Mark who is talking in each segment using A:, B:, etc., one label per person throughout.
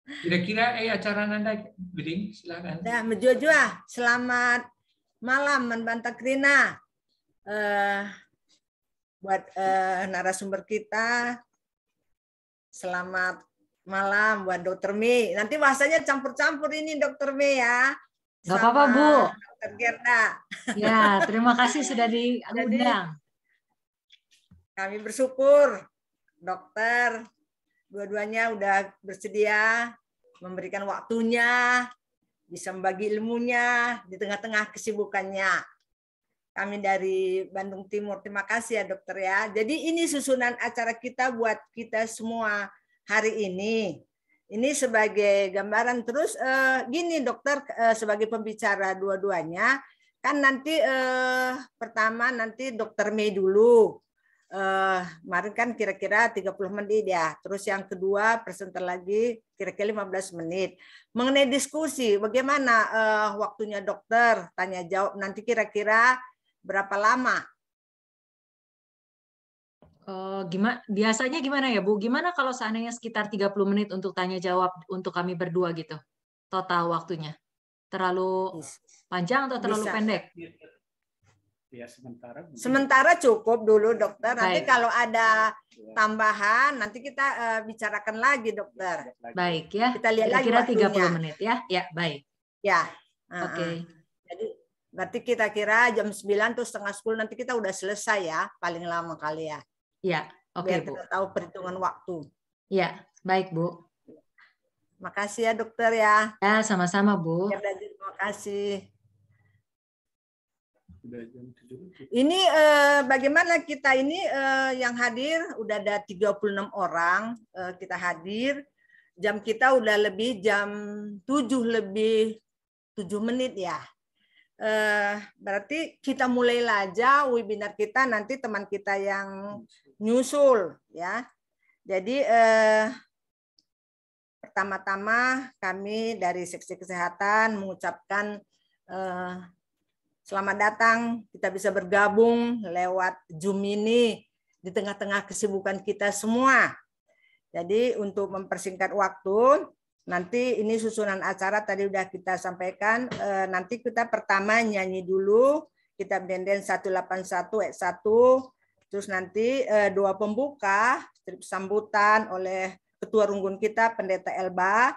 A: Kira-kira acara Nanda Beding, silakan.
B: Dah, menjua-jua. Selamat malam Membanta Krina. Buat narasumber kita. Selamat malam buat Dokter Mi. Nanti bahasanya campur-campur ini Dokter Mi ya.
C: Gak apa-apa Bu.
B: Dokter Gerda.
C: Ya, terima kasih sudah diundang.
B: Kami bersyukur dokter dua-duanya udah bersedia memberikan waktunya, bisa membagi ilmunya di tengah-tengah kesibukannya. Kami dari Bandung Timur, terima kasih ya dokter ya. Jadi ini susunan acara kita buat kita semua hari ini. Ini sebagai gambaran terus gini dokter sebagai pembicara dua-duanya kan nanti pertama nanti dokter Mei dulu. Kemarin kan kira-kira 30 menit ya. Terus yang kedua presenter lagi kira-kira 15 menit. Mengenai diskusi bagaimana waktunya dokter tanya jawab nanti kira-kira berapa lama?
C: Biasanya gimana ya Bu? Gimana kalau seandainya sekitar 30 menit untuk tanya jawab untuk kami berdua gitu? Total waktunya. Terlalu panjang atau terlalu pendek?
A: Ya,
B: sementara cukup dulu dokter. Nanti kalau ada tambahan nanti kita bicarakan lagi dokter.
C: Baik ya.
B: Kita lihat lagi
C: waktunya. 30 menit ya. Ya, baik.
B: Ya.
C: Oke.
B: Jadi berarti kita kira jam 9 tuh setengah 10 nanti kita udah selesai ya, paling lama kali ya.
C: Ya, oke Bu.
B: Biar kita tahu perhitungan waktu.
C: Ya, baik Bu.
B: Makasih ya dokter ya.
C: Ya, sama-sama Bu.
B: Terima kasih. Ini bagaimana kita ini yang hadir udah ada 36 orang kita hadir. Jam kita udah lebih jam 7 lebih 7 menit ya. Berarti kita mulai aja webinar kita nanti teman kita yang nyusul ya. Jadi pertama-tama kami dari Seksi Kesehatan mengucapkan selamat datang, kita bisa bergabung lewat Zoom ini di tengah-tengah kesibukan kita semua. Jadi untuk mempersingkat waktu, nanti ini susunan acara tadi udah kita sampaikan, nanti kita pertama nyanyi dulu, kita denden 181 1, terus nanti doa pembuka, sambutan oleh Ketua Runggun kita, Pendeta Elba,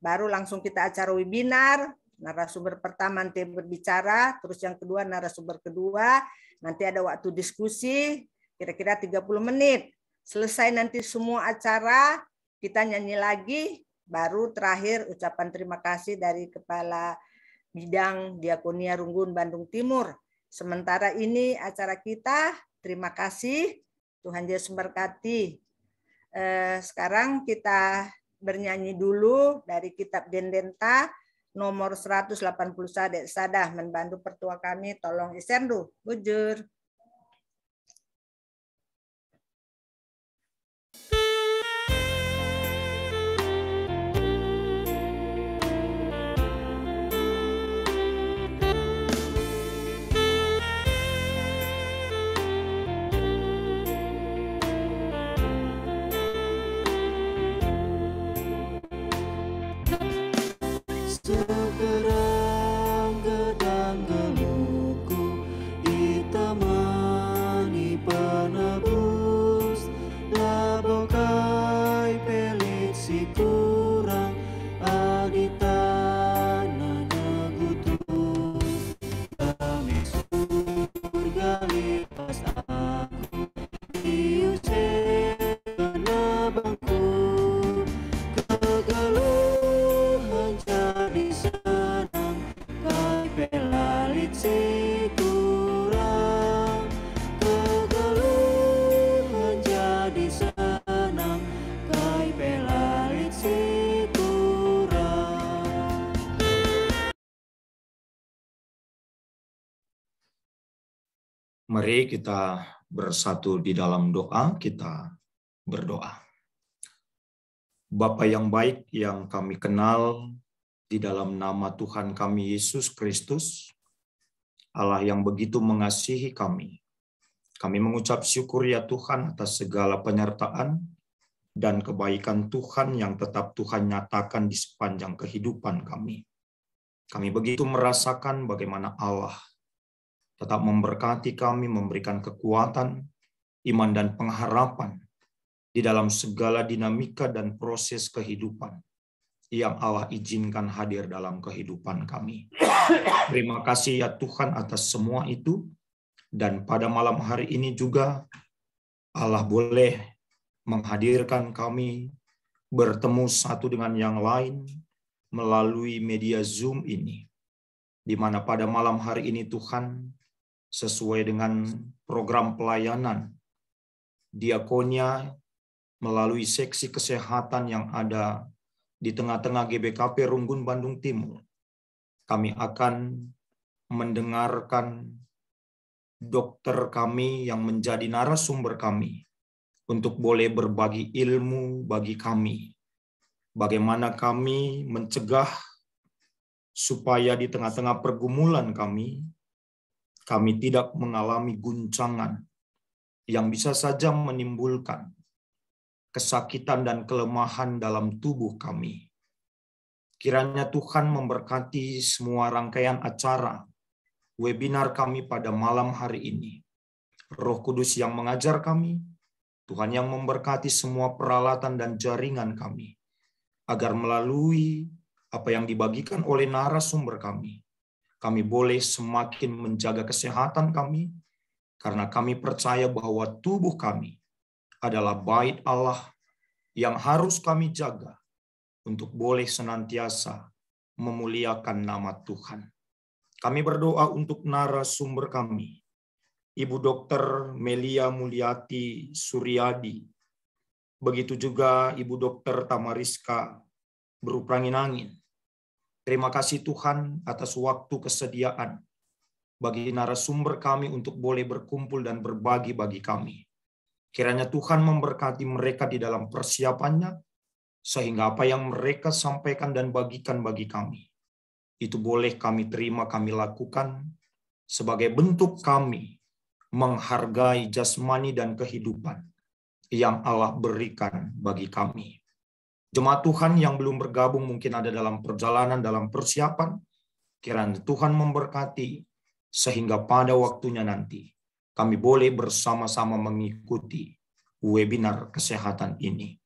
B: baru langsung kita acara webinar, narasumber pertama nanti berbicara, terus yang kedua narasumber kedua, nanti ada waktu diskusi, kira-kira 30 menit. Selesai nanti semua acara, kita nyanyi lagi, baru terakhir ucapan terima kasih dari Kepala Bidang Diakonia Runggun Bandung Timur. Sementara ini acara kita, terima kasih, Tuhan Yesus memberkati. Sekarang kita bernyanyi dulu dari kitab Dendenta, nomor 180 sadah membantu pertua kami tolong isendu bujur.
D: Mari kita bersatu di dalam doa, kita berdoa. Bapa yang baik yang kami kenal di dalam nama Tuhan kami Yesus Kristus, Allah yang begitu mengasihi kami. Kami mengucap syukur ya Tuhan atas segala penyertaan, dan kebaikan Tuhan yang tetap Tuhan nyatakan di sepanjang kehidupan kami. Kami begitu merasakan bagaimana Allah tetap memberkati kami, memberikan kekuatan, iman, dan pengharapan di dalam segala dinamika dan proses kehidupan yang Allah izinkan hadir dalam kehidupan kami. Terima kasih ya Tuhan atas semua itu. Dan pada malam hari ini juga Allah boleh menghadirkan kami bertemu satu dengan yang lain melalui media Zoom ini. Di mana pada malam hari ini Tuhan, sesuai dengan program pelayanan diakonia melalui seksi kesehatan yang ada di tengah-tengah GBKP Runggun Bandung Timur, kami akan mendengarkan dokter kami yang menjadi narasumber kami untuk boleh berbagi ilmu bagi kami. Bagaimana kami mencegah supaya di tengah-tengah pergumulan kami tidak mengalami guncangan yang bisa saja menimbulkan kesakitan dan kelemahan dalam tubuh kami. Kiranya Tuhan memberkati semua rangkaian acara webinar kami pada malam hari ini. Roh Kudus yang mengajar kami, Tuhan yang memberkati semua peralatan dan jaringan kami, agar melalui apa yang dibagikan oleh narasumber kami boleh semakin menjaga kesehatan kami, karena kami percaya bahwa tubuh kami adalah bait Allah yang harus kami jaga untuk boleh senantiasa memuliakan nama Tuhan. Kami berdoa untuk narasumber kami, Ibu Dr. Melia Mulyati Suryadi, begitu juga Ibu Dr. Tamariska Berupranginangin. Terima kasih Tuhan atas waktu kesediaan bagi narasumber kami untuk boleh berkumpul dan berbagi bagi kami. Kiranya Tuhan memberkati mereka di dalam persiapannya, sehingga apa yang mereka sampaikan dan bagikan bagi kami, itu boleh kami terima, kami lakukan sebagai bentuk kami menghargai jasmani dan kehidupan yang Allah berikan bagi kami. Jemaat Tuhan yang belum bergabung mungkin ada dalam perjalanan, dalam persiapan, kiranya Tuhan memberkati sehingga pada waktunya nanti kami boleh bersama-sama mengikuti webinar kesehatan ini.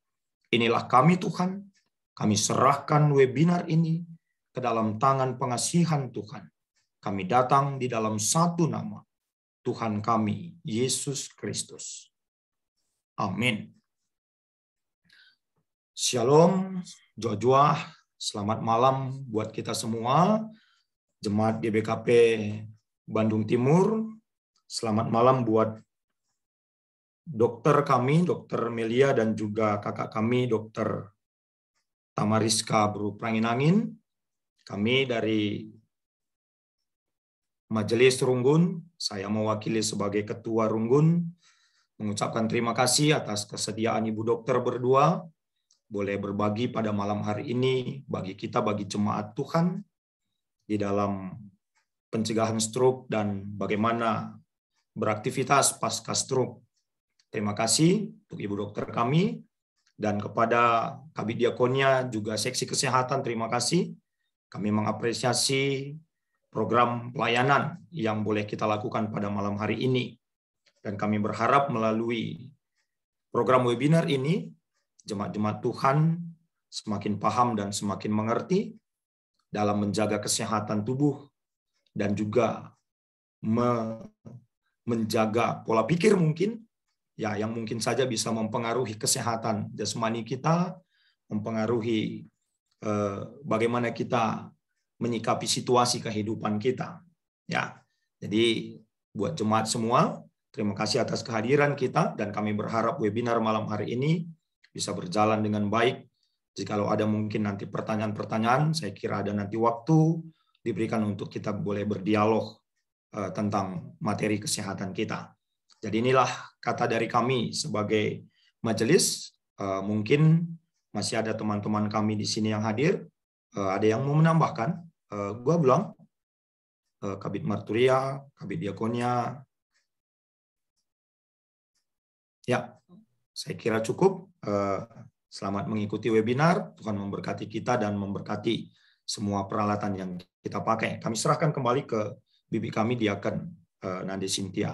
D: Inilah kami Tuhan, kami serahkan webinar ini ke dalam tangan pengasihan Tuhan. Kami datang di dalam satu nama, Tuhan kami, Yesus Kristus. Amin. Shalom, Jojua, selamat malam buat kita semua, Jemaat GBKP Bandung Timur. Selamat malam buat dokter kami, Dr. Melia, dan juga kakak kami, Dr. Tamariska Berupranginangin. Kami dari Majelis Runggun, saya mewakili sebagai Ketua Runggun, mengucapkan terima kasih atas kesediaan Ibu Dokter berdua boleh berbagi pada malam hari ini bagi kita, bagi jemaat Tuhan, di dalam pencegahan stroke dan bagaimana beraktivitas pasca stroke. Terima kasih untuk Ibu Dokter kami, dan kepada Kabid Diakonia juga seksi kesehatan, terima kasih. Kami mengapresiasi program pelayanan yang boleh kita lakukan pada malam hari ini. Dan kami berharap melalui program webinar ini, jemaat-jemaat Tuhan semakin paham dan semakin mengerti dalam menjaga kesehatan tubuh dan juga menjaga pola pikir mungkin, ya, yang mungkin saja bisa mempengaruhi kesehatan jasmani kita, mempengaruhi bagaimana kita menyikapi situasi kehidupan kita. Ya, jadi buat jemaat semua, terima kasih atas kehadiran kita, dan kami berharap webinar malam hari ini bisa berjalan dengan baik. Jikalau ada mungkin nanti pertanyaan-pertanyaan, saya kira ada nanti waktu diberikan untuk kita boleh berdialog tentang materi kesehatan kita. Jadi inilah kata dari kami sebagai majelis. Mungkin masih ada teman-teman kami di sini yang hadir. Ada yang mau menambahkan? Gua bilang, Kabid Marturia, Kabid Diakonia. Ya, Saya kira cukup. Selamat mengikuti webinar. Tuhan memberkati kita dan memberkati semua peralatan yang kita pakai. Kami serahkan kembali ke bibi kami, Diaken Nandi Cynthia,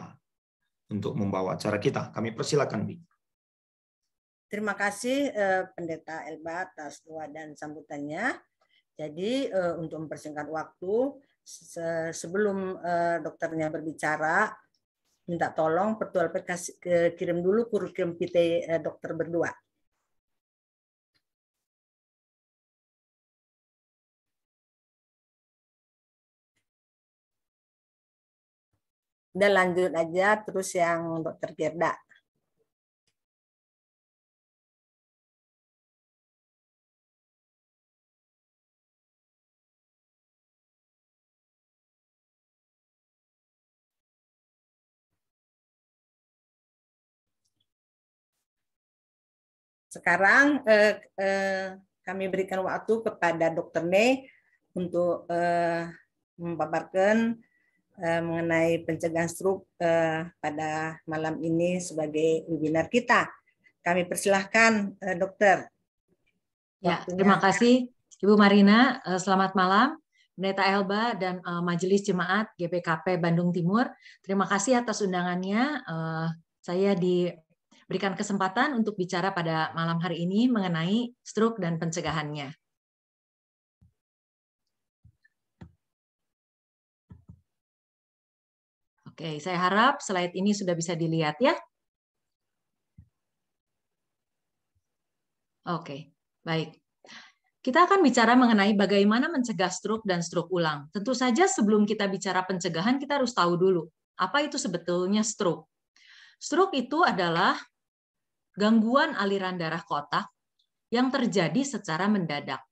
D: untuk membawa acara kita. Kami persilakan, Bi.
B: Terima kasih Pendeta Elba atas doa dan sambutannya. Jadi untuk mempersingkat waktu, sebelum dokternya berbicara, minta tolong Pertua LP kirim dulu kurikulum PT dokter berdua. Udah lanjut aja terus yang dokter Gerda. Sekarang kami berikan waktu kepada Dr. Nei untuk memaparkan mengenai pencegahan stroke pada malam ini sebagai webinar kita. Kami persilahkan dokter.
C: Ya, terima kasih Ibu Marina. Selamat malam Pendeta Elba dan Majelis Jemaat GBKP Bandung Timur. Terima kasih atas undangannya. Saya diberikan kesempatan untuk bicara pada malam hari ini mengenai stroke dan pencegahannya. Oke, saya harap slide ini sudah bisa dilihat ya. Oke, baik. Kita akan bicara mengenai bagaimana mencegah stroke dan stroke ulang. Tentu saja sebelum kita bicara pencegahan, kita harus tahu dulu, apa itu sebetulnya stroke. Stroke itu adalah gangguan aliran darah ke otak yang terjadi secara mendadak.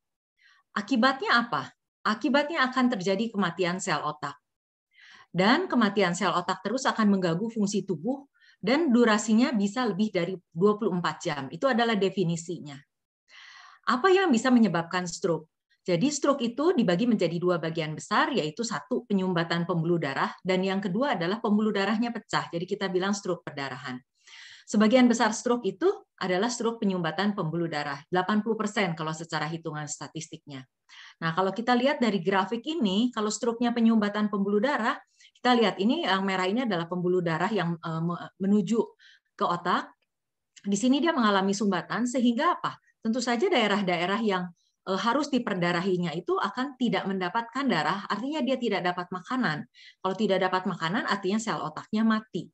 C: Akibatnya apa? Akibatnya akan terjadi kematian sel otak. Dan kematian sel otak terus akan mengganggu fungsi tubuh dan durasinya bisa lebih dari 24 jam. Itu adalah definisinya. Apa yang bisa menyebabkan stroke? Jadi stroke itu dibagi menjadi dua bagian besar, yaitu satu penyumbatan pembuluh darah, dan yang kedua adalah pembuluh darahnya pecah. Jadi kita bilang stroke perdarahan. Sebagian besar stroke itu adalah stroke penyumbatan pembuluh darah, 80% kalau secara hitungan statistiknya. Nah, kalau kita lihat dari grafik ini, kalau stroke-nya penyumbatan pembuluh darah, kita lihat ini yang merah ini adalah pembuluh darah yang menuju ke otak. Di sini dia mengalami sumbatan, sehingga apa? Tentu saja daerah-daerah yang harus diperdarahinya itu akan tidak mendapatkan darah, artinya dia tidak dapat makanan. Kalau tidak dapat makanan, artinya sel otaknya mati.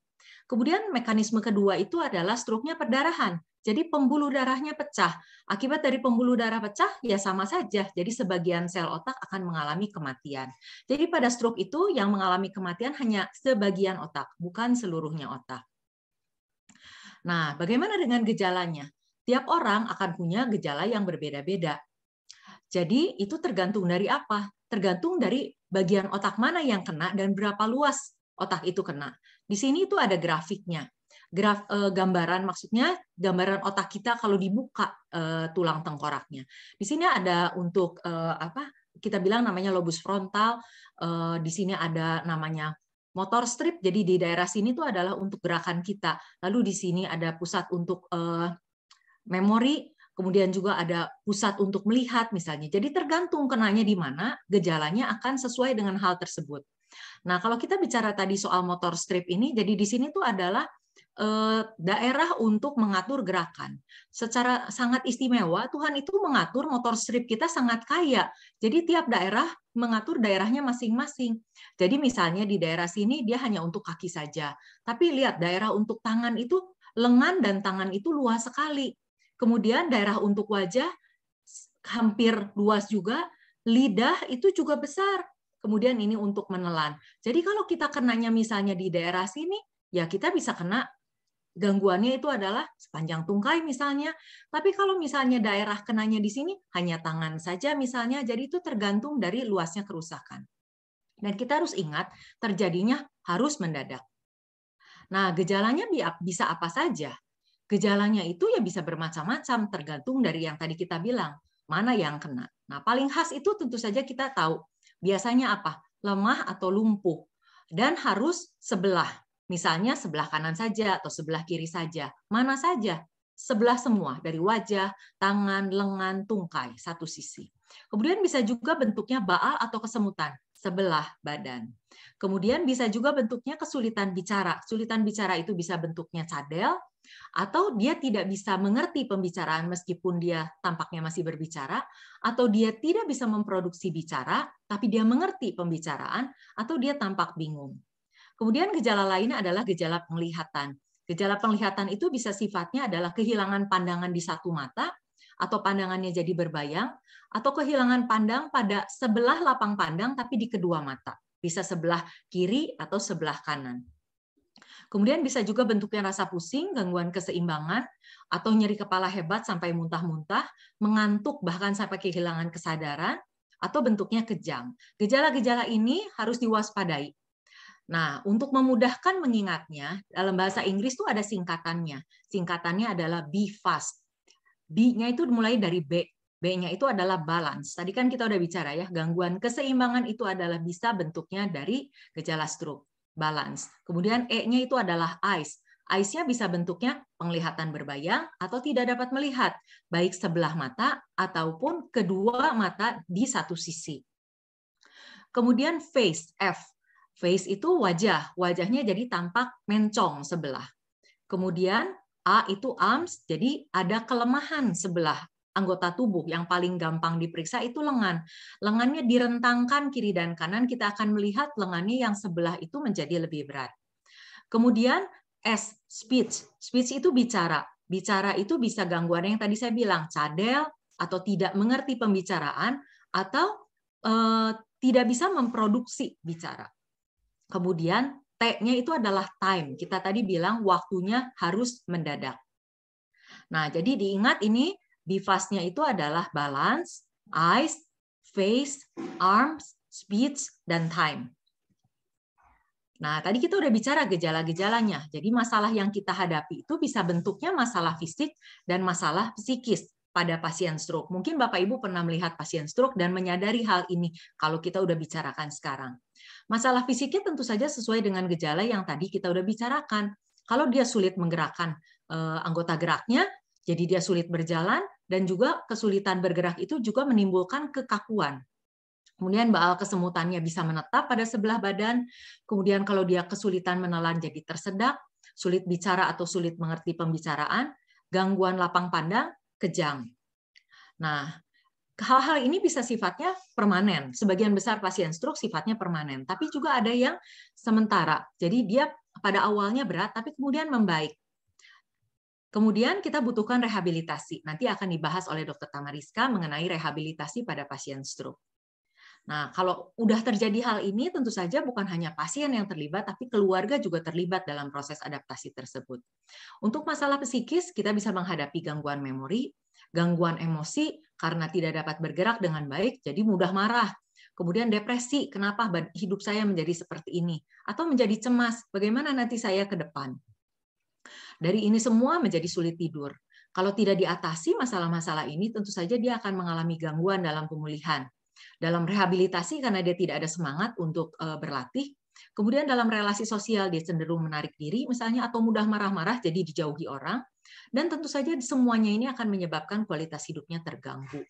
C: Kemudian mekanisme kedua itu adalah stroke-nya perdarahan. Jadi pembuluh darahnya pecah. Akibat dari pembuluh darah pecah, ya sama saja. Jadi sebagian sel otak akan mengalami kematian. Jadi pada stroke itu yang mengalami kematian hanya sebagian otak, bukan seluruhnya otak. Nah, bagaimana dengan gejalanya? Tiap orang akan punya gejala yang berbeda-beda. Jadi itu tergantung dari apa? Tergantung dari bagian otak mana yang kena dan berapa luas otak itu kena. Di sini itu ada grafiknya. Gambaran maksudnya gambaran otak kita kalau dibuka tulang tengkoraknya. Di sini ada untuk kita bilang namanya lobus frontal. Di sini ada namanya motor strip. Jadi di daerah sini itu adalah untuk gerakan kita. Lalu di sini ada pusat untuk memori. Kemudian juga ada pusat untuk melihat misalnya. Jadi tergantung kenanya di mana, gejalanya akan sesuai dengan hal tersebut. Nah, kalau kita bicara tadi soal motor strip ini, jadi di sini tuh adalah daerah untuk mengatur gerakan. Secara sangat istimewa, Tuhan itu mengatur motor strip kita sangat kaya. Jadi tiap daerah mengatur daerahnya masing-masing. Jadi misalnya di daerah sini dia hanya untuk kaki saja. Tapi lihat daerah untuk tangan itu, lengan dan tangan itu luas sekali. Kemudian daerah untuk wajah hampir luas juga, lidah itu juga besar. Kemudian ini untuk menelan. Jadi kalau kita kenanya misalnya di daerah sini, ya kita bisa kena gangguannya itu adalah sepanjang tungkai misalnya. Tapi kalau misalnya daerah kenanya di sini, hanya tangan saja misalnya, jadi itu tergantung dari luasnya kerusakan. Dan kita harus ingat, terjadinya harus mendadak. Nah, gejalanya bisa apa saja? Gejalanya itu ya bisa bermacam-macam, tergantung dari yang tadi kita bilang, mana yang kena. Nah, paling khas itu tentu saja kita tahu. Biasanya apa? Lemah atau lumpuh. Dan harus sebelah. Misalnya sebelah kanan saja atau sebelah kiri saja. Mana saja. sebelah semua, dari wajah, tangan, lengan, tungkai, satu sisi. Kemudian bisa juga bentuknya baal atau kesemutan, sebelah badan. Kemudian bisa juga bentuknya kesulitan bicara. Kesulitan bicara itu bisa bentuknya cadel, atau dia tidak bisa mengerti pembicaraan meskipun dia tampaknya masih berbicara, atau dia tidak bisa memproduksi bicara, tapi dia mengerti pembicaraan, atau dia tampak bingung. Kemudian gejala lainnya adalah gejala penglihatan. Gejala penglihatan itu bisa sifatnya adalah kehilangan pandangan di satu mata, atau pandangannya jadi berbayang, atau kehilangan pandang pada sebelah lapang pandang tapi di kedua mata. Bisa sebelah kiri atau sebelah kanan. Kemudian bisa juga bentuknya rasa pusing, gangguan keseimbangan, atau nyeri kepala hebat sampai muntah-muntah, mengantuk bahkan sampai kehilangan kesadaran, atau bentuknya kejang. Gejala-gejala ini harus diwaspadai. Nah, untuk memudahkan mengingatnya, dalam bahasa Inggris itu ada singkatannya. Singkatannya adalah BFAST. B-nya itu mulai dari B. B-nya itu adalah balance. Tadi kan kita udah bicara ya, gangguan keseimbangan itu adalah bisa bentuknya dari gejala stroke, balance. Kemudian E-nya itu adalah eyes. Eyes-nya bisa bentuknya penglihatan berbayang atau tidak dapat melihat, baik sebelah mata ataupun kedua mata di satu sisi. Kemudian face, F. Face itu wajah, wajahnya jadi tampak mencong sebelah. Kemudian A itu arms, jadi ada kelemahan sebelah anggota tubuh. Yang paling gampang diperiksa itu lengan. Lengannya direntangkan kiri dan kanan, kita akan melihat lengannya yang sebelah itu menjadi lebih berat. Kemudian S, speech. Speech itu bicara. Bicara itu bisa gangguan yang tadi saya bilang, cadel, atau tidak mengerti pembicaraan, atau tidak bisa memproduksi bicara. Kemudian T-nya itu adalah time. Kita tadi bilang waktunya harus mendadak. Nah, jadi diingat ini BFAST-nya itu adalah balance, eyes, face, arms, speech, dan time. Nah, tadi kita udah bicara gejala-gejalanya. Jadi masalah yang kita hadapi itu bisa bentuknya masalah fisik dan masalah psikis pada pasien stroke. Mungkin Bapak Ibu pernah melihat pasien stroke dan menyadari hal ini kalau kita udah bicarakan sekarang. Masalah fisiknya tentu saja sesuai dengan gejala yang tadi kita udah bicarakan. Kalau dia sulit menggerakkan anggota geraknya, jadi dia sulit berjalan, dan juga kesulitan bergerak itu juga menimbulkan kekakuan. Kemudian baal kesemutannya bisa menetap pada sebelah badan. Kemudian kalau dia kesulitan menelan jadi tersedak, sulit bicara atau sulit mengerti pembicaraan, gangguan lapang pandang, kejang. Nah, hal-hal ini bisa sifatnya permanen. Sebagian besar pasien stroke sifatnya permanen, tapi juga ada yang sementara. Jadi dia pada awalnya berat, tapi kemudian membaik. Kemudian kita butuhkan rehabilitasi. Nanti akan dibahas oleh Dr. Tamariska mengenai rehabilitasi pada pasien stroke. Nah, kalau udah terjadi hal ini, tentu saja bukan hanya pasien yang terlibat, tapi keluarga juga terlibat dalam proses adaptasi tersebut. Untuk masalah psikis, kita bisa menghadapi gangguan memori, gangguan emosi karena tidak dapat bergerak dengan baik, jadi mudah marah. Kemudian depresi, kenapa hidup saya menjadi seperti ini? Atau menjadi cemas, bagaimana nanti saya ke depan? Dari ini semua menjadi sulit tidur. Kalau tidak diatasi masalah-masalah ini, tentu saja dia akan mengalami gangguan dalam pemulihan. Dalam rehabilitasi karena dia tidak ada semangat untuk berlatih. Kemudian dalam relasi sosial dia cenderung menarik diri misalnya atau mudah marah-marah jadi dijauhi orang. Dan tentu saja semuanya ini akan menyebabkan kualitas hidupnya terganggu.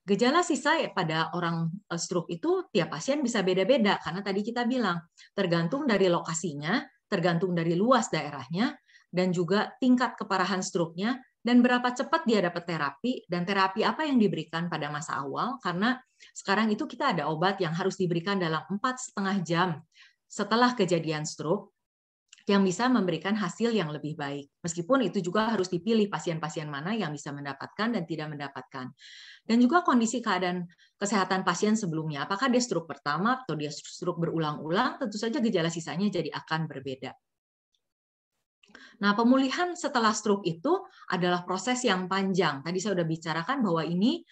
C: Gejala sisa pada orang stroke itu tiap pasien bisa beda-beda karena tadi kita bilang tergantung dari lokasinya, tergantung dari luas daerahnya, dan juga tingkat keparahan stroke-nya, dan berapa cepat dia dapat terapi, dan terapi apa yang diberikan pada masa awal, karena sekarang itu kita ada obat yang harus diberikan dalam 4,5 jam setelah kejadian stroke, yang bisa memberikan hasil yang lebih baik. Meskipun itu juga harus dipilih pasien-pasien mana yang bisa mendapatkan dan tidak mendapatkan. Dan juga kondisi keadaan kesehatan pasien sebelumnya, apakah dia stroke pertama atau dia stroke berulang-ulang, tentu saja gejala sisanya jadi akan berbeda. Nah, pemulihan setelah stroke itu adalah proses yang panjang. Tadi saya sudah bicarakan bahwa ini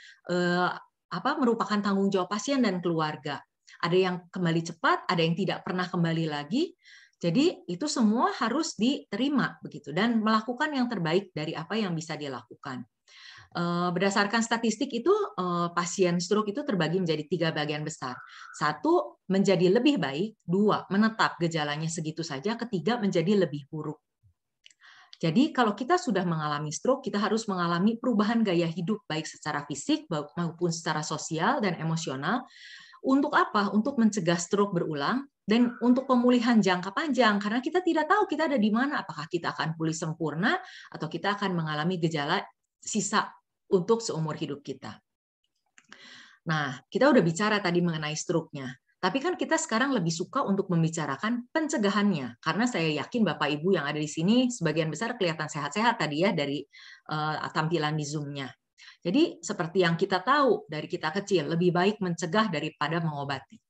C: merupakan tanggung jawab pasien dan keluarga. Ada yang kembali cepat, ada yang tidak pernah kembali lagi. Jadi itu semua harus diterima begitu dan melakukan yang terbaik dari apa yang bisa dilakukan. Berdasarkan statistik itu pasien stroke itu terbagi menjadi 3 bagian besar. 1, menjadi lebih baik. 2, menetap gejalanya segitu saja. 3, menjadi lebih buruk. Jadi kalau kita sudah mengalami stroke, kita harus mengalami perubahan gaya hidup baik secara fisik maupun secara sosial dan emosional. Untuk apa? Untuk mencegah stroke berulang dan untuk pemulihan jangka panjang, karena kita tidak tahu kita ada di mana, apakah kita akan pulih sempurna atau kita akan mengalami gejala sisa untuk seumur hidup kita. Nah, kita udah bicara tadi mengenai stroke-nya. Tapi kan kita sekarang lebih suka untuk membicarakan pencegahannya, karena saya yakin Bapak Ibu yang ada di sini sebagian besar kelihatan sehat-sehat tadi ya dari tampilan di Zoom-nya. Jadi seperti yang kita tahu dari kita kecil, lebih baik mencegah daripada mengobati.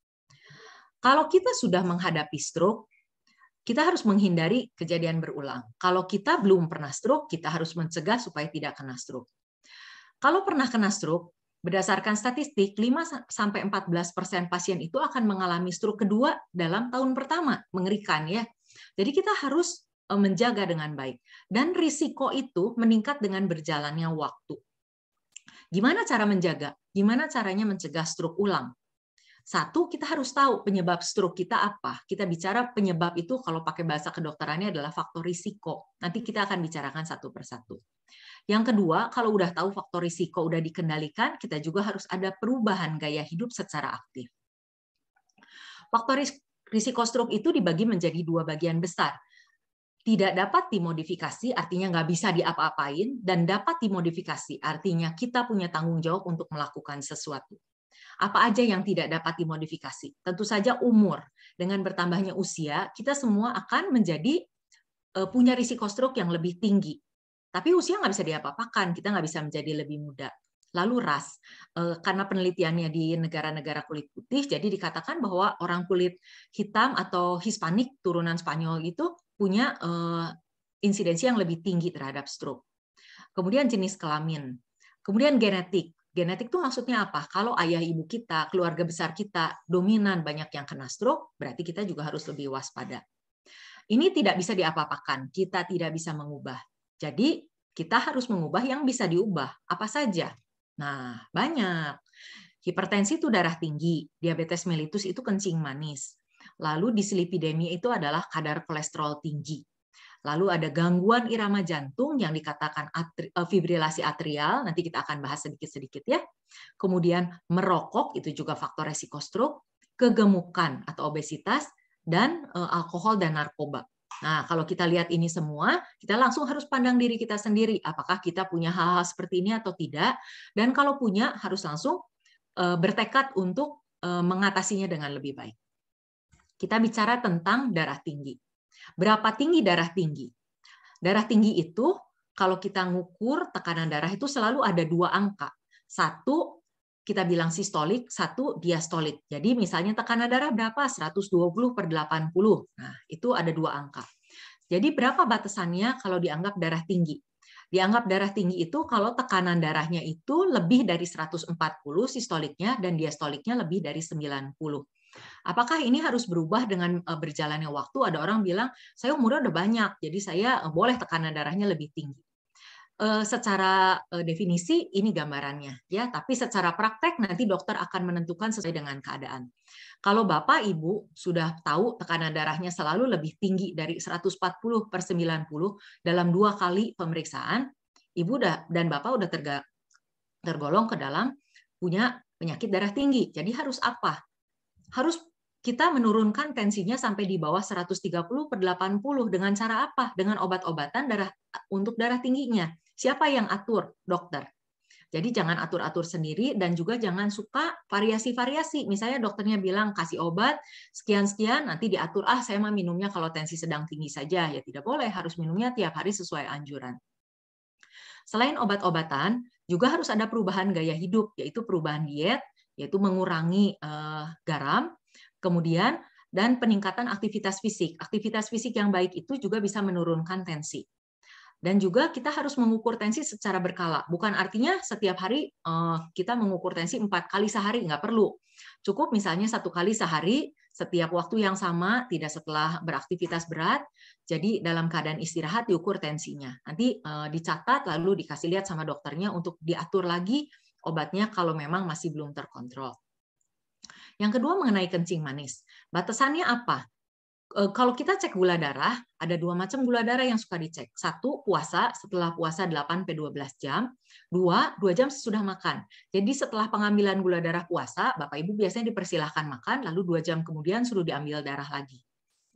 C: Kalau kita sudah menghadapi stroke, kita harus menghindari kejadian berulang. Kalau kita belum pernah stroke, kita harus mencegah supaya tidak kena stroke. Kalau pernah kena stroke, berdasarkan statistik, 5-14% pasien itu akan mengalami stroke kedua dalam tahun pertama. Mengerikan ya. Jadi kita harus menjaga dengan baik. Dan risiko itu meningkat dengan berjalannya waktu. Gimana cara menjaga? Gimana caranya mencegah stroke ulang? Satu, kita harus tahu penyebab stroke kita apa. Kita bicara penyebab itu kalau pakai bahasa kedokterannya adalah faktor risiko. Nanti kita akan bicarakan satu persatu. Yang kedua, kalau udah tahu faktor risiko udah dikendalikan, kita juga harus ada perubahan gaya hidup secara aktif. Faktor risiko stroke itu dibagi menjadi dua bagian besar. Tidak dapat dimodifikasi, artinya nggak bisa diapa-apain, dan dapat dimodifikasi, artinya kita punya tanggung jawab untuk melakukan sesuatu. Apa aja yang tidak dapat dimodifikasi? Tentu saja umur. Dengan bertambahnya usia, kita semua akan menjadi punya risiko stroke yang lebih tinggi. Tapi usia nggak bisa diapa-apakan, kita nggak bisa menjadi lebih muda. Lalu ras, karena penelitiannya di negara-negara kulit putih, jadi dikatakan bahwa orang kulit hitam atau Hispanik turunan Spanyol itu punya insidensi yang lebih tinggi terhadap stroke. Kemudian jenis kelamin, kemudian genetik. Genetik itu maksudnya apa? Kalau ayah ibu kita, keluarga besar kita dominan banyak yang kena stroke, berarti kita juga harus lebih waspada. Ini tidak bisa diapa-apakan, kita tidak bisa mengubah. Jadi kita harus mengubah yang bisa diubah. Apa saja? Nah, banyak. Hipertensi itu darah tinggi, diabetes mellitus itu kencing manis. Lalu dislipidemia itu adalah kadar kolesterol tinggi. Lalu ada gangguan irama jantung yang dikatakan fibrilasi atrial, nanti kita akan bahas sedikit-sedikit ya. Kemudian merokok, itu juga faktor resiko stroke, kegemukan atau obesitas, dan alkohol dan narkoba. Nah, kalau kita lihat ini semua, kita langsung harus pandang diri kita sendiri. Apakah kita punya hal-hal seperti ini atau tidak? Dan kalau punya, harus langsung bertekad untuk mengatasinya dengan lebih baik. Kita bicara tentang darah tinggi. Berapa tinggi darah tinggi? Darah tinggi itu, kalau kita ngukur tekanan darah itu selalu ada dua angka. Satu, kita bilang sistolik, satu diastolik. Jadi misalnya tekanan darah berapa? 120/80. Nah, itu ada dua angka. Jadi berapa batasannya kalau dianggap darah tinggi? Dianggap darah tinggi itu kalau tekanan darahnya itu lebih dari 140 sistoliknya dan diastoliknya lebih dari 90. Apakah ini harus berubah dengan berjalannya waktu? Ada orang bilang, saya umurnya udah banyak, jadi saya boleh tekanan darahnya lebih tinggi. Secara definisi ini gambarannya ya, tapi secara praktek nanti dokter akan menentukan sesuai dengan keadaan. Kalau Bapak Ibu sudah tahu tekanan darahnya selalu lebih tinggi dari 140/90 dalam 2 kali pemeriksaan, Ibu dan Bapak udah tergolong ke dalam punya penyakit darah tinggi. Jadi harus apa? Harus kita menurunkan tensinya sampai di bawah 130/80 dengan cara apa? Dengan obat-obatan untuk darah tingginya. Siapa yang atur? Dokter. Jadi jangan atur-atur sendiri dan juga jangan suka variasi-variasi. Misalnya dokternya bilang kasih obat sekian-sekian, nanti diatur, saya mah minumnya kalau tensi sedang tinggi saja. Ya tidak boleh, harus minumnya tiap hari sesuai anjuran. Selain obat-obatan, juga harus ada perubahan gaya hidup, yaitu perubahan diet, yaitu mengurangi garam, kemudian dan peningkatan aktivitas fisik. Aktivitas fisik yang baik itu juga bisa menurunkan tensi. Dan juga kita harus mengukur tensi secara berkala. Bukan artinya setiap hari kita mengukur tensi 4 kali sehari, nggak perlu. Cukup misalnya 1 kali sehari, setiap waktu yang sama, tidak setelah beraktivitas berat. Jadi dalam keadaan istirahat diukur tensinya. Nanti dicatat lalu dikasih lihat sama dokternya untuk diatur lagi obatnya kalau memang masih belum terkontrol. Yang kedua mengenai kencing manis. Batasannya apa? Kalau kita cek gula darah, ada 2 macam gula darah yang suka dicek. 1, puasa, setelah puasa 8-12 jam. 2 jam sesudah makan. Jadi setelah pengambilan gula darah puasa, Bapak Ibu biasanya dipersilahkan makan, lalu 2 jam kemudian suruh diambil darah lagi.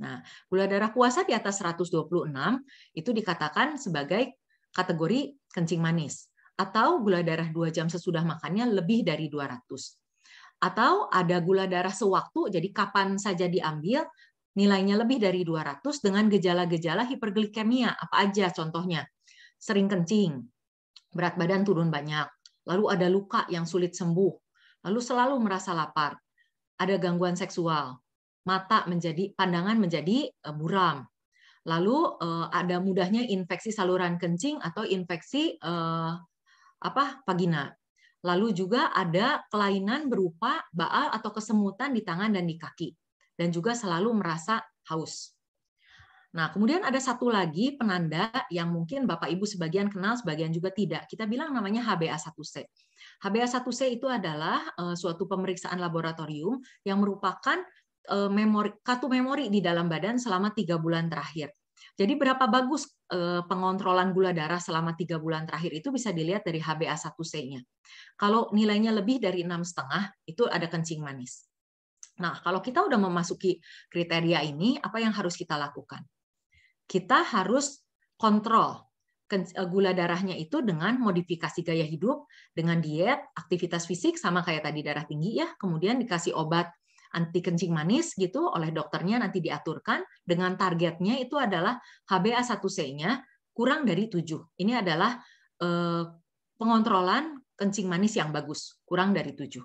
C: Nah, gula darah puasa di atas 126 itu dikatakan sebagai kategori kencing manis. Atau gula darah 2 jam sesudah makannya lebih dari 200. Atau ada gula darah sewaktu, jadi kapan saja diambil, nilainya lebih dari 200 dengan gejala-gejala hiperglikemia. Apa aja contohnya? Sering kencing, berat badan turun banyak, lalu ada luka yang sulit sembuh, lalu selalu merasa lapar, ada gangguan seksual, pandangan menjadi buram, lalu ada mudahnya infeksi saluran kencing atau infeksi vagina. Lalu juga ada kelainan berupa baal atau kesemutan di tangan dan di kaki. Dan juga selalu merasa haus. Nah, kemudian ada satu lagi penanda yang mungkin Bapak Ibu sebagian kenal, sebagian juga tidak. Kita bilang namanya HbA1c. HbA1c itu adalah suatu pemeriksaan laboratorium yang merupakan kartu memori di dalam badan selama 3 bulan terakhir. Jadi berapa bagus pengontrolan gula darah selama 3 bulan terakhir itu bisa dilihat dari HbA1c-nya. Kalau nilainya lebih dari 6,5, itu ada kencing manis. Nah, kalau kita udah memasuki kriteria ini, apa yang harus kita lakukan? Kita harus kontrol gula darahnya itu dengan modifikasi gaya hidup, dengan diet, aktivitas fisik, sama kayak tadi darah tinggi ya, kemudian dikasih obat anti kencing manis gitu oleh dokternya, nanti diaturkan dengan targetnya itu adalah HbA1c-nya kurang dari 7. Ini adalah pengontrolan kencing manis yang bagus, kurang dari 7.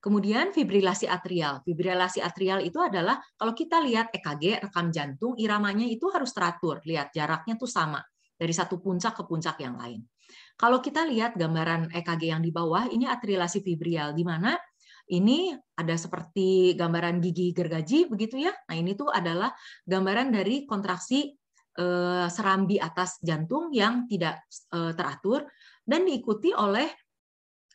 C: Kemudian fibrilasi atrial. Fibrilasi atrial itu adalah kalau kita lihat EKG, rekam jantung, iramanya itu harus teratur. Lihat jaraknya tuh sama dari satu puncak ke puncak yang lain. Kalau kita lihat gambaran EKG yang di bawah, ini atrilasi fibrial, di mana ini ada seperti gambaran gigi gergaji begitu ya. Nah, ini tuh adalah gambaran dari kontraksi serambi atas jantung yang tidak teratur dan diikuti oleh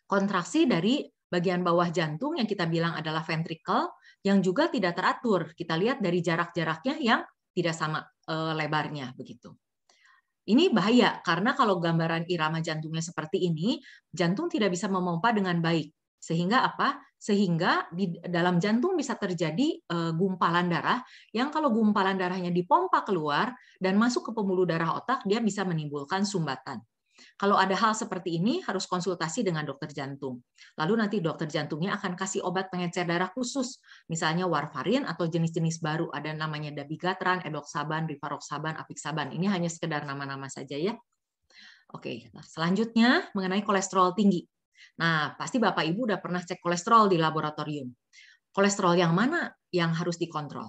C: kontraksi dari bagian bawah jantung yang kita bilang adalah ventricle yang juga tidak teratur. Kita lihat dari jarak-jaraknya yang tidak sama lebarnya begitu. Ini bahaya karena kalau gambaran irama jantungnya seperti ini, jantung tidak bisa memompa dengan baik. Sehingga apa? Sehingga di dalam jantung bisa terjadi gumpalan darah yang kalau gumpalan darahnya dipompa keluar dan masuk ke pembuluh darah otak, dia bisa menimbulkan sumbatan. Kalau ada hal seperti ini, harus konsultasi dengan dokter jantung. Lalu nanti dokter jantungnya akan kasih obat pengencer darah khusus, misalnya warfarin atau jenis-jenis baru, ada namanya dabigatran, edoxaban, rivaroxaban, apixaban. Ini hanya sekedar nama-nama saja ya. Oke, selanjutnya mengenai kolesterol tinggi. Nah, pasti Bapak Ibu udah pernah cek kolesterol di laboratorium. Kolesterol yang mana yang harus dikontrol?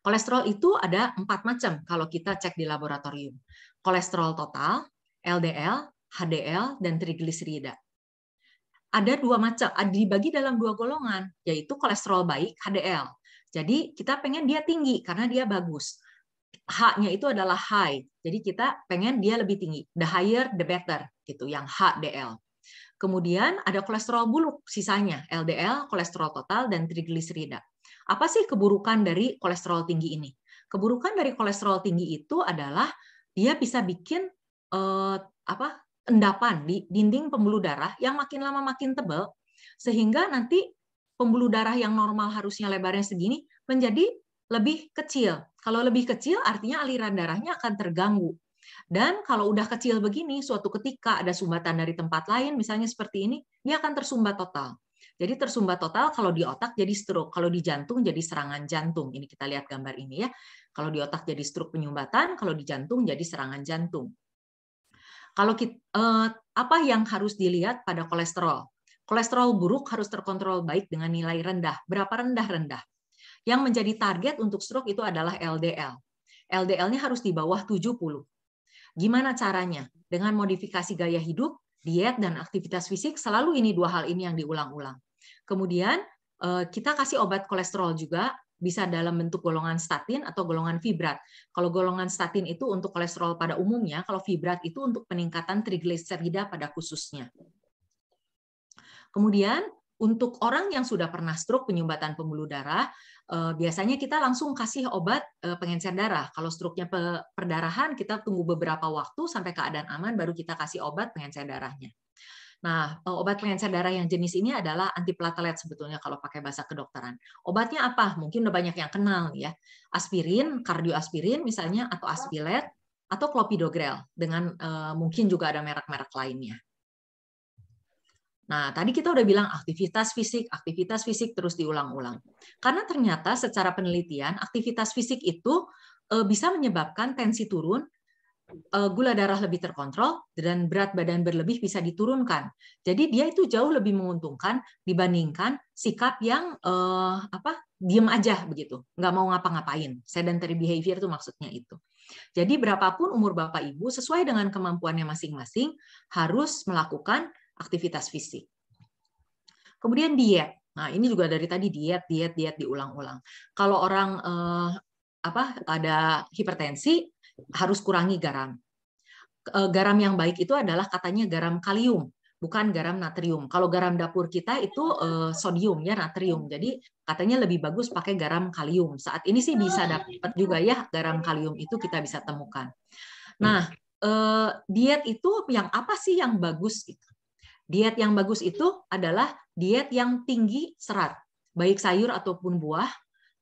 C: Kolesterol itu ada 4 macam kalau kita cek di laboratorium. Kolesterol total, LDL, HDL, dan trigliserida. Ada 2 macam, dibagi dalam 2 golongan, yaitu kolesterol baik, HDL. Jadi kita pengen dia tinggi karena dia bagus. H-nya itu adalah high, jadi kita pengen dia lebih tinggi. The higher, the better, gitu, yang HDL. Kemudian ada kolesterol buruk, sisanya LDL, kolesterol total, dan trigliserida. Apa sih keburukan dari kolesterol tinggi ini? Keburukan dari kolesterol tinggi itu adalah dia bisa bikin endapan di dinding pembuluh darah yang makin lama makin tebal, sehingga nanti pembuluh darah yang normal harusnya lebarnya segini menjadi lebih kecil. Kalau lebih kecil artinya aliran darahnya akan terganggu. Dan kalau udah kecil begini, suatu ketika ada sumbatan dari tempat lain, misalnya seperti ini, dia akan tersumbat total. Jadi tersumbat total kalau di otak jadi stroke, kalau di jantung jadi serangan jantung. Ini kita lihat gambar ini ya. Kalau di otak jadi stroke penyumbatan, kalau di jantung jadi serangan jantung. Kalau apa yang harus dilihat pada kolesterol? Kolesterol buruk harus terkontrol baik dengan nilai rendah. Berapa rendah-rendah? Yang menjadi target untuk stroke itu adalah LDL. LDL-nya harus di bawah 70. Gimana caranya? Dengan modifikasi gaya hidup, diet, dan aktivitas fisik, selalu ini 2 hal ini yang diulang-ulang. Kemudian kita kasih obat kolesterol juga, bisa dalam bentuk golongan statin atau golongan fibrat. Kalau golongan statin itu untuk kolesterol pada umumnya, kalau fibrat itu untuk peningkatan trigliserida pada khususnya. Kemudian untuk orang yang sudah pernah stroke penyumbatan pembuluh darah, biasanya kita langsung kasih obat pengencer darah. Kalau struknya perdarahan, kita tunggu beberapa waktu sampai keadaan aman, baru kita kasih obat pengencer darahnya. Nah, obat pengencer darah yang jenis ini adalah antiplatelet sebetulnya kalau pakai bahasa kedokteran. Obatnya apa? Mungkin udah banyak yang kenal ya. Aspirin, kardioaspirin misalnya, atau Aspilet, atau Clopidogrel, dengan mungkin juga ada merek-merek lainnya. Nah, tadi kita udah bilang aktivitas fisik terus diulang-ulang. Karena ternyata secara penelitian, aktivitas fisik itu bisa menyebabkan tensi turun, gula darah lebih terkontrol, dan berat badan berlebih bisa diturunkan. Jadi dia itu jauh lebih menguntungkan dibandingkan sikap yang diem aja begitu, nggak mau ngapa-ngapain. Sedentary behavior itu maksudnya itu. Jadi berapapun umur Bapak Ibu, sesuai dengan kemampuannya masing-masing, harus melakukan aktivitas fisik. Kemudian diet. Nah, ini juga dari tadi diet diulang-ulang. Kalau orang ada hipertensi, harus kurangi garam. Garam yang baik itu adalah katanya garam kalium, bukan garam natrium. Kalau garam dapur kita itu sodium ya, natrium. Jadi katanya lebih bagus pakai garam kalium. Saat ini sih bisa dapat juga ya garam kalium itu kita bisa temukan. Nah, diet itu yang apa sih yang bagus gitu? Diet yang bagus itu adalah diet yang tinggi serat, baik sayur ataupun buah,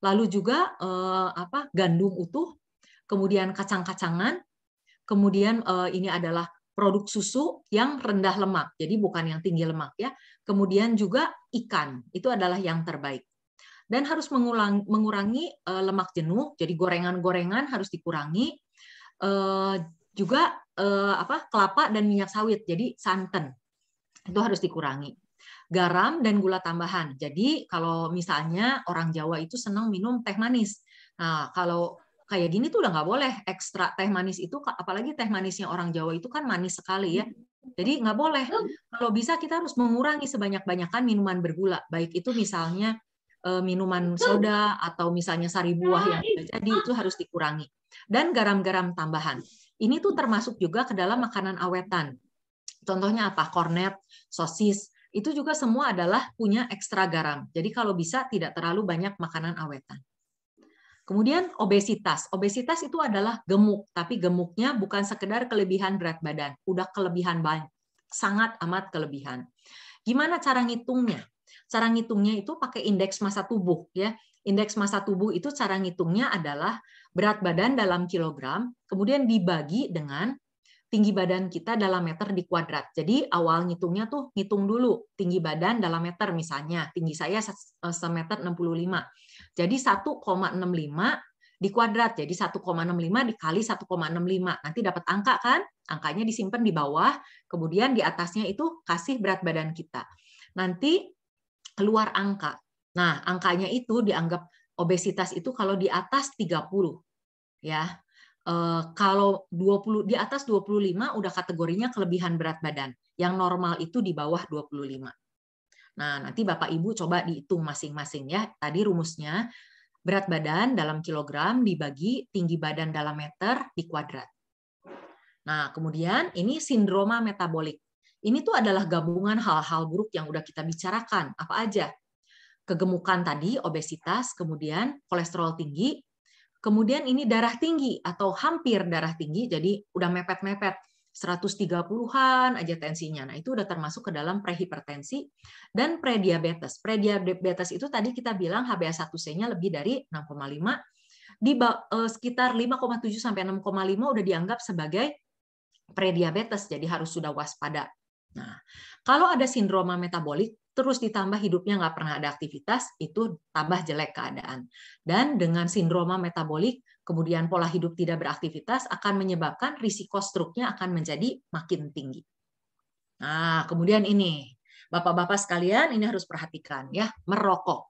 C: lalu juga gandum utuh, kemudian kacang-kacangan, kemudian ini adalah produk susu yang rendah lemak, jadi bukan yang tinggi lemak ya. Kemudian juga ikan, itu adalah yang terbaik. Dan harus mengurangi lemak jenuh, jadi gorengan-gorengan harus dikurangi. Juga kelapa dan minyak sawit, jadi santan itu harus dikurangi. Garam dan gula tambahan. Jadi kalau misalnya orang Jawa itu senang minum teh manis. Nah, kalau kayak gini tuh udah nggak boleh ekstra teh manis itu, apalagi teh manisnya orang Jawa itu kan manis sekali ya. Jadi nggak boleh. Kalau bisa kita harus mengurangi sebanyak-banyakan minuman bergula. Baik itu misalnya minuman soda atau misalnya sari buah yang sudah jadi, itu harus dikurangi. Dan garam-garam tambahan. Ini tuh termasuk juga ke dalam makanan awetan. Contohnya apa? Kornet, sosis, itu juga semua adalah punya ekstra garam. Jadi kalau bisa tidak terlalu banyak makanan awetan. Kemudian obesitas. Obesitas itu adalah gemuk, tapi gemuknya bukan sekedar kelebihan berat badan, udah kelebihan banyak, sangat amat kelebihan. Gimana cara ngitungnya? Cara ngitungnya itu pakai indeks massa tubuh ya. Indeks massa tubuh itu cara ngitungnya adalah berat badan dalam kilogram, kemudian dibagi dengan tinggi badan kita dalam meter di kuadrat. Jadi awal ngitungnya tuh ngitung dulu tinggi badan dalam meter, misalnya tinggi saya semeter 65. Jadi 1,65 di kuadrat. Jadi 1,65 dikali 1,65. Nanti dapat angka kan? Angkanya disimpan di bawah, kemudian di atasnya itu kasih berat badan kita. Nanti keluar angka. Nah, angkanya itu dianggap obesitas itu kalau di atas 30. Ya. Kalau 20 di atas 25 udah kategorinya kelebihan berat badan. Yang normal itu di bawah 25. Nah, nanti Bapak Ibu coba dihitung masing-masing ya. Tadi rumusnya berat badan dalam kilogram dibagi tinggi badan dalam meter di kuadrat. Nah, kemudian ini sindroma metabolik. Ini tuh adalah gabungan hal-hal buruk yang udah kita bicarakan. Apa aja? Kegemukan tadi, obesitas, kemudian kolesterol tinggi, kemudian ini darah tinggi atau hampir darah tinggi, jadi udah mepet-mepet 130-an aja tensinya. Nah, itu udah termasuk ke dalam prehipertensi dan prediabetes. Prediabetes itu tadi kita bilang HbA1c-nya lebih dari 6,5, di sekitar 5,7 sampai 6,5 udah dianggap sebagai prediabetes, jadi harus sudah waspada. Nah, kalau ada sindroma metabolik terus ditambah hidupnya nggak pernah ada aktivitas, itu tambah jelek keadaan. Dan dengan sindroma metabolik, kemudian pola hidup tidak beraktivitas akan menyebabkan risiko struknya akan menjadi makin tinggi. Nah, kemudian ini, Bapak-bapak sekalian, ini harus perhatikan ya, merokok.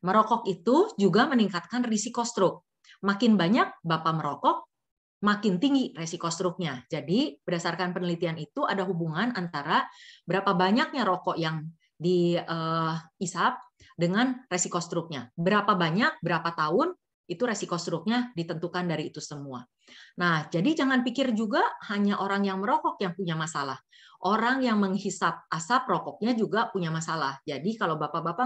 C: Merokok itu juga meningkatkan risiko stroke. Makin banyak Bapak merokok, makin tinggi risiko struknya. Jadi, berdasarkan penelitian itu ada hubungan antara berapa banyaknya rokok yang diisap dengan resiko struknya. Berapa banyak, berapa tahun, Itu resiko stroke-nya ditentukan dari itu semua. Nah, jadi jangan pikir juga hanya orang yang merokok yang punya masalah. Orang yang menghisap asap rokoknya juga punya masalah. Jadi kalau bapak-bapak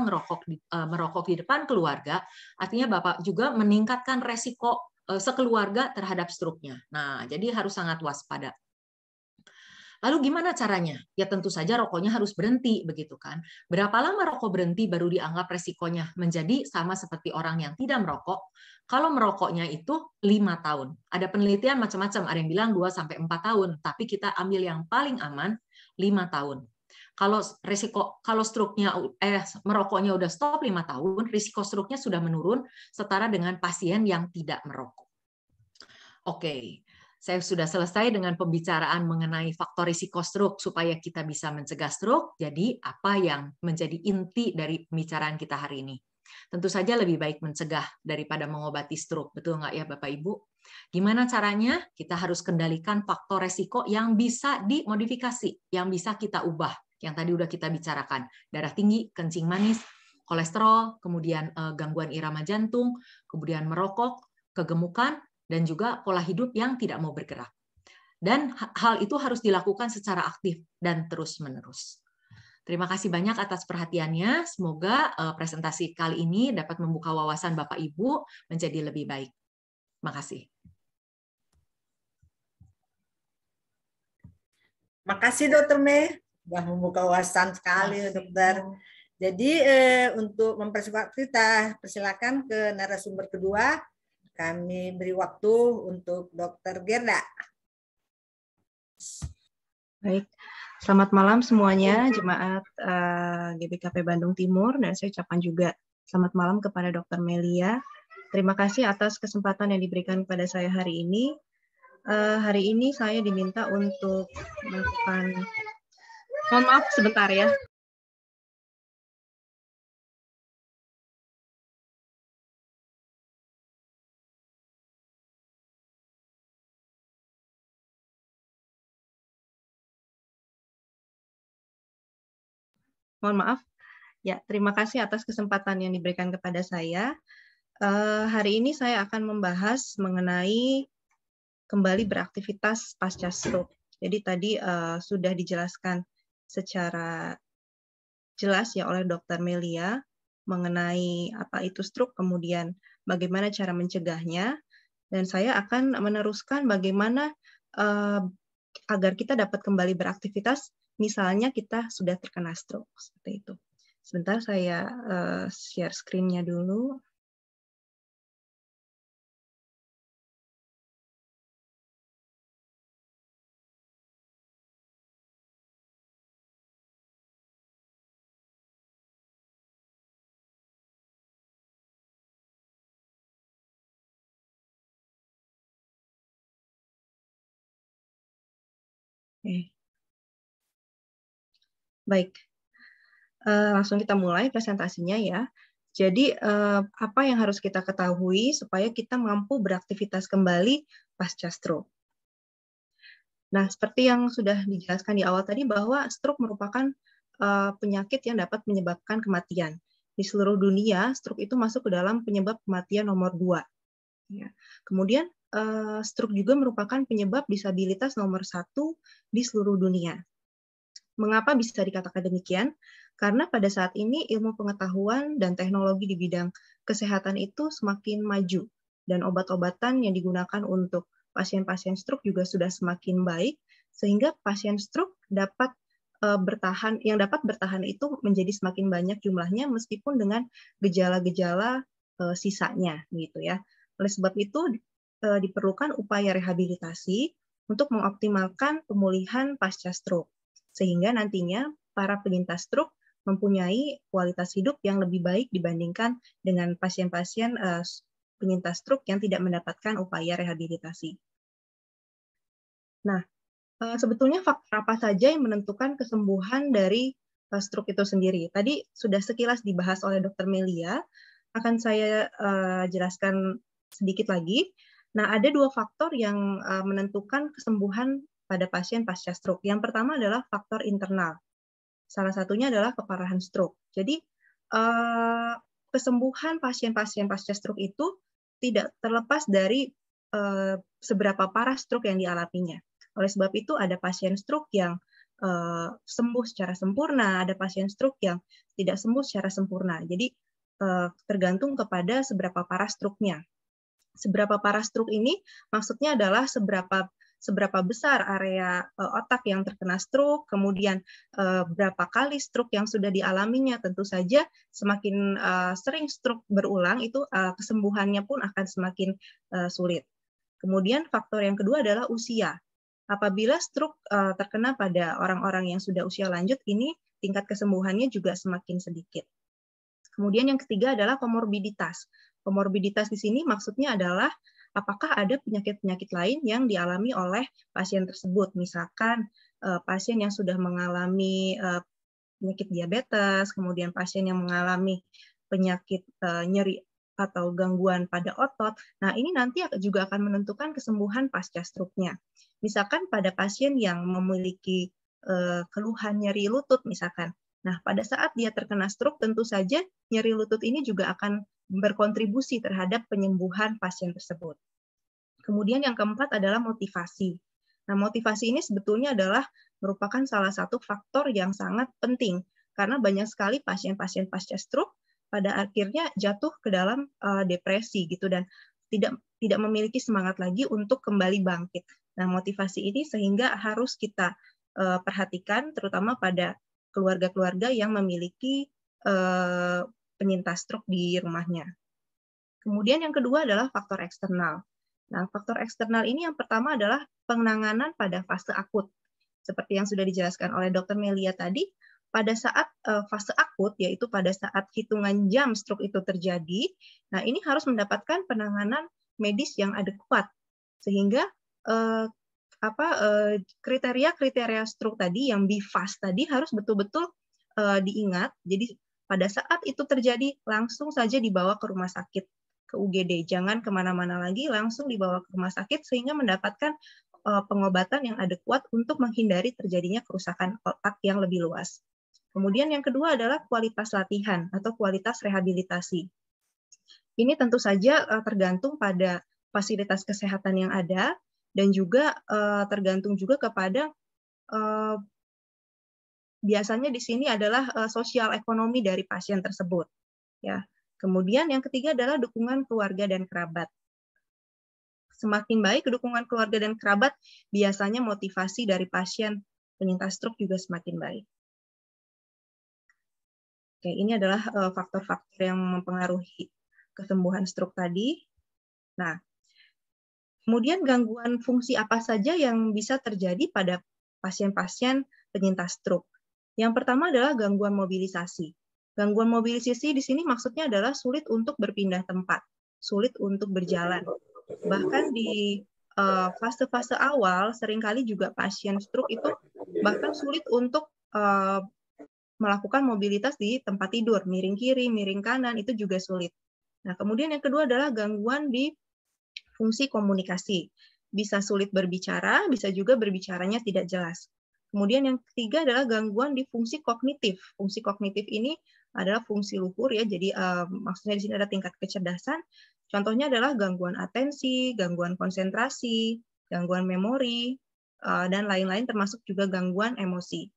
C: merokok di depan keluarga, artinya bapak juga meningkatkan resiko sekeluarga terhadap stroke-nya. Nah, jadi harus sangat waspada. Lalu gimana caranya? Ya tentu saja rokoknya harus berhenti, begitu kan? Berapa lama rokok berhenti baru dianggap resikonya menjadi sama seperti orang yang tidak merokok? Kalau merokoknya itu 5 tahun. Ada penelitian macam-macam, ada yang bilang 2-4 tahun, tapi kita ambil yang paling aman 5 tahun. Kalau stroke-nya merokoknya udah stop 5 tahun, risiko stroke-nya sudah menurun setara dengan pasien yang tidak merokok. Oke. Saya sudah selesai dengan pembicaraan mengenai faktor risiko stroke supaya kita bisa mencegah stroke. Jadi apa yang menjadi inti dari pembicaraan kita hari ini? Tentu saja lebih baik mencegah daripada mengobati stroke. Betul nggak ya Bapak Ibu? Gimana caranya? Kita harus kendalikan faktor risiko yang bisa dimodifikasi, yang bisa kita ubah. Yang tadi udah kita bicarakan. Darah tinggi, kencing manis, kolesterol, kemudian gangguan irama jantung, kemudian merokok, kegemukan, dan juga pola hidup yang tidak mau bergerak. Dan hal itu harus dilakukan secara aktif dan terus-menerus. Terima kasih banyak atas perhatiannya. Semoga presentasi kali ini dapat membuka wawasan Bapak Ibu menjadi lebih baik. Terima kasih.
B: Makasih Dokter Mei, sudah membuka wawasan sekali Dokter. Jadi untuk mempersingkat kita, persilakan ke narasumber kedua. Kami beri waktu untuk Dr. Gerda.
E: Baik, selamat malam semuanya jemaat GBKP Bandung Timur, dan saya ucapkan juga selamat malam kepada Dr. Melia. Terima kasih atas kesempatan yang diberikan kepada saya hari ini. Hari ini saya diminta untuk melakukan, mohon maaf sebentar ya. Mohon maaf. Ya, terima kasih atas kesempatan yang diberikan kepada saya. Hari ini saya akan membahas mengenai kembali beraktivitas pasca stroke. Jadi tadi sudah dijelaskan secara jelas ya oleh Dr. Melia mengenai apa itu stroke, kemudian bagaimana cara mencegahnya, dan saya akan meneruskan bagaimana agar kita dapat kembali beraktivitas. Misalnya kita sudah terkena stroke, seperti itu. Sebentar saya share screen-nya dulu. Oke. Baik, langsung kita mulai presentasinya ya. Jadi apa yang harus kita ketahui supaya kita mampu beraktivitas kembali pasca stroke? Nah, seperti yang sudah dijelaskan di awal tadi bahwa stroke merupakan penyakit yang dapat menyebabkan kematian. Di seluruh dunia, stroke itu masuk ke dalam penyebab kematian nomor 2. Ya. Kemudian stroke juga merupakan penyebab disabilitas nomor 1 di seluruh dunia. Mengapa bisa dikatakan demikian? Karena pada saat ini ilmu pengetahuan dan teknologi di bidang kesehatan itu semakin maju, dan obat-obatan yang digunakan untuk pasien-pasien stroke juga sudah semakin baik, sehingga pasien stroke dapat bertahan, yang dapat bertahan itu menjadi semakin banyak jumlahnya meskipun dengan gejala-gejala sisanya gitu ya. Oleh sebab itu diperlukan upaya rehabilitasi untuk mengoptimalkan pemulihan pasca stroke, sehingga nantinya para penyintas stroke mempunyai kualitas hidup yang lebih baik dibandingkan dengan pasien-pasien penyintas stroke yang tidak mendapatkan upaya rehabilitasi. Nah, sebetulnya faktor apa saja yang menentukan kesembuhan dari stroke itu sendiri? Tadi sudah sekilas dibahas oleh Dr. Melia, akan saya jelaskan sedikit lagi. Nah, ada 2 faktor yang menentukan kesembuhan pada pasien pasca stroke. Yang pertama adalah faktor internal. Salah satunya adalah keparahan stroke. Jadi, kesembuhan pasien-pasien pasca stroke itu tidak terlepas dari seberapa parah stroke yang dialaminya. Oleh sebab itu ada pasien stroke yang sembuh secara sempurna, ada pasien stroke yang tidak sembuh secara sempurna. Jadi tergantung kepada seberapa parah stroke-nya. Seberapa parah stroke ini maksudnya adalah seberapa besar area otak yang terkena stroke, kemudian berapa kali stroke yang sudah dialaminya. Tentu saja semakin sering stroke berulang, itu kesembuhannya pun akan semakin sulit. Kemudian faktor yang kedua adalah usia. Apabila stroke terkena pada orang-orang yang sudah usia lanjut, ini tingkat kesembuhannya juga semakin sedikit. Kemudian yang ketiga adalah komorbiditas. Komorbiditas di sini maksudnya adalah apakah ada penyakit-penyakit lain yang dialami oleh pasien tersebut. Misalkan pasien yang sudah mengalami penyakit diabetes, kemudian pasien yang mengalami penyakit nyeri atau gangguan pada otot. Nah, ini nanti juga akan menentukan kesembuhan pasca stroke-nya. Misalkan pada pasien yang memiliki keluhan nyeri lutut misalkan. Nah, pada saat dia terkena stroke, tentu saja nyeri lutut ini juga akan berkontribusi terhadap penyembuhan pasien tersebut. Kemudian yang keempat adalah motivasi. Nah, motivasi ini sebetulnya adalah merupakan salah satu faktor yang sangat penting, karena banyak sekali pasien-pasien pasca stroke pada akhirnya jatuh ke dalam depresi gitu dan tidak memiliki semangat lagi untuk kembali bangkit. Nah, motivasi ini sehingga harus kita perhatikan terutama pada keluarga-keluarga yang memiliki penyintas stroke di rumahnya. Kemudian yang kedua adalah faktor eksternal. Nah, faktor eksternal ini yang pertama adalah penanganan pada fase akut. Seperti yang sudah dijelaskan oleh Dr. Melia tadi, pada saat fase akut, yaitu pada saat hitungan jam stroke itu terjadi, nah ini harus mendapatkan penanganan medis yang adekuat, sehingga kriteria-kriteria stroke tadi yang BIFAS tadi harus betul-betul diingat. Jadi pada saat itu terjadi langsung saja dibawa ke rumah sakit, ke UGD, jangan kemana-mana lagi, langsung dibawa ke rumah sakit sehingga mendapatkan pengobatan yang adekuat untuk menghindari terjadinya kerusakan otak yang lebih luas. Kemudian yang kedua adalah kualitas latihan atau kualitas rehabilitasi. Ini tentu saja tergantung pada fasilitas kesehatan yang ada dan juga tergantung juga kepada biasanya di sini adalah sosial ekonomi dari pasien tersebut. Ya. Kemudian yang ketiga adalah dukungan keluarga dan kerabat. Semakin baik dukungan keluarga dan kerabat, biasanya motivasi dari pasien penyintas stroke juga semakin baik. Oke, ini adalah faktor-faktor yang mempengaruhi kesembuhan stroke tadi. Nah, kemudian gangguan fungsi apa saja yang bisa terjadi pada pasien-pasien penyintas stroke? Yang pertama adalah gangguan mobilisasi. Gangguan mobilisasi di sini maksudnya adalah sulit untuk berpindah tempat, sulit untuk berjalan. Bahkan di fase-fase awal, seringkali juga pasien stroke itu bahkan sulit untuk melakukan mobilitas di tempat tidur, miring kiri, miring kanan, itu juga sulit. Nah, kemudian yang kedua adalah gangguan di fungsi komunikasi. Bisa sulit berbicara, bisa juga berbicaranya tidak jelas. Kemudian yang ketiga adalah gangguan di fungsi kognitif. Fungsi kognitif ini adalah fungsi luhur ya, jadi maksudnya di sini ada tingkat kecerdasan. Contohnya adalah gangguan atensi, gangguan konsentrasi, gangguan memori, dan lain-lain termasuk juga gangguan emosi.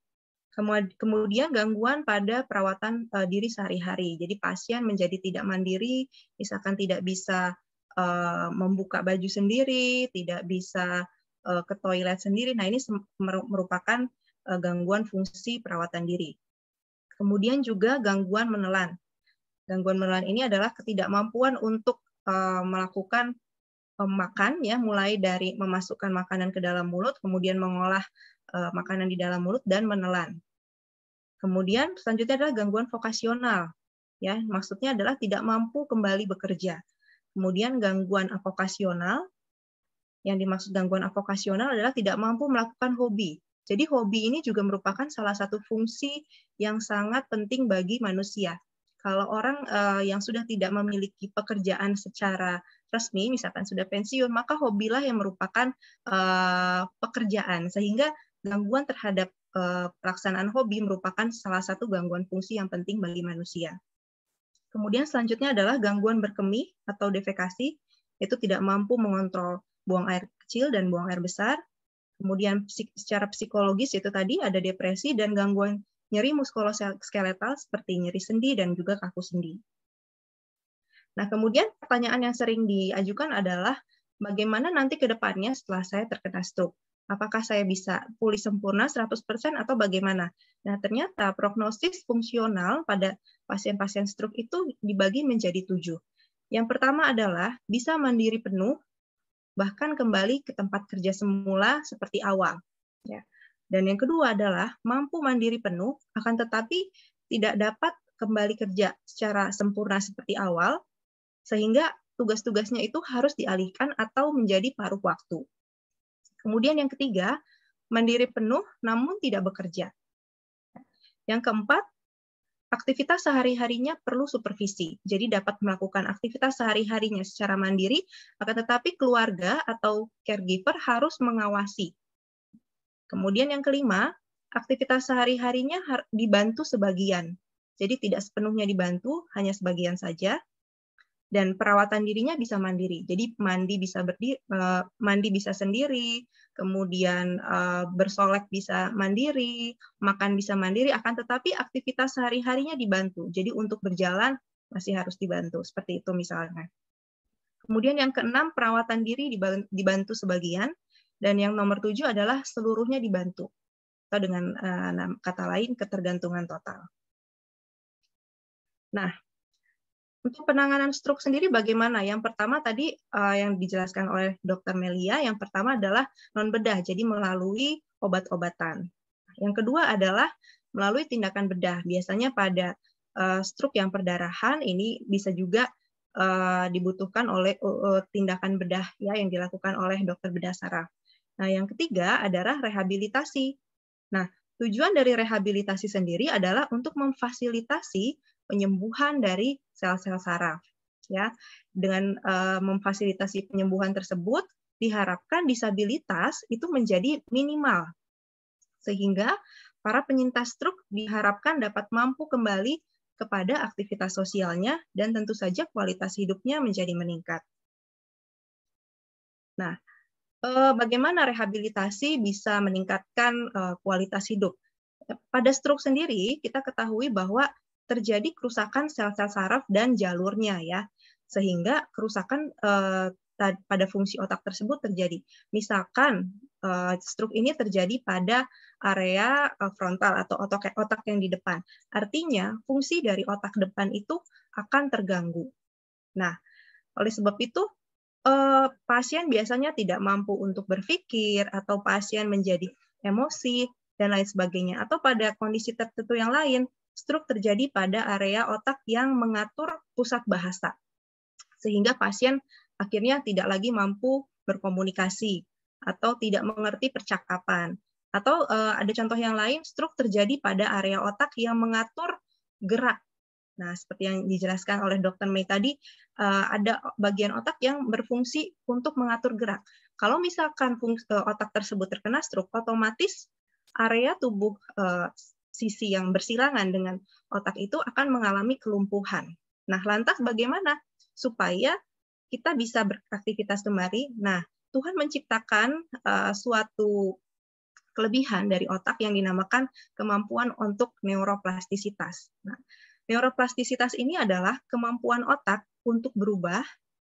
E: Kemudian gangguan pada perawatan diri sehari-hari. Jadi pasien menjadi tidak mandiri, misalkan tidak bisa membuka baju sendiri, tidak bisa ke toilet sendiri. Nah, ini merupakan gangguan fungsi perawatan diri. Kemudian juga gangguan menelan. Gangguan menelan ini adalah ketidakmampuan untuk melakukan makan, ya, mulai dari memasukkan makanan ke dalam mulut, kemudian mengolah makanan di dalam mulut dan menelan. Kemudian selanjutnya adalah gangguan vokasional, ya, maksudnya adalah tidak mampu kembali bekerja. Kemudian gangguan avokasional, yang dimaksud gangguan avokasional adalah tidak mampu melakukan hobi. Jadi hobi ini juga merupakan salah satu fungsi yang sangat penting bagi manusia. Kalau orang yang sudah tidak memiliki pekerjaan secara resmi, misalkan sudah pensiun, maka hobilah yang merupakan pekerjaan, sehingga gangguan terhadap pelaksanaan hobi merupakan salah satu gangguan fungsi yang penting bagi manusia. Kemudian selanjutnya adalah gangguan berkemih atau defekasi. yaitu tidak mampu mengontrol buang air kecil dan buang air besar. Kemudian secara psikologis itu tadi ada depresi dan gangguan nyeri muskuloskeletal seperti nyeri sendi dan juga kaku sendi. Nah, kemudian pertanyaan yang sering diajukan adalah bagaimana nanti ke depannya setelah saya terkena stroke? Apakah saya bisa pulih sempurna 100% atau bagaimana? Nah, ternyata prognosis fungsional pada pasien-pasien stroke itu dibagi menjadi 7. Yang pertama adalah bisa mandiri penuh, bahkan kembali ke tempat kerja semula seperti awal. Ya. Dan yang kedua adalah mampu mandiri penuh, akan tetapi tidak dapat kembali kerja secara sempurna seperti awal, sehingga tugas-tugasnya itu harus dialihkan atau menjadi paruh waktu. Kemudian yang ketiga, mandiri penuh namun tidak bekerja. Yang keempat, aktivitas sehari-harinya perlu supervisi. Jadi dapat melakukan aktivitas sehari-harinya secara mandiri, akan tetapi keluarga atau caregiver harus mengawasi. Kemudian yang kelima, aktivitas sehari-harinya dibantu sebagian. Jadi tidak sepenuhnya dibantu, hanya sebagian saja. Dan perawatan dirinya bisa mandiri. Jadi mandi bisa sendiri, kemudian bersolek bisa mandiri, makan bisa mandiri, akan tetapi aktivitas sehari-harinya dibantu. Jadi untuk berjalan masih harus dibantu, seperti itu misalnya. Kemudian yang keenam, perawatan diri dibantu sebagian, dan yang nomor 7 adalah seluruhnya dibantu. Atau dengan kata lain, ketergantungan total. Nah, untuk penanganan stroke sendiri bagaimana? Yang pertama tadi yang dijelaskan oleh Dr. Melia, yang pertama adalah non-bedah, jadi melalui obat-obatan. Yang kedua adalah melalui tindakan bedah. Biasanya pada stroke yang perdarahan ini bisa juga dibutuhkan oleh tindakan bedah ya yang dilakukan oleh dokter bedah saraf. Nah, yang ketiga adalah rehabilitasi. Nah, tujuan dari rehabilitasi sendiri adalah untuk memfasilitasi penyembuhan dari sel-sel saraf. Ya, dengan memfasilitasi penyembuhan tersebut, diharapkan disabilitas itu menjadi minimal, sehingga para penyintas stroke diharapkan dapat mampu kembali kepada aktivitas sosialnya dan tentu saja kualitas hidupnya menjadi meningkat. Nah, bagaimana rehabilitasi bisa meningkatkan kualitas hidup? Pada stroke sendiri, kita ketahui bahwa terjadi kerusakan sel-sel saraf dan jalurnya ya, sehingga kerusakan pada fungsi otak tersebut terjadi. Misalkan stroke ini terjadi pada area frontal atau otak yang di depan. Artinya fungsi dari otak depan itu akan terganggu. Nah, oleh sebab itu pasien biasanya tidak mampu untuk berpikir atau pasien menjadi emosi dan lain sebagainya. Atau pada kondisi tertentu yang lain, stroke terjadi pada area otak yang mengatur pusat bahasa, sehingga pasien akhirnya tidak lagi mampu berkomunikasi atau tidak mengerti percakapan. Atau ada contoh yang lain, stroke terjadi pada area otak yang mengatur gerak. Nah, seperti yang dijelaskan oleh Dr. Mei tadi, ada bagian otak yang berfungsi untuk mengatur gerak. Kalau misalkan otak tersebut terkena stroke, otomatis area tubuh sisi yang bersilangan dengan otak itu akan mengalami kelumpuhan. Nah, lantas bagaimana supaya kita bisa beraktivitas kembali? Nah, Tuhan menciptakan suatu kelebihan dari otak yang dinamakan kemampuan untuk neuroplastisitas. Nah, neuroplastisitas ini adalah kemampuan otak untuk berubah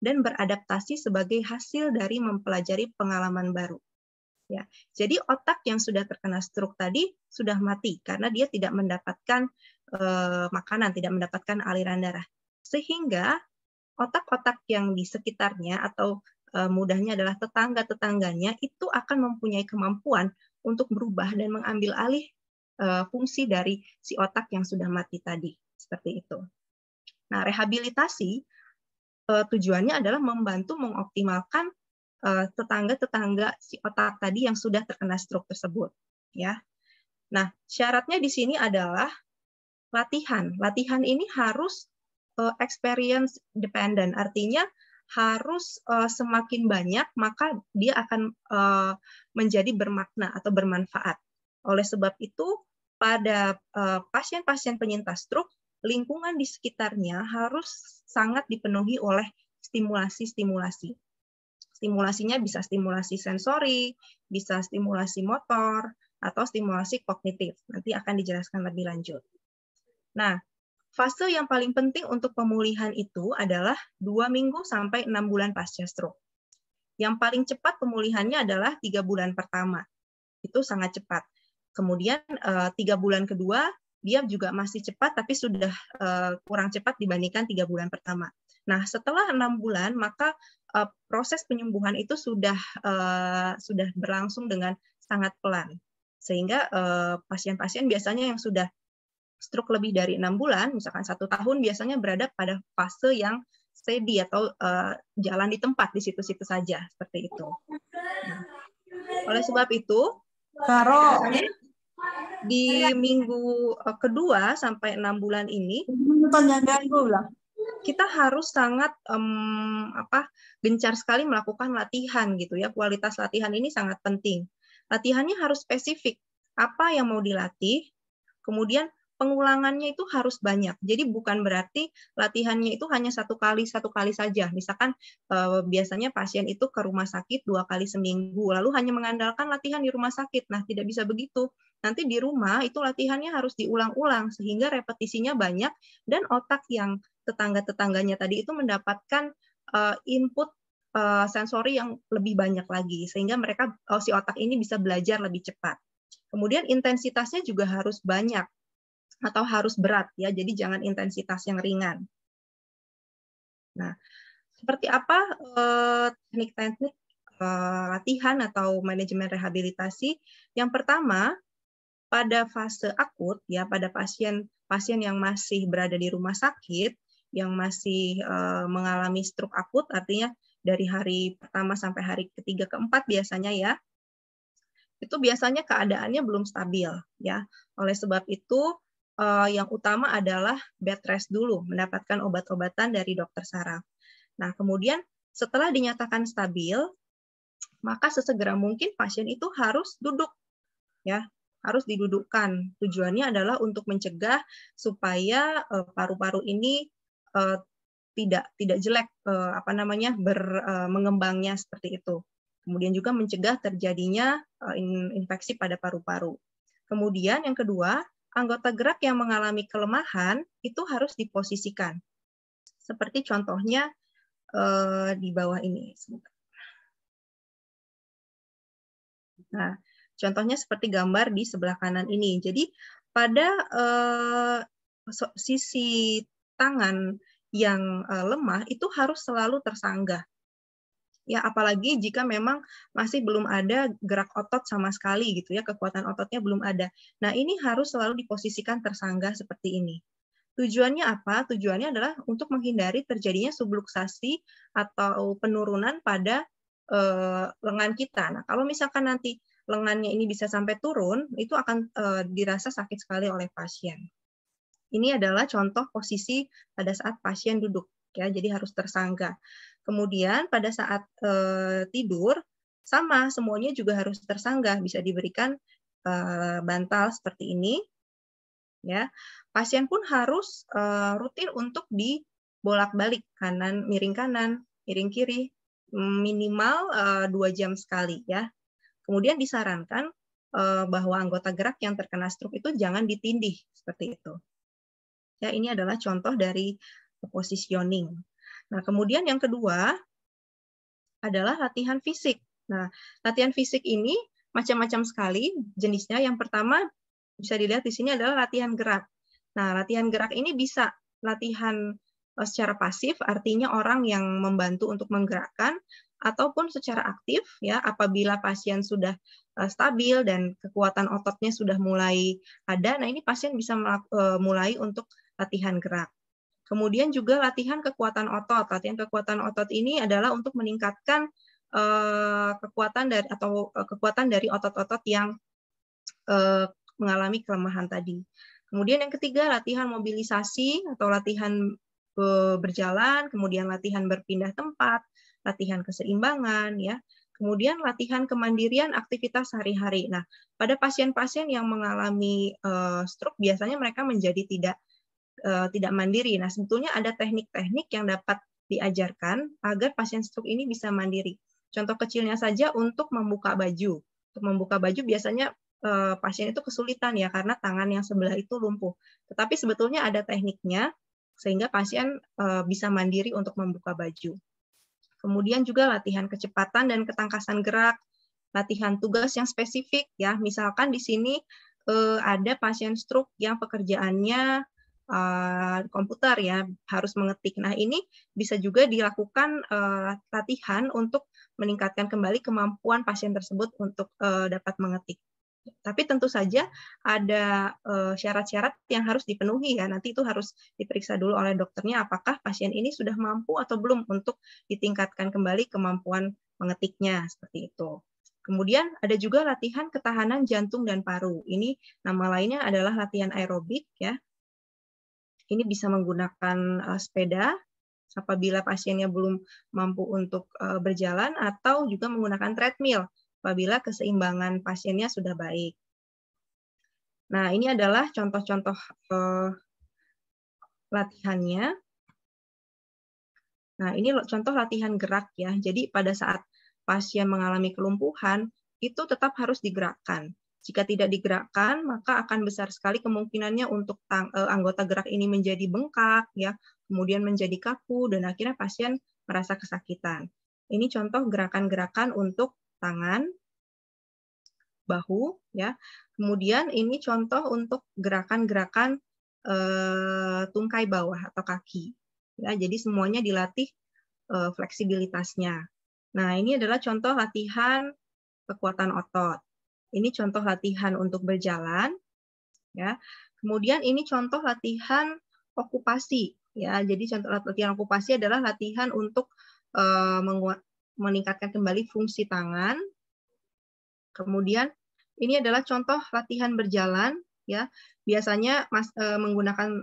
E: dan beradaptasi sebagai hasil dari mempelajari pengalaman baru. Ya, jadi otak yang sudah terkena stroke tadi sudah mati karena dia tidak mendapatkan makanan, tidak mendapatkan aliran darah. Sehingga otak-otak yang di sekitarnya atau mudahnya adalah tetangga-tetangganya itu akan mempunyai kemampuan untuk berubah dan mengambil alih fungsi dari si otak yang sudah mati tadi. Seperti itu. Nah, rehabilitasi tujuannya adalah membantu mengoptimalkan tetangga-tetangga si otak tadi yang sudah terkena stroke tersebut, ya. Nah, syaratnya di sini adalah latihan. Latihan ini harus experience dependent, artinya harus semakin banyak maka dia akan menjadi bermakna atau bermanfaat. Oleh sebab itu, pada pasien-pasien penyintas stroke, lingkungan di sekitarnya harus sangat dipenuhi oleh stimulasi-stimulasi. Stimulasinya bisa stimulasi sensori, bisa stimulasi motor, atau stimulasi kognitif. Nanti akan dijelaskan lebih lanjut. Nah, fase yang paling penting untuk pemulihan itu adalah 2 minggu sampai 6 bulan pasca stroke. Yang paling cepat pemulihannya adalah 3 bulan pertama. Itu sangat cepat. Kemudian 3 bulan kedua, dia juga masih cepat, tapi sudah kurang cepat dibandingkan 3 bulan pertama. Nah, setelah 6 bulan, maka proses penyembuhan itu sudah berlangsung dengan sangat pelan. Sehingga pasien-pasien biasanya yang sudah stroke lebih dari 6 bulan, misalkan 1 tahun, biasanya berada pada fase yang steady atau jalan di tempat di situ-situ saja, seperti itu. Nah, oleh sebab itu, di minggu kedua sampai 6 bulan ini, kita harus sangat gencar sekali melakukan latihan gitu ya. Kualitas latihan ini sangat penting. Latihannya harus spesifik. Apa yang mau dilatih, kemudian pengulangannya itu harus banyak. Jadi bukan berarti latihannya itu hanya satu kali saja. Misalkan biasanya pasien itu ke rumah sakit 2 kali seminggu, lalu hanya mengandalkan latihan di rumah sakit. Nah, tidak bisa begitu. Nanti di rumah itu latihannya harus diulang-ulang sehingga repetisinya banyak dan otak yang tetangga-tetangganya tadi itu mendapatkan input sensori yang lebih banyak lagi sehingga si otak ini bisa belajar lebih cepat. Kemudian intensitasnya juga harus banyak atau harus berat ya, jadi jangan intensitas yang ringan. Nah, seperti apa teknik-teknik latihan atau manajemen rehabilitasi? Yang pertama, pada fase akut ya, pada pasien yang masih berada di rumah sakit, yang masih mengalami stroke akut, artinya dari hari pertama sampai hari ketiga keempat biasanya ya, itu biasanya keadaannya belum stabil ya. Oleh sebab itu yang utama adalah bed rest dulu, mendapatkan obat-obatan dari dokter saraf. Nah, kemudian setelah dinyatakan stabil, maka sesegera mungkin pasien itu harus duduk, ya, harus didudukkan. Tujuannya adalah untuk mencegah supaya paru-paru ini tidak jelek, mengembangnya seperti itu. Kemudian juga mencegah terjadinya infeksi pada paru-paru. Kemudian yang kedua, anggota gerak yang mengalami kelemahan itu harus diposisikan. Seperti contohnya di bawah ini. Nah, contohnya seperti gambar di sebelah kanan ini. Jadi pada sisi tangan yang lemah itu harus selalu tersanggah. Ya, apalagi jika memang masih belum ada gerak otot sama sekali gitu ya, kekuatan ototnya belum ada. Nah, ini harus selalu diposisikan tersanggah seperti ini. Tujuannya apa? Tujuannya adalah untuk menghindari terjadinya subluksasi atau penurunan pada lengan kita. Nah, kalau misalkan nanti lengannya ini bisa sampai turun, itu akan dirasa sakit sekali oleh pasien. Ini adalah contoh posisi pada saat pasien duduk, ya, jadi harus tersanggah. Kemudian pada saat tidur, sama, semuanya juga harus tersanggah, bisa diberikan bantal seperti ini. Ya, pasien pun harus rutin untuk dibolak-balik miring kanan, miring kiri, minimal 2 jam sekali. Ya. Kemudian disarankan bahwa anggota gerak yang terkena stroke itu jangan ditindih seperti itu. Ya, ini adalah contoh dari positioning. Nah, kemudian yang kedua adalah latihan fisik. Nah, latihan fisik ini macam-macam sekali jenisnya. Yang pertama bisa dilihat di sini adalah latihan gerak. Nah, latihan gerak ini bisa latihan secara pasif, artinya orang yang membantu untuk menggerakkan, ataupun secara aktif, ya, apabila pasien sudah stabil dan kekuatan ototnya sudah mulai ada. Nah, ini pasien bisa mulai untuk latihan gerak. Kemudian juga latihan kekuatan otot. Latihan kekuatan otot ini adalah untuk meningkatkan kekuatan dari otot-otot yang mengalami kelemahan tadi. Kemudian yang ketiga, latihan mobilisasi atau latihan berjalan, kemudian latihan berpindah tempat, latihan keseimbangan, ya. Kemudian latihan kemandirian aktivitas sehari-hari. Nah, pada pasien-pasien yang mengalami stroke biasanya mereka menjadi tidak mandiri. Nah, sebetulnya ada teknik-teknik yang dapat diajarkan agar pasien stroke ini bisa mandiri. Contoh kecilnya saja untuk membuka baju. Untuk membuka baju biasanya pasien itu kesulitan ya karena tangan yang sebelah itu lumpuh. Tetapi sebetulnya ada tekniknya sehingga pasien bisa mandiri untuk membuka baju. Kemudian juga latihan kecepatan dan ketangkasan gerak, latihan tugas yang spesifik ya. Misalkan di sini ada pasien stroke yang pekerjaannya komputer ya, harus mengetik. Nah, ini bisa juga dilakukan latihan untuk meningkatkan kembali kemampuan pasien tersebut untuk dapat mengetik. Tapi tentu saja ada syarat-syarat yang harus dipenuhi ya. Nanti itu harus diperiksa dulu oleh dokternya apakah pasien ini sudah mampu atau belum untuk ditingkatkan kembali kemampuan mengetiknya seperti itu. Kemudian ada juga latihan ketahanan jantung dan paru. Ini nama lainnya adalah latihan aerobik ya. Ini bisa menggunakan sepeda apabila pasiennya belum mampu untuk berjalan atau juga menggunakan treadmill apabila keseimbangan pasiennya sudah baik. Nah, ini adalah contoh-contoh latihannya. Nah, ini contoh latihan gerak ya. Jadi pada saat pasien mengalami kelumpuhan, itu tetap harus digerakkan. Jika tidak digerakkan, maka akan besar sekali kemungkinannya untuk anggota gerak ini menjadi bengkak, ya, kemudian menjadi kaku, dan akhirnya pasien merasa kesakitan. Ini contoh gerakan-gerakan untuk tangan, bahu, ya. Kemudian ini contoh untuk gerakan-gerakan tungkai bawah atau kaki. Ya, jadi semuanya dilatih fleksibilitasnya. Nah, ini adalah contoh latihan kekuatan otot. Ini contoh latihan untuk berjalan, ya. Kemudian ini contoh latihan okupasi, ya. Jadi contoh latihan okupasi adalah latihan untuk meningkatkan kembali fungsi tangan. Kemudian ini adalah contoh latihan berjalan, ya. Biasanya menggunakan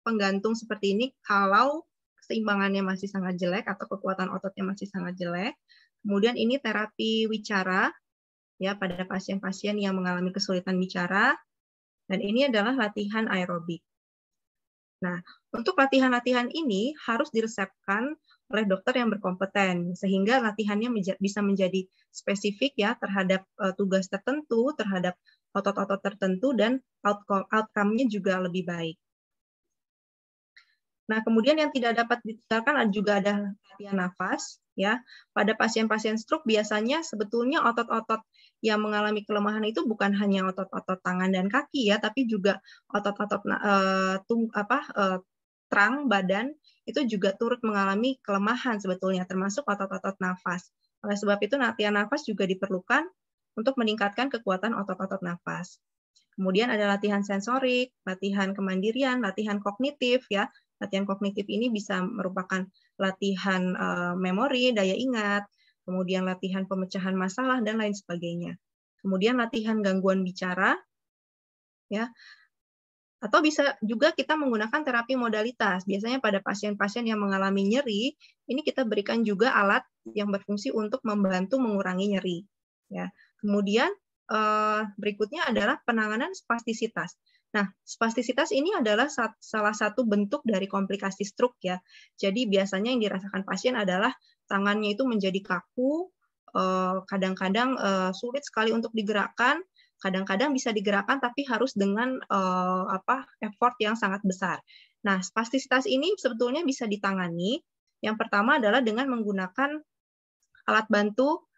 E: penggantung seperti ini kalau keseimbangannya masih sangat jelek atau kekuatan ototnya masih sangat jelek. Kemudian ini terapi wicara, ya, pada pasien-pasien yang mengalami kesulitan bicara, dan ini adalah latihan aerobik. Nah, untuk latihan-latihan ini harus diresepkan oleh dokter yang berkompeten, sehingga latihannya bisa menjadi spesifik ya terhadap tugas tertentu, terhadap otot-otot tertentu, dan outcome-nya juga lebih baik. Nah, kemudian yang tidak dapat ditinggalkan juga ada latihan nafas. Ya, pada pasien-pasien stroke biasanya sebetulnya otot-otot yang mengalami kelemahan itu bukan hanya otot-otot tangan dan kaki ya, tapi juga otot-otot terang badan itu juga turut mengalami kelemahan sebetulnya, termasuk otot-otot nafas. Oleh sebab itu latihan nafas juga diperlukan untuk meningkatkan kekuatan otot-otot nafas. Kemudian ada latihan sensorik, latihan kemandirian, latihan kognitif ya. Latihan kognitif ini bisa merupakan latihan memori, daya ingat, kemudian latihan pemecahan masalah, dan lain sebagainya. Kemudian latihan gangguan bicara, ya. Atau bisa juga kita menggunakan terapi modalitas. Biasanya pada pasien-pasien yang mengalami nyeri, ini kita berikan juga alat yang berfungsi untuk membantu mengurangi nyeri. Ya. Kemudian berikutnya adalah penanganan spastisitas. Nah, spastisitas ini adalah salah satu bentuk dari komplikasi stroke ya. Jadi biasanya yang dirasakan pasien adalah tangannya itu menjadi kaku, kadang-kadang sulit sekali untuk digerakkan, kadang-kadang bisa digerakkan tapi harus dengan effort yang sangat besar. Nah, spastisitas ini sebetulnya bisa ditangani. Yang pertama adalah dengan menggunakan alat bantu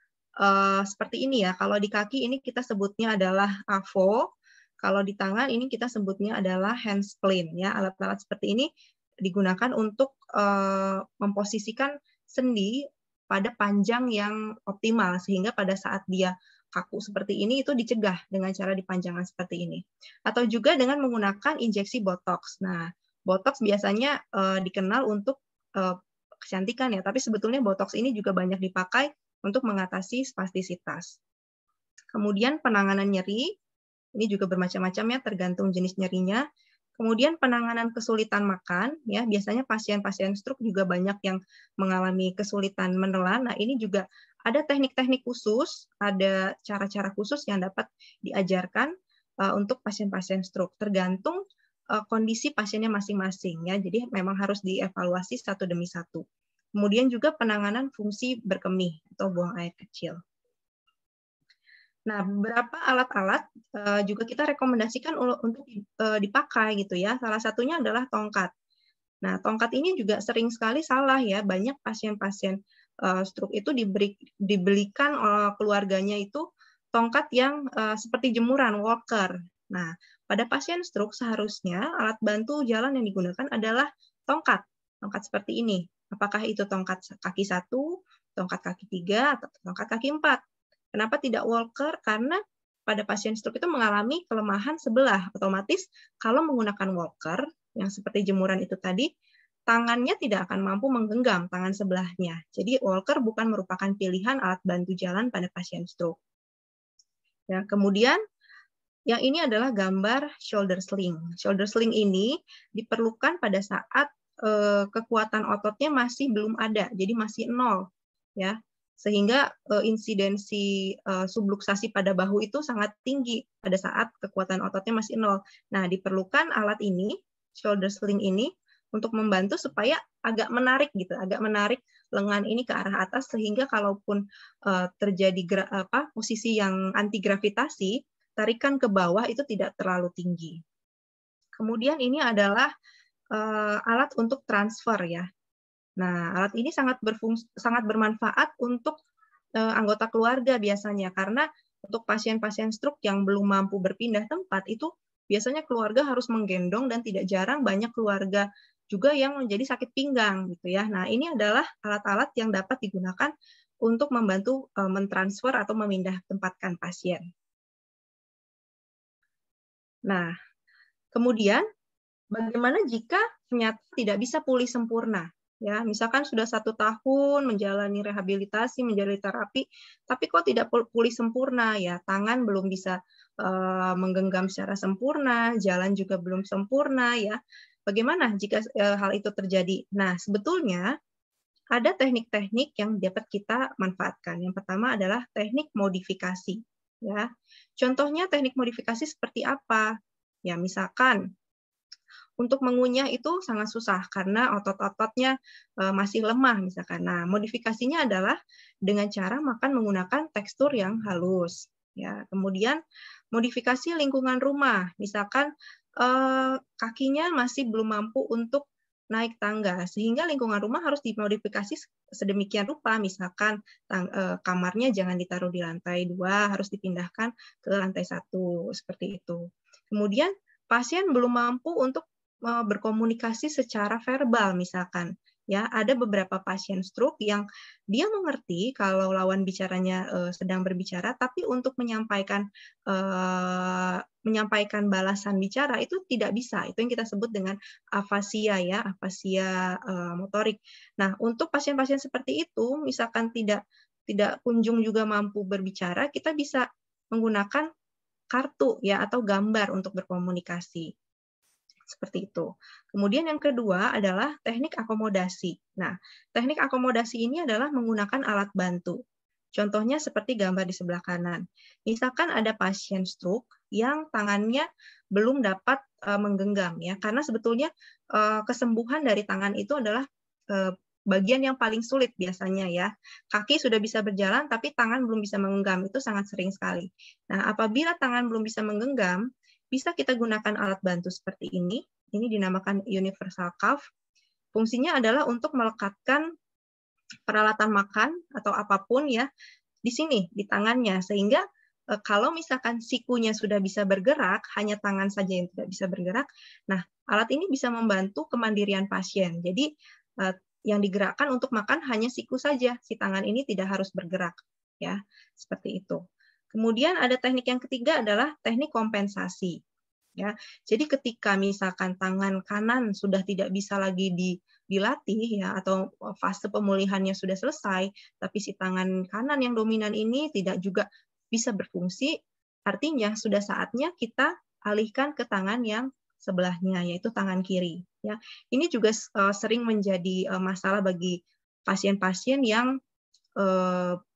E: seperti ini ya. Kalau di kaki ini kita sebutnya adalah AVO. Kalau di tangan ini kita sebutnya adalah hand splint ya. Alat-alat seperti ini digunakan untuk memposisikan sendi pada panjang yang optimal sehingga pada saat dia kaku seperti ini itu dicegah dengan cara dipanjangkan seperti ini. Atau juga dengan menggunakan injeksi botox. Nah, botox biasanya dikenal untuk kecantikan ya, tapi sebetulnya botox ini juga banyak dipakai untuk mengatasi spastisitas. Kemudian penanganan nyeri, ini juga bermacam-macam ya, tergantung jenis nyerinya. Kemudian penanganan kesulitan makan, ya biasanya pasien-pasien stroke juga banyak yang mengalami kesulitan menelan. Nah, ini juga ada teknik-teknik khusus, ada cara-cara khusus yang dapat diajarkan untuk pasien-pasien stroke. Tergantung kondisi pasiennya masing-masing ya. Jadi memang harus dievaluasi satu demi satu. Kemudian juga penanganan fungsi berkemih atau buang air kecil. Nah, beberapa alat-alat juga kita rekomendasikan untuk dipakai gitu ya. Salah satunya adalah tongkat. Nah, tongkat ini juga sering sekali salah ya. Banyak pasien-pasien stroke itu dibelikan oleh keluarganya itu tongkat yang seperti jemuran, walker. Nah, pada pasien stroke seharusnya alat bantu jalan yang digunakan adalah tongkat seperti ini. Apakah itu tongkat kaki 1, tongkat kaki 3, atau tongkat kaki 4? Kenapa tidak walker? Karena pada pasien stroke itu mengalami kelemahan sebelah. Otomatis kalau menggunakan walker, yang seperti jemuran itu tadi, tangannya tidak akan mampu menggenggam tangan sebelahnya. Jadi walker bukan merupakan pilihan alat bantu jalan pada pasien stroke. Ya, kemudian yang ini adalah gambar shoulder sling. Shoulder sling ini diperlukan pada saat kekuatan ototnya masih belum ada, jadi masih 0, ya. Sehingga insidensi subluksasi pada bahu itu sangat tinggi pada saat kekuatan ototnya masih 0. Nah, diperlukan alat ini, shoulder sling ini, untuk membantu supaya agak menarik gitu, agak menarik lengan ini ke arah atas sehingga kalaupun terjadi posisi yang anti gravitasi, tarikan ke bawah itu tidak terlalu tinggi. Kemudian ini adalah alat untuk transfer ya. Nah, alat ini sangat bermanfaat untuk anggota keluarga biasanya karena untuk pasien-pasien stroke yang belum mampu berpindah tempat itu biasanya keluarga harus menggendong dan tidak jarang banyak keluarga juga yang menjadi sakit pinggang gitu ya. Nah, ini adalah alat-alat yang dapat digunakan untuk membantu mentransfer atau memindah tempatkan pasien. Nah, kemudian bagaimana jika ternyata tidak bisa pulih sempurna? Ya, misalkan sudah 1 tahun menjalani rehabilitasi, menjalani terapi, tapi kok tidak pulih sempurna ya, tangan belum bisa menggenggam secara sempurna, jalan juga belum sempurna ya. Bagaimana jika hal itu terjadi? Nah, sebetulnya ada teknik-teknik yang dapat kita manfaatkan. Yang pertama adalah teknik modifikasi. Ya, contohnya teknik modifikasi seperti apa? Ya, misalkan untuk mengunyah itu sangat susah karena otot-ototnya masih lemah misalkan. Nah, modifikasinya adalah dengan cara makan menggunakan tekstur yang halus. Ya, kemudian modifikasi lingkungan rumah, misalkan kakinya masih belum mampu untuk naik tangga, sehingga lingkungan rumah harus dimodifikasi sedemikian rupa, misalkan kamarnya jangan ditaruh di lantai 2, harus dipindahkan ke lantai 1, seperti itu. Kemudian pasien belum mampu untuk berkomunikasi secara verbal, misalkan. Ya, ada beberapa pasien stroke yang dia mengerti kalau lawan bicaranya sedang berbicara, tapi untuk menyampaikan balasan bicara itu tidak bisa. Itu yang kita sebut dengan afasia ya, afasia motorik. Nah, untuk pasien-pasien seperti itu, misalkan tidak kunjung juga mampu berbicara, kita bisa menggunakan kartu ya atau gambar untuk berkomunikasi. Seperti itu. Kemudian yang kedua adalah teknik akomodasi. Nah, teknik akomodasi ini adalah menggunakan alat bantu. Contohnya seperti gambar di sebelah kanan. Misalkan ada pasien stroke yang tangannya belum dapat menggenggam ya, karena sebetulnya kesembuhan dari tangan itu adalah bagian yang paling sulit biasanya ya. Kaki sudah bisa berjalan tapi tangan belum bisa menggenggam, itu sangat sering sekali. Nah, apabila tangan belum bisa menggenggam, bisa kita gunakan alat bantu seperti ini. Ini dinamakan universal cuff. Fungsinya adalah untuk melekatkan peralatan makan atau apapun ya di sini, di tangannya. Sehingga kalau misalkan sikunya sudah bisa bergerak, hanya tangan saja yang tidak bisa bergerak, nah alat ini bisa membantu kemandirian pasien. Jadi yang digerakkan untuk makan hanya siku saja, si tangan ini tidak harus bergerak. Ya, seperti itu. Kemudian ada teknik yang ketiga adalah teknik kompensasi. Ya, jadi ketika misalkan tangan kanan sudah tidak bisa lagi dilatih ya atau fase pemulihannya sudah selesai, tapi si tangan kanan yang dominan ini tidak juga bisa berfungsi, artinya sudah saatnya kita alihkan ke tangan yang sebelahnya, yaitu tangan kiri. Ya, ini juga sering menjadi masalah bagi pasien-pasien yang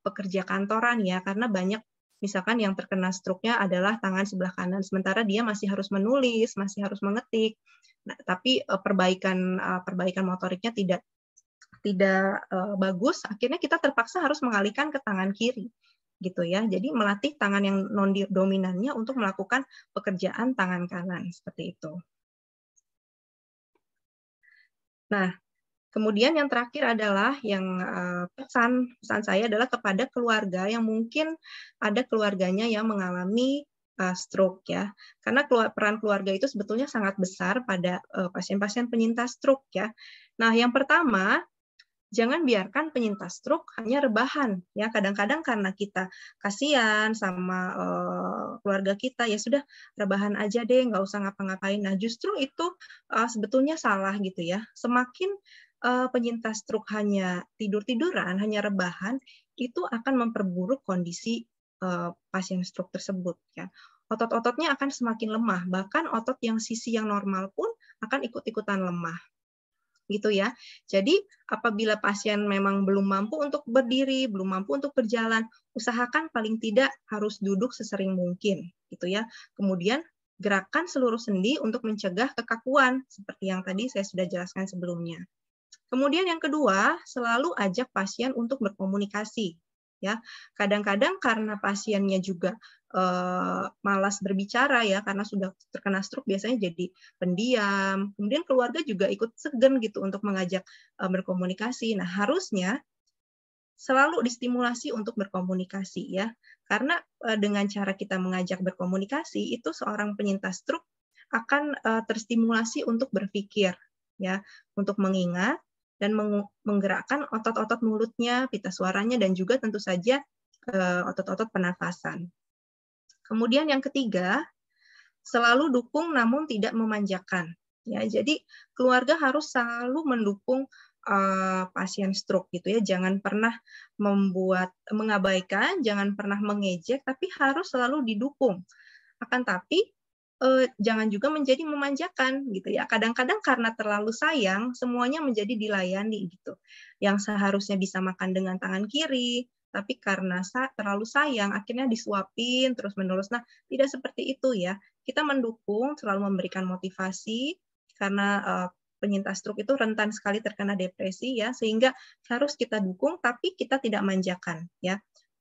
E: pekerja kantoran ya, karena banyak Misalkan yang terkena stroke-nya adalah tangan sebelah kanan, sementara dia masih harus menulis, masih harus mengetik. Nah, tapi perbaikan motoriknya tidak bagus, akhirnya kita terpaksa harus mengalihkan ke tangan kiri, gitu ya. Jadi melatih tangan yang non dominannya untuk melakukan pekerjaan tangan kanan seperti itu. Nah, kemudian yang terakhir adalah yang pesan saya adalah kepada keluarga yang mungkin ada keluarganya yang mengalami stroke ya, karena peran keluarga itu sebetulnya sangat besar pada pasien-pasien penyintas stroke ya. Nah, yang pertama, jangan biarkan penyintas stroke hanya rebahan ya. Kadang-kadang karena kita kasihan sama keluarga kita, ya sudah rebahan aja deh, nggak usah ngapa-ngapain. Nah, justru itu sebetulnya salah gitu ya. Semakin penyintas stroke hanya tidur-tiduran, hanya rebahan, itu akan memperburuk kondisi pasien stroke tersebut ya. Otot-ototnya akan semakin lemah, bahkan otot yang sisi yang normal pun akan ikut-ikutan lemah. Gitu ya. Jadi apabila pasien memang belum mampu untuk berdiri, belum mampu untuk berjalan, usahakan paling tidak harus duduk sesering mungkin, gitu ya. Kemudian gerakan seluruh sendi untuk mencegah kekakuan, seperti yang tadi saya sudah jelaskan sebelumnya. Kemudian yang kedua, selalu ajak pasien untuk berkomunikasi. Ya, kadang-kadang karena pasiennya juga malas berbicara ya, karena sudah terkena stroke biasanya jadi pendiam. Kemudian keluarga juga ikut segan gitu untuk mengajak berkomunikasi. Nah, harusnya selalu distimulasi untuk berkomunikasi ya, karena dengan cara kita mengajak berkomunikasi itu seorang penyintas stroke akan terstimulasi untuk berpikir ya, untuk mengingat dan menggerakkan otot-otot mulutnya, pita suaranya, dan juga tentu saja otot-otot pernafasan. Kemudian yang ketiga, selalu dukung namun tidak memanjakan. Ya, jadi keluarga harus selalu mendukung pasien stroke gitu ya. Jangan pernah mengabaikan, jangan pernah mengejek, tapi harus selalu didukung. Akan tapi jangan juga menjadi memanjakan gitu ya. Kadang-kadang karena terlalu sayang, semuanya menjadi dilayani gitu. Yang seharusnya bisa makan dengan tangan kiri, tapi karena terlalu sayang, akhirnya disuapin terus-menerus. Nah, tidak seperti itu ya. Kita mendukung, selalu memberikan motivasi, karena penyintas stroke itu rentan sekali terkena depresi ya, sehingga harus kita dukung, tapi kita tidak manjakan ya.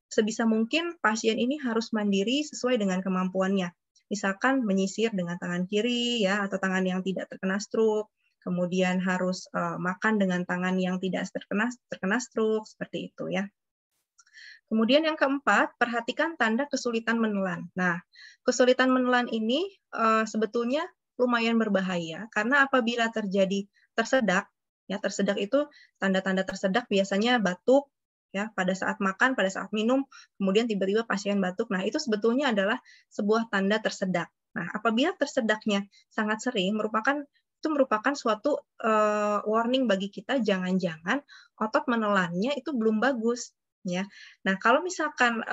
E: Sebisa mungkin pasien ini harus mandiri sesuai dengan kemampuannya. Misalkan menyisir dengan tangan kiri ya, atau tangan yang tidak terkena stroke. Kemudian harus makan dengan tangan yang tidak terkena stroke, seperti itu ya. Kemudian yang keempat, perhatikan tanda kesulitan menelan. Nah, kesulitan menelan ini sebetulnya lumayan berbahaya, karena apabila terjadi tersedak, ya tersedak itu tanda-tanda tersedak biasanya batuk, ya pada saat makan, pada saat minum, kemudian tiba-tiba pasien batuk. Nah, itu sebetulnya adalah sebuah tanda tersedak. Nah, apabila tersedaknya sangat sering, itu merupakan suatu warning bagi kita, jangan-jangan otot menelannya itu belum bagus. Ya, nah kalau misalkan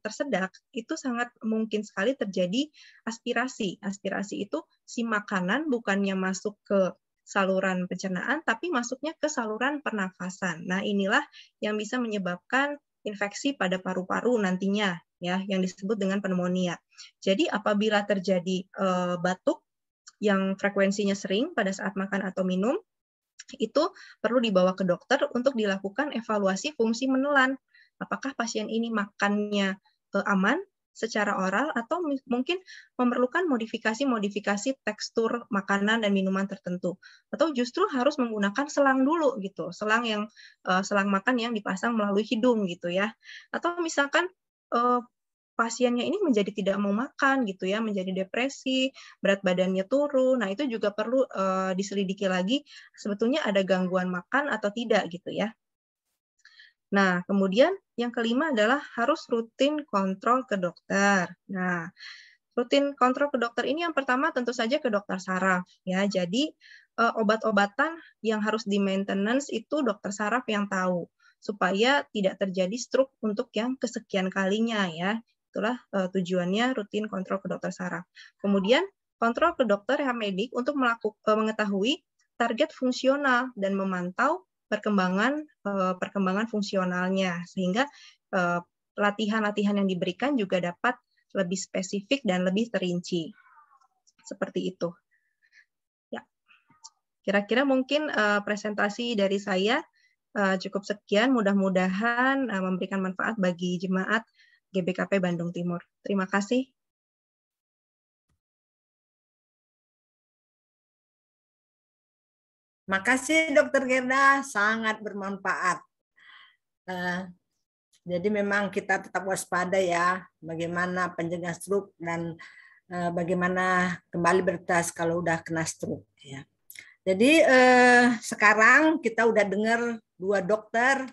E: tersedak, itu sangat mungkin sekali terjadi aspirasi. Aspirasi itu si makanan bukannya masuk ke saluran pencernaan, tapi masuknya ke saluran pernafasan. Nah, inilah yang bisa menyebabkan infeksi pada paru-paru nantinya, ya, yang disebut dengan pneumonia. Jadi apabila terjadi batuk yang frekuensinya sering pada saat makan atau minum, itu perlu dibawa ke dokter untuk dilakukan evaluasi fungsi menelan. Apakah pasien ini makannya aman secara oral atau mungkin memerlukan modifikasi tekstur makanan dan minuman tertentu, atau justru harus menggunakan selang dulu gitu, selang makan yang dipasang melalui hidung gitu ya. Atau misalkan pasiennya ini menjadi tidak mau makan gitu ya, menjadi depresi, berat badannya turun. Nah, itu juga perlu diselidiki lagi sebetulnya ada gangguan makan atau tidak gitu ya. Nah, kemudian yang kelima adalah harus rutin kontrol ke dokter. Nah, rutin kontrol ke dokter ini yang pertama tentu saja ke dokter saraf ya. Jadi obat-obatan yang harus di maintenance itu dokter saraf yang tahu, supaya tidak terjadi stroke untuk yang kesekian kalinya ya. Itulah tujuannya rutin kontrol ke dokter saraf. Kemudian kontrol ke dokter rehamedik untuk mengetahui target fungsional dan memantau perkembangan fungsionalnya, sehingga latihan-latihan yang diberikan juga dapat lebih spesifik dan lebih terinci. Seperti itu. Ya. Kira-kira mungkin presentasi dari saya cukup sekian. Mudah-mudahan memberikan manfaat bagi jemaat GBKP Bandung Timur. Terima kasih.
B: Makasih Dokter Gerda, sangat bermanfaat. Jadi memang kita tetap waspada ya, bagaimana pencegahan stroke dan bagaimana kembali bertas kalau udah kena stroke. Ya. Jadi sekarang kita udah dengar dua dokter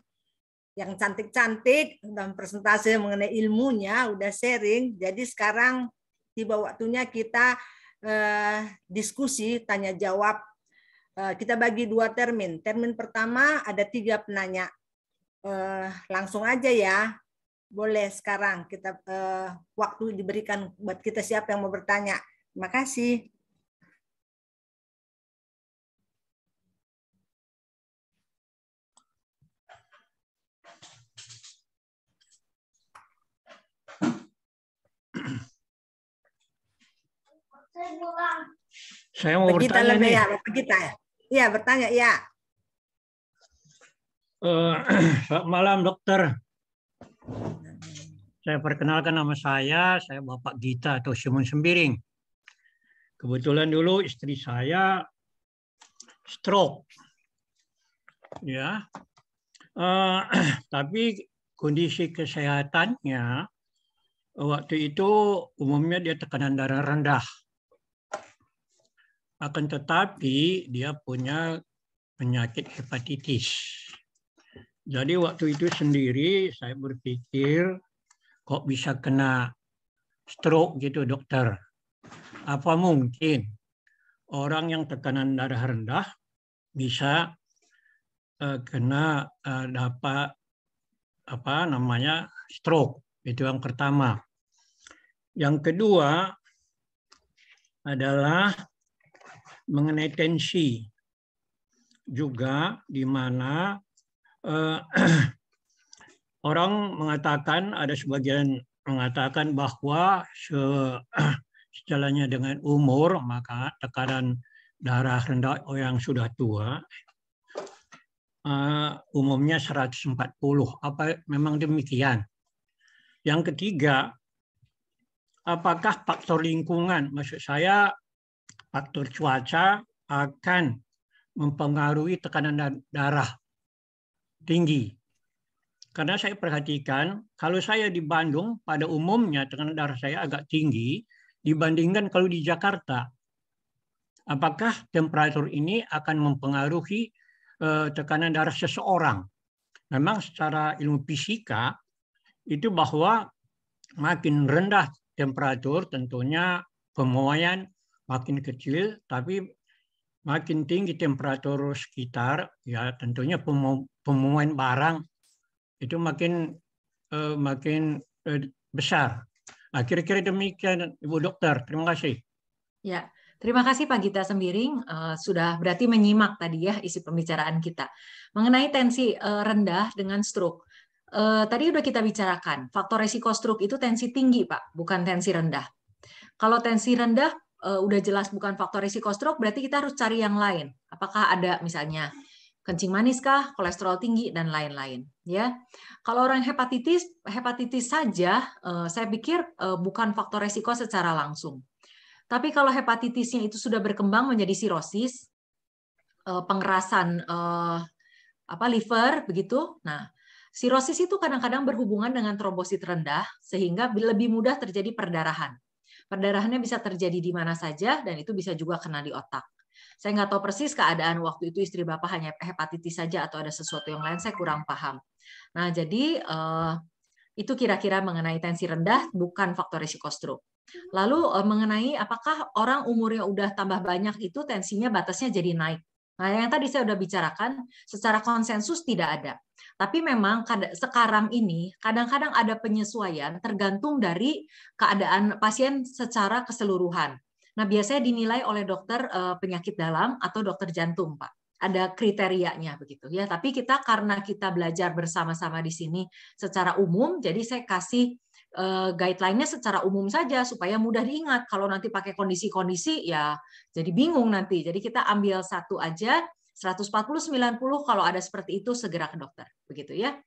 B: yang cantik-cantik dan presentasi mengenai ilmunya, udah sharing. Jadi sekarang tiba waktunya kita diskusi, tanya jawab. Kita bagi dua termin. Termin pertama ada 3 penanya. Langsung aja ya. Boleh sekarang kita waktu diberikan buat kita siapa yang mau bertanya. Terima kasih.
F: Saya mau
B: Kita
F: bertanya nih.
B: Ya, kita ya. Iya, bertanya ya.
F: Selamat malam dokter. Saya perkenalkan nama saya Bapak Gita atau Simon Sembiring. Kebetulan dulu istri saya stroke, ya. Tapi kondisi kesehatannya waktu itu umumnya dia tekanan darah rendah. Akan tetapi dia punya penyakit hepatitis. Jadi waktu itu sendiri saya berpikir kok bisa kena stroke gitu dokter. Apa mungkin orang yang tekanan darah rendah bisa kena dapat stroke? Itu yang pertama. Yang kedua adalah mengenai tensi juga, di mana orang mengatakan, ada sebagian mengatakan bahwa sejalannya dengan umur maka tekanan darah rendah yang sudah tua umumnya 140. Apa memang demikian? Yang ketiga, apakah faktor lingkungan, maksud saya faktor cuaca, akan mempengaruhi tekanan darah tinggi? Karena saya perhatikan, kalau saya di Bandung, pada umumnya tekanan darah saya agak tinggi dibandingkan kalau di Jakarta. Apakah temperatur ini akan mempengaruhi tekanan darah seseorang? Memang secara ilmu fisika, itu bahwa makin rendah temperatur tentunya pemuaian makin kecil, tapi makin tinggi temperatur sekitar, ya tentunya pemuaian barang itu makin besar. Nah, kira-kira demikian, Ibu Dokter. Terima kasih.
C: Ya, terima kasih Pak Gita Sembiring. Sudah berarti menyimak tadi ya isi pembicaraan kita mengenai tensi rendah dengan stroke. Tadi udah kita bicarakan, faktor resiko stroke itu tensi tinggi, Pak, bukan tensi rendah. Kalau tensi rendah udah jelas bukan faktor risiko stroke, berarti kita harus cari yang lain. Apakah ada misalnya kencing manis kah, kolesterol tinggi dan lain-lain, ya. Kalau orang hepatitis saja saya pikir bukan faktor risiko secara langsung. Tapi kalau hepatitisnya itu sudah berkembang menjadi sirosis, pengerasan liver begitu. Nah, sirosis itu kadang-kadang berhubungan dengan trombosit rendah sehingga lebih mudah terjadi perdarahan. Perdarahannya bisa terjadi di mana saja dan itu bisa juga kena di otak. Saya nggak tahu persis keadaan waktu itu istri Bapak hanya hepatitis saja atau ada sesuatu yang lain, saya kurang paham. Nah, jadi itu kira-kira mengenai tensi rendah bukan faktor risiko stroke. Lalu mengenai apakah orang umurnya udah tambah banyak itu tensinya batasnya jadi naik. Nah, yang tadi saya udah bicarakan, secara konsensus tidak ada. Tapi memang sekarang ini kadang-kadang ada penyesuaian tergantung dari keadaan pasien secara keseluruhan. Nah, biasanya dinilai oleh dokter penyakit dalam atau dokter jantung, Pak. ada kriterianya begitu ya. Tapi karena kita belajar bersama-sama di sini secara umum, jadi saya kasih guideline-nya secara umum saja supaya mudah diingat. Kalau nanti pakai kondisi-kondisi ya jadi bingung nanti. Jadi kita ambil satu aja, 140-90 kalau ada seperti itu segera ke dokter begitu ya.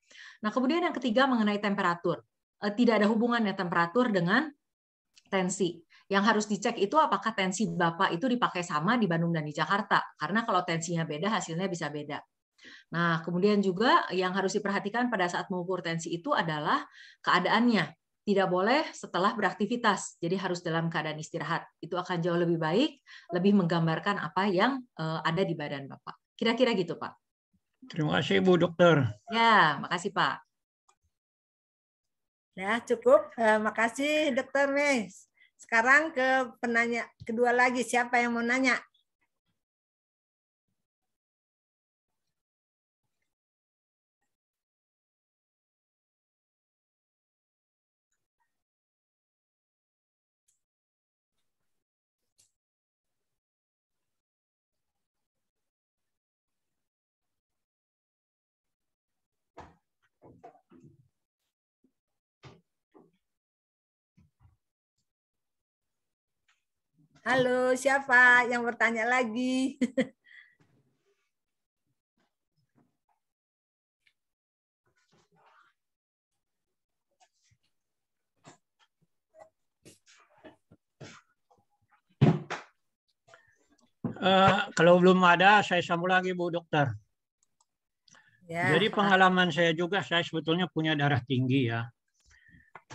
C: Nah, kemudian yang ketiga mengenai temperatur. Tidak ada hubungannya temperatur dengan tensi. Yang harus dicek itu apakah tensi Bapak itu dipakai sama di Bandung dan di Jakarta. Karena kalau tensinya beda, hasilnya bisa beda. Nah, kemudian juga yang harus diperhatikan pada saat mengukur tensi itu adalah keadaannya. Tidak boleh setelah beraktivitas. Jadi harus dalam keadaan istirahat. Itu akan jauh lebih baik, lebih menggambarkan apa yang ada di badan Bapak. Kira-kira gitu, Pak.
F: Terima kasih, Bu Dokter.
C: Ya, makasih, Pak.
B: Ya, cukup. Makasih, Dokter Mes. Sekarang ke penanya kedua lagi. Siapa yang mau nanya? Halo, siapa yang bertanya lagi?
F: Kalau belum ada, saya sambung lagi, Bu Dokter.
B: Ya.
F: Jadi pengalaman saya juga, saya sebetulnya punya darah tinggi ya.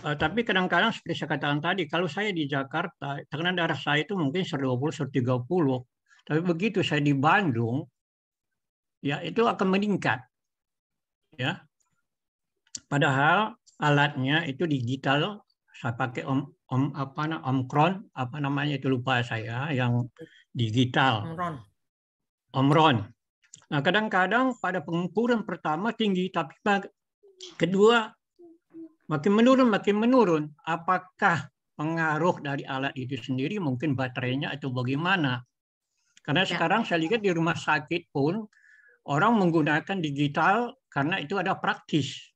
F: Tapi kadang-kadang seperti saya katakan tadi, kalau saya di Jakarta, tekanan darah saya itu mungkin 120, 130. Tapi begitu saya di Bandung, ya itu akan meningkat. Ya. Padahal alatnya itu digital, saya pakai Omron, apa namanya itu lupa saya, yang digital. Omron. Nah, kadang-kadang pada pengukuran pertama tinggi, tapi kedua makin menurun. Apakah pengaruh dari alat itu sendiri, mungkin baterainya atau bagaimana? Karena sekarang saya lihat di rumah sakit pun orang menggunakan digital karena itu ada praktis.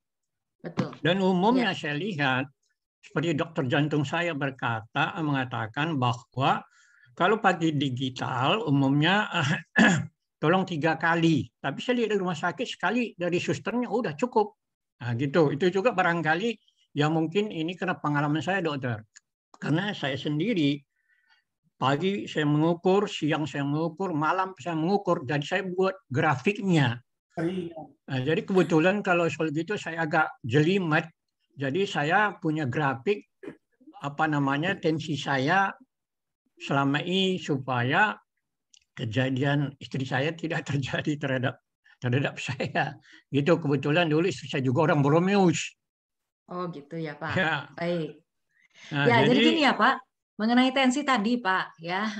C: Betul.
F: Dan umumnya saya lihat, seperti dokter jantung saya mengatakan bahwa kalau pakai digital umumnya tolong 3 kali. Tapi saya lihat di rumah sakit sekali dari susternya udah cukup. Nah, gitu. Itu juga barangkali ya mungkin ini karena pengalaman saya dokter. Karena saya sendiri pagi saya mengukur, siang saya mengukur, malam saya mengukur, dan saya buat grafiknya. Nah, jadi kebetulan kalau soal gitu saya agak jelimet. Jadi saya punya grafik tensi saya selama ini supaya kejadian istri saya tidak terjadi terhadap saya. Gitu kebetulan dulu istri saya juga orang Boromeus.
C: Oh gitu ya Pak.
F: Ya.
C: Baik.
F: Nah,
C: ya jadi gini ya Pak. Mengenai tensi tadi Pak, ya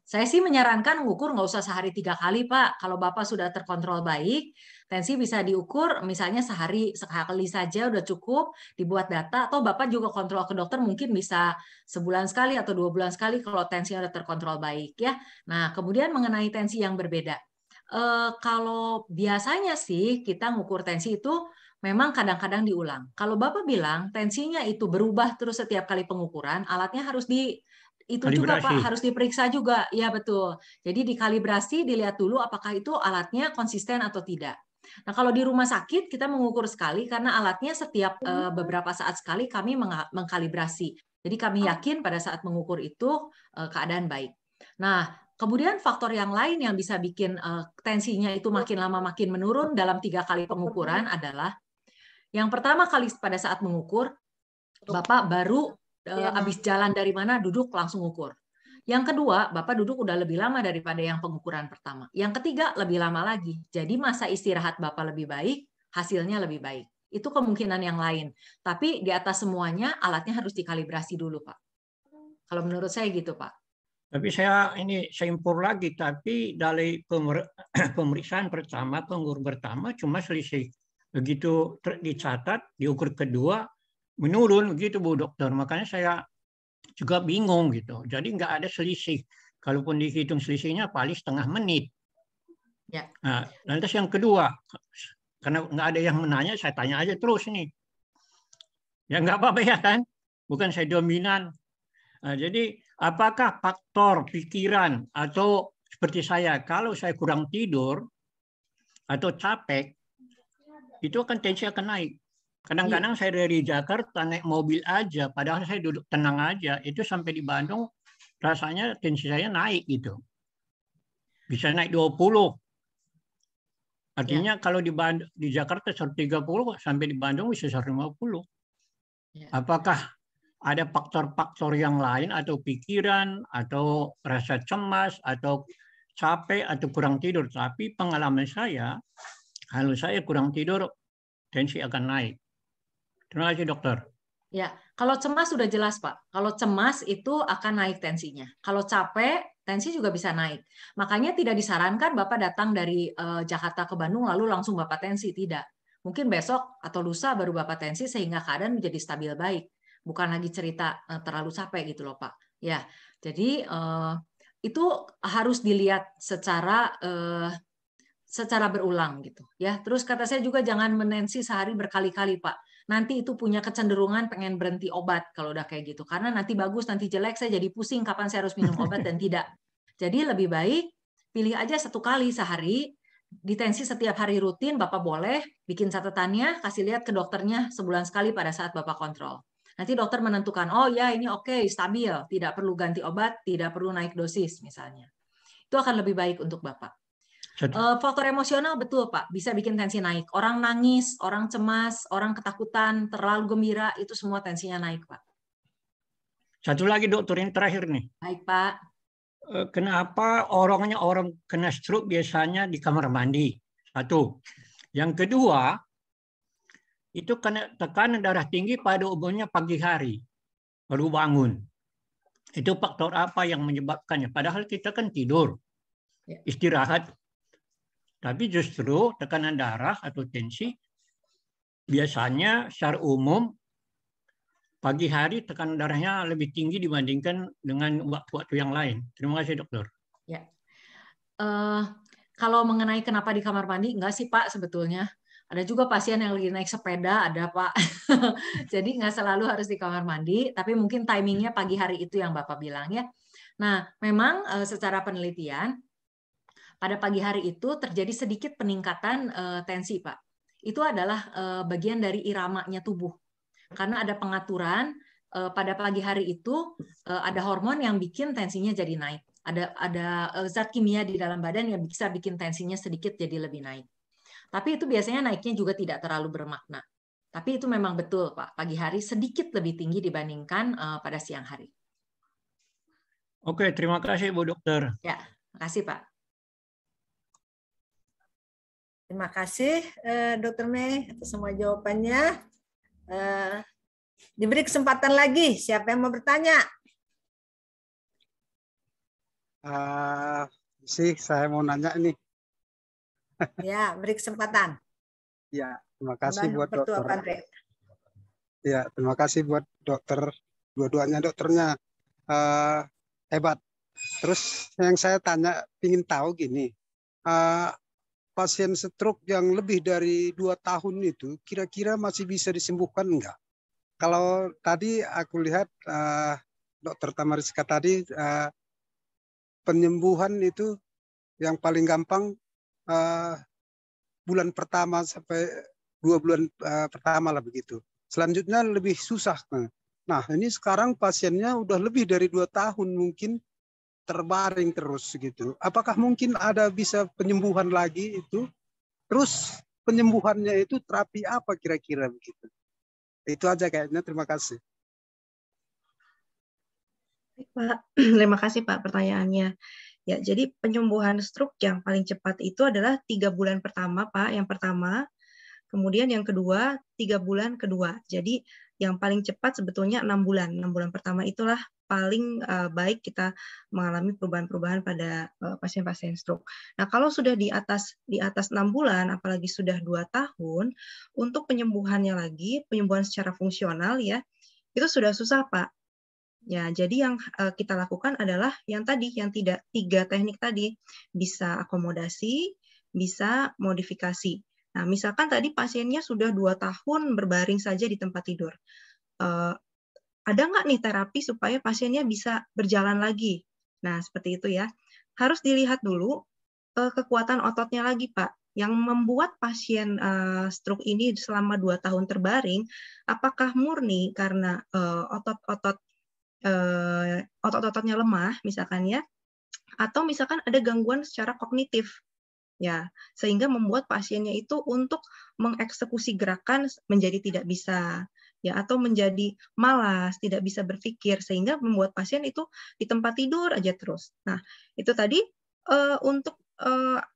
C: saya sih menyarankan mengukur nggak usah sehari 3 kali Pak. Kalau Bapak sudah terkontrol baik, tensi bisa diukur misalnya sehari sekali saja udah cukup, dibuat data, atau Bapak juga kontrol ke dokter mungkin bisa sebulan sekali atau 2 bulan sekali kalau tensinya udah terkontrol baik ya. Nah kemudian mengenai tensi yang berbeda, kalau biasanya sih kita ngukur tensi itu memang kadang-kadang diulang. Kalau Bapak bilang tensinya itu berubah terus setiap kali pengukuran, alatnya harus juga Pak, harus diperiksa juga. Ya betul. Jadi dikalibrasi, dilihat dulu apakah itu alatnya konsisten atau tidak. Nah, kalau di rumah sakit kita mengukur sekali karena alatnya setiap beberapa saat sekali kami mengkalibrasi. Jadi kami yakin pada saat mengukur itu keadaan baik. Nah, kemudian faktor yang lain yang bisa bikin tensinya itu makin lama makin menurun dalam 3 kali pengukuran adalah yang pertama kali pada saat mengukur, Bapak baru habis jalan dari mana, duduk langsung ukur. Yang kedua, Bapak duduk udah lebih lama daripada yang pengukuran pertama. Yang ketiga, lebih lama lagi. Jadi masa istirahat Bapak lebih baik, hasilnya lebih baik. Itu kemungkinan yang lain. Tapi di atas semuanya, alatnya harus dikalibrasi dulu, Pak. Kalau menurut saya gitu, Pak.
F: Tapi saya impor lagi, tapi dari pemeriksaan pertama, pengukur pertama cuma selisih. Begitu dicatat, diukur kedua, menurun begitu Bu Dokter. Makanya saya juga bingung gitu. Jadi nggak ada selisih. Kalaupun dihitung selisihnya paling setengah menit.
C: Ya.
F: Nah, lantas yang kedua, karena nggak ada yang menanya, saya tanya aja terus nih. Ya nggak apa-apa ya kan? Bukan saya dominan. Nah, jadi apakah faktor pikiran atau seperti saya, kalau saya kurang tidur atau capek, itu akan tensi akan naik. Kadang-kadang saya dari Jakarta naik mobil aja, padahal saya duduk tenang aja, itu sampai di Bandung rasanya tensi saya naik gitu. Bisa naik 20. Artinya kalau di Jakarta 130 sampai di Bandung bisa 150. Apakah ada faktor-faktor yang lain atau pikiran atau rasa cemas atau capek atau kurang tidur? Tapi pengalaman saya, kalau saya kurang tidur, tensi akan naik. Terima kasih dokter.
C: Ya, kalau cemas sudah jelas Pak. Kalau cemas itu akan naik tensinya. Kalau capek, tensi juga bisa naik. Makanya tidak disarankan Bapak datang dari Jakarta ke Bandung lalu langsung Bapak tensi. Tidak. Mungkin besok atau lusa baru Bapak tensi sehingga keadaan menjadi stabil baik. Bukan lagi cerita terlalu capek gitu loh Pak. Ya, jadi itu harus dilihat secara berulang gitu ya. Terus kata saya juga jangan menensi sehari berkali-kali Pak. Nanti itu punya kecenderungan pengen berhenti obat kalau udah kayak gitu. Karena nanti bagus, nanti jelek, saya jadi pusing kapan saya harus minum obat dan tidak. Jadi lebih baik pilih aja 1 kali sehari, ditensi setiap hari rutin, Bapak boleh bikin catatannya, kasih lihat ke dokternya sebulan sekali pada saat Bapak kontrol. Nanti dokter menentukan, oh ya ini oke, stabil, tidak perlu ganti obat, tidak perlu naik dosis misalnya. Itu akan lebih baik untuk Bapak. Faktor emosional betul Pak, bisa bikin tensi naik. Orang nangis, orang cemas, orang ketakutan, terlalu gembira, itu semua tensinya naik Pak.
F: Satu lagi dokter, yang terakhir nih.
C: Baik Pak.
F: Kenapa orang kena stroke biasanya di kamar mandi? Satu. Yang kedua, itu karena tekanan darah tinggi pada umumnya pagi hari, baru bangun. Itu faktor apa yang menyebabkannya? Padahal kita kan tidur, istirahat. Tapi justru tekanan darah atau tensi biasanya secara umum pagi hari tekanan darahnya lebih tinggi dibandingkan dengan waktu-waktu yang lain. Terima kasih dokter.
C: Ya, kalau mengenai kenapa di kamar mandi, enggak sih Pak sebetulnya. Ada juga pasien yang lagi naik sepeda, ada Pak. Jadi nggak selalu harus di kamar mandi, tapi mungkin timingnya pagi hari itu yang Bapak bilang ya. Nah, memang secara penelitian, pada pagi hari itu terjadi sedikit peningkatan tensi, Pak. Itu adalah bagian dari iramanya tubuh. Karena ada pengaturan pada pagi hari itu ada hormon yang bikin tensinya jadi naik. Ada zat kimia di dalam badan yang bisa bikin tensinya sedikit jadi lebih naik. Tapi itu biasanya naiknya juga tidak terlalu bermakna. Tapi itu memang betul, Pak. Pagi hari sedikit lebih tinggi dibandingkan pada siang hari.
F: Oke, terima kasih Bu Dokter.
C: Ya, makasih Pak.
B: Terima kasih Dr. Mei atas semua jawabannya. Diberi kesempatan lagi, siapa yang mau bertanya?
G: Saya mau nanya ini.
B: Ya, beri kesempatan.
G: Ya, terima kasih buat dokter.
B: Andre.
G: Ya, terima kasih buat dokter. Dua-duanya dokternya hebat. Terus yang saya tanya, ingin tahu gini, pasien stroke yang lebih dari 2 tahun itu kira-kira masih bisa disembuhkan enggak? Kalau tadi aku lihat Dokter Tamariska tadi penyembuhan itu yang paling gampang bulan pertama sampai 2 bulan pertama lah begitu. Selanjutnya lebih susah. Nah ini sekarang pasiennya udah lebih dari 2 tahun mungkin terbaring terus gitu. Apakah mungkin ada bisa penyembuhan lagi itu? Terus penyembuhannya itu terapi apa kira-kira begitu? Itu aja kayaknya. Terima kasih.
E: Pak, terima kasih Pak pertanyaannya. Ya, jadi penyembuhan stroke yang paling cepat itu adalah 3 bulan pertama, Pak. Yang pertama, kemudian yang kedua 3 bulan kedua. Jadi yang paling cepat sebetulnya 6 bulan. 6 bulan pertama itulah paling baik kita mengalami perubahan-perubahan pada pasien-pasien stroke. Nah, kalau sudah di atas 6 bulan, apalagi sudah 2 tahun, untuk penyembuhannya lagi, penyembuhan secara fungsional ya, itu sudah susah, Pak. Ya, jadi yang kita lakukan adalah yang tadi, yang tidak 3 teknik tadi, bisa akomodasi, bisa modifikasi. Nah, misalkan tadi pasiennya sudah 2 tahun berbaring saja di tempat tidur. Ada nggak nih terapi supaya pasiennya bisa berjalan lagi? Nah, seperti itu ya. Harus dilihat dulu kekuatan ototnya lagi, Pak. Yang membuat pasien stroke ini selama 2 tahun terbaring, apakah murni karena otot-ototnya lemah, misalkan ya, atau misalkan ada gangguan secara kognitif, ya, sehingga membuat pasiennya itu untuk mengeksekusi gerakan menjadi tidak bisa, ya, atau menjadi malas, tidak bisa berpikir, sehingga membuat pasien itu di tempat tidur aja terus. Nah, itu tadi untuk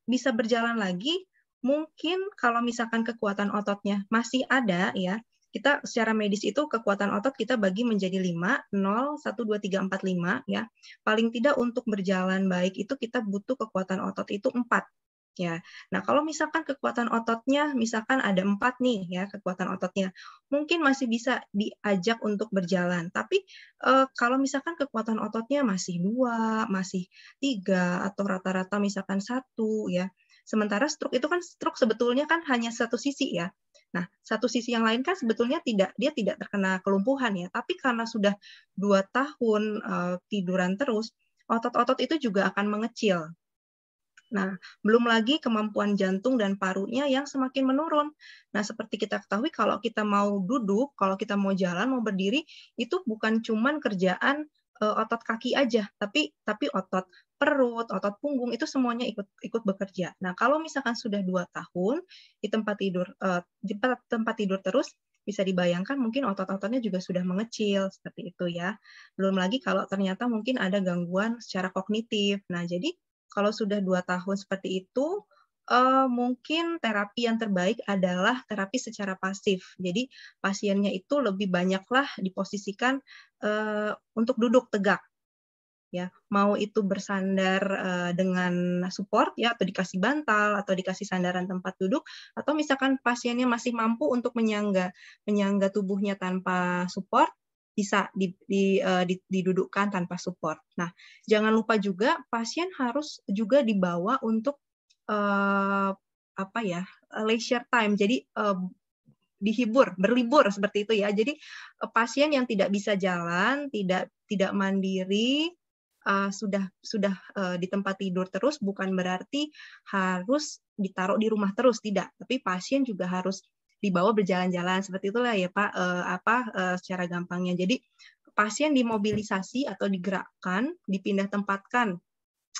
E: bisa berjalan lagi, mungkin kalau misalkan kekuatan ototnya masih ada, ya, kita secara medis itu kekuatan otot kita bagi menjadi 5, 0, 1, 2, 3, 4, 5, ya. Paling tidak untuk berjalan baik itu kita butuh kekuatan otot itu 4. Ya, nah kalau misalkan kekuatan ototnya, misalkan ada 4 nih ya kekuatan ototnya, mungkin masih bisa diajak untuk berjalan. Tapi kalau misalkan kekuatan ototnya masih 2, masih 3, atau rata-rata misalkan 1 ya. Sementara stroke itu kan stroke sebetulnya kan hanya satu sisi ya. Nah, satu sisi yang lain kan sebetulnya dia tidak terkena kelumpuhan ya. Tapi karena sudah 2 tahun tiduran terus, otot-otot itu juga akan mengecil. Nah, belum lagi kemampuan jantung dan parunya yang semakin menurun. Nah, seperti kita ketahui kalau kita mau duduk, kalau kita mau jalan, mau berdiri, itu bukan cuman kerjaan otot kaki aja, tapi otot perut, otot punggung itu semuanya ikut bekerja. Nah, kalau misalkan sudah 2 tahun di tempat tidur terus, bisa dibayangkan mungkin otot-ototnya juga sudah mengecil seperti itu ya. Belum lagi kalau ternyata mungkin ada gangguan secara kognitif. Nah, jadi kalau sudah 2 tahun seperti itu, mungkin terapi yang terbaik adalah terapi secara pasif. Jadi pasiennya itu lebih banyaklah diposisikan untuk duduk tegak. Ya, mau itu bersandar dengan support ya, atau dikasih bantal atau dikasih sandaran tempat duduk, atau misalkan pasiennya masih mampu untuk menyangga tubuhnya tanpa support, bisa didudukkan tanpa support. Nah, jangan lupa juga pasien harus juga dibawa untuk leisure time. Jadi berlibur seperti itu ya. Jadi pasien yang tidak bisa jalan, tidak mandiri, sudah di tempat tidur terus, bukan berarti harus ditaruh di rumah terus, tidak. Tapi pasien juga harus dibawa berjalan-jalan seperti itulah ya Pak, secara gampangnya. Jadi pasien dimobilisasi atau digerakkan, dipindah tempatkan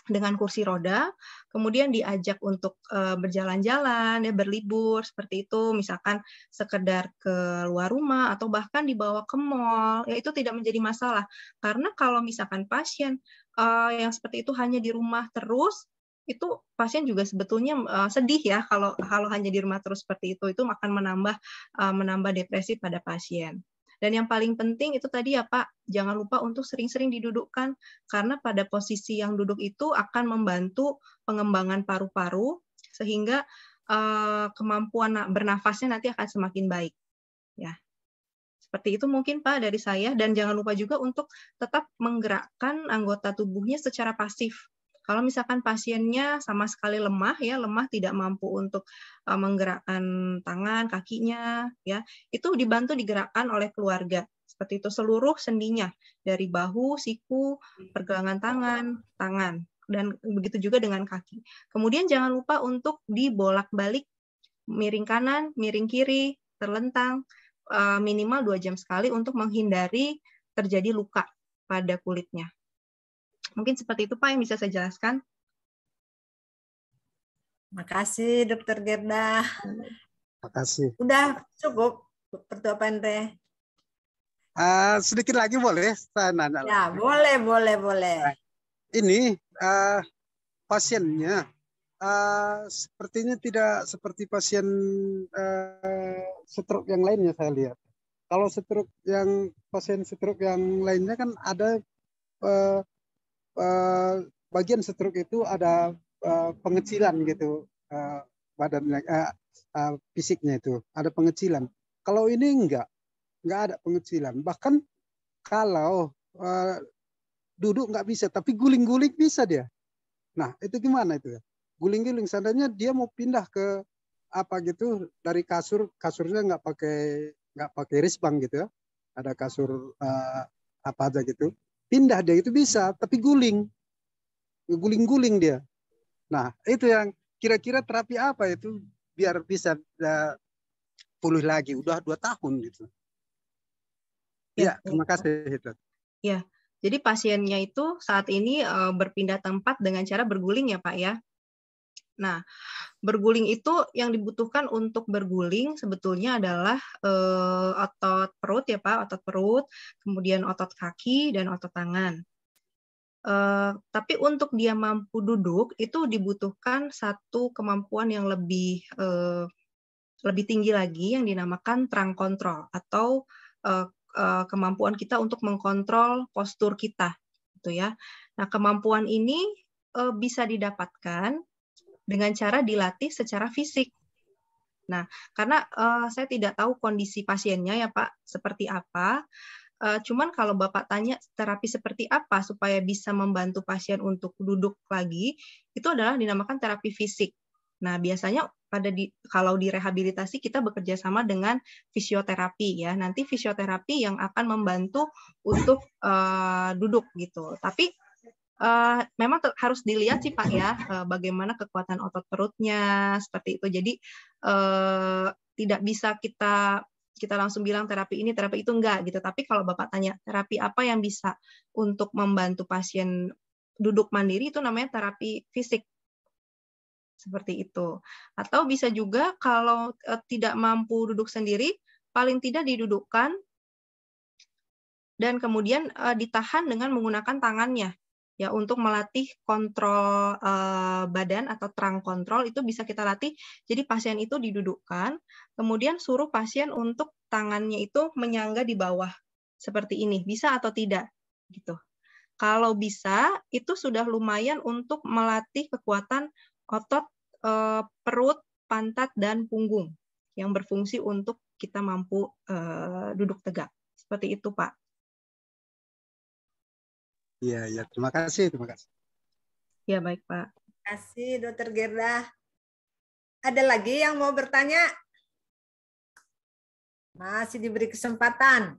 E: dengan kursi roda, kemudian diajak untuk berjalan-jalan, ya berlibur seperti itu, misalkan sekedar ke luar rumah atau bahkan dibawa ke mall, ya itu tidak menjadi masalah. Karena kalau misalkan pasien yang seperti itu hanya di rumah terus, itu pasien juga sebetulnya sedih ya kalau hanya di rumah terus seperti itu akan menambah depresi pada pasien. Dan yang paling penting itu tadi ya Pak, jangan lupa untuk sering-sering didudukkan, karena pada posisi yang duduk itu akan membantu pengembangan paru-paru, sehingga kemampuan bernafasnya nanti akan semakin baik. Ya, seperti itu mungkin Pak dari saya, dan jangan lupa juga untuk tetap menggerakkan anggota tubuhnya secara pasif. Kalau misalkan pasiennya sama sekali lemah, tidak mampu untuk menggerakkan tangan, kakinya, ya, itu dibantu digerakkan oleh keluarga. Seperti itu seluruh sendinya, dari bahu, siku, pergelangan tangan, dan begitu juga dengan kaki. Kemudian jangan lupa untuk dibolak-balik, miring kanan, miring kiri, terlentang, minimal 2 jam sekali untuk menghindari terjadi luka pada kulitnya. Mungkin seperti itu Pak yang bisa saya jelaskan.
B: Makasih Dokter Gerda.
G: Makasih.
B: Udah cukup Dokter Andre.
G: Sedikit lagi boleh saya nanya?
B: Ya, boleh.
G: Ini pasiennya sepertinya tidak seperti pasien stroke yang lainnya saya lihat. Kalau pasien stroke yang lainnya kan ada bagian stroke itu ada pengecilan gitu badannya, fisiknya itu ada pengecilan. Kalau ini enggak ada pengecilan. Bahkan kalau duduk nggak bisa, tapi guling-guling bisa dia. Nah itu gimana itu? guling-guling. Seandainya dia mau pindah ke apa gitu dari kasurnya nggak pakai risbang gitu ya, ada kasur apa aja gitu, pindah dia itu bisa, tapi guling-guling dia. Nah itu yang kira-kira terapi apa itu biar bisa pulih lagi. Udah 2 tahun gitu. Ya, terima kasih.
E: Ya, jadi pasiennya itu saat ini berpindah tempat dengan cara berguling ya Pak ya. Nah, berguling itu yang dibutuhkan untuk berguling sebetulnya adalah otot perut ya Pak, otot perut, kemudian otot kaki dan otot tangan. Tapi untuk dia mampu duduk itu dibutuhkan satu kemampuan yang lebih tinggi lagi yang dinamakan trunk control atau kemampuan kita untuk mengkontrol postur kita, gitu ya. Nah, kemampuan ini bisa didapatkan dengan cara dilatih secara fisik. Nah, karena saya tidak tahu kondisi pasiennya ya Pak seperti apa. Cuman kalau Bapak tanya terapi seperti apa supaya bisa membantu pasien untuk duduk lagi, itu adalah dinamakan terapi fisik. Nah, biasanya kalau di rehabilitasi kita bekerja sama dengan fisioterapi ya. Nanti fisioterapi yang akan membantu untuk duduk gitu. Tapi memang harus dilihat sih Pak ya, bagaimana kekuatan otot perutnya seperti itu. Jadi tidak bisa kita langsung bilang terapi ini, terapi itu enggak gitu. Tapi kalau Bapak tanya terapi apa yang bisa untuk membantu pasien duduk mandiri, itu namanya terapi fisik. Seperti itu. Atau bisa juga kalau tidak mampu duduk sendiri, paling tidak didudukkan dan kemudian ditahan dengan menggunakan tangannya. Ya, untuk melatih kontrol badan atau trunk control itu bisa kita latih. Jadi pasien itu didudukkan, kemudian suruh pasien untuk tangannya itu menyangga di bawah seperti ini. Bisa atau tidak? Gitu. Kalau bisa, itu sudah lumayan untuk melatih kekuatan otot perut, pantat, dan punggung yang berfungsi untuk kita mampu duduk tegak. Seperti itu, Pak.
G: Iya, ya. Terima kasih.
E: Ya, baik, Pak.
B: Terima kasih, Dokter Gerda. Ada lagi yang mau bertanya? Masih diberi kesempatan.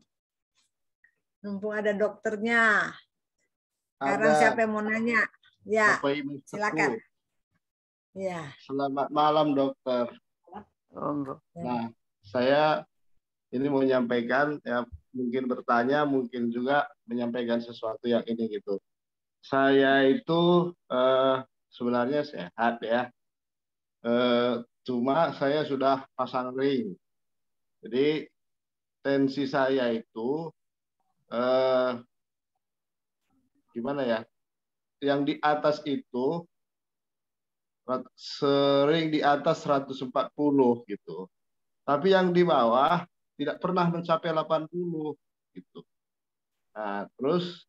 B: Mumpung ada dokternya. Sekarang siapa yang mau nanya? Ya, silakan. Ya.
H: Selamat malam, dokter. Nah, saya ini mau menyampaikan, ya mungkin bertanya, mungkin juga menyampaikan sesuatu yang ini gitu. Saya itu sebenarnya sehat ya, cuma saya sudah pasang ring. Jadi tensi saya itu gimana ya? Yang di atas itu sering di atas 140 gitu. Tapi yang di bawah tidak pernah mencapai 80 gitu. Nah, terus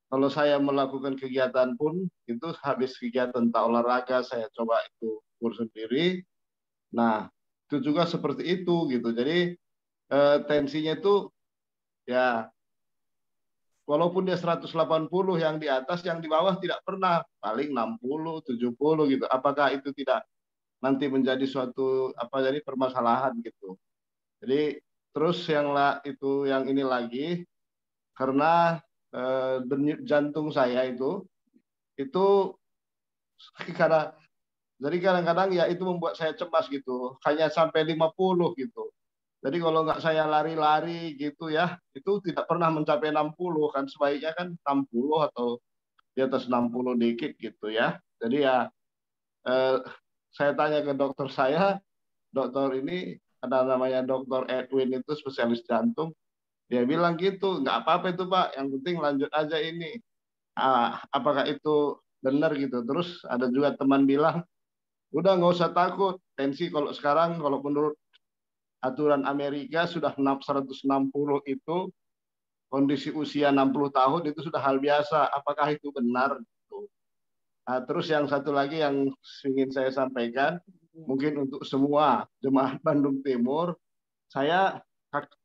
H: kalau saya melakukan kegiatan pun itu habis kegiatan tak olahraga saya coba itu ukur sendiri. Nah, itu juga seperti itu gitu. Jadi tensinya itu ya walaupun dia 180 yang di atas, yang di bawah tidak pernah, paling 60, 70 gitu. Apakah itu tidak nanti menjadi suatu jadi permasalahan gitu. Jadi terus itu yang ini lagi karena denyut jantung saya itu karena jadi kadang-kadang ya itu membuat saya cemas gitu. Hanya sampai 50 gitu. Jadi kalau nggak saya lari-lari gitu ya, itu tidak pernah mencapai 60 kan, sebaiknya kan 60 atau di atas 60 dikit gitu ya. Jadi ya saya tanya ke dokter saya, dokter ini ada namanya Dokter Edwin itu spesialis jantung, dia bilang gitu, nggak apa-apa itu Pak, yang penting lanjut aja ini. Apakah itu benar gitu? Terus ada juga teman bilang, udah nggak usah takut, tensi kalau sekarang kalau menurut aturan Amerika sudah 160 itu kondisi usia 60 tahun itu sudah hal biasa. Apakah itu benar? Nah, terus yang satu lagi yang ingin saya sampaikan, mungkin untuk semua jemaah Bandung Timur,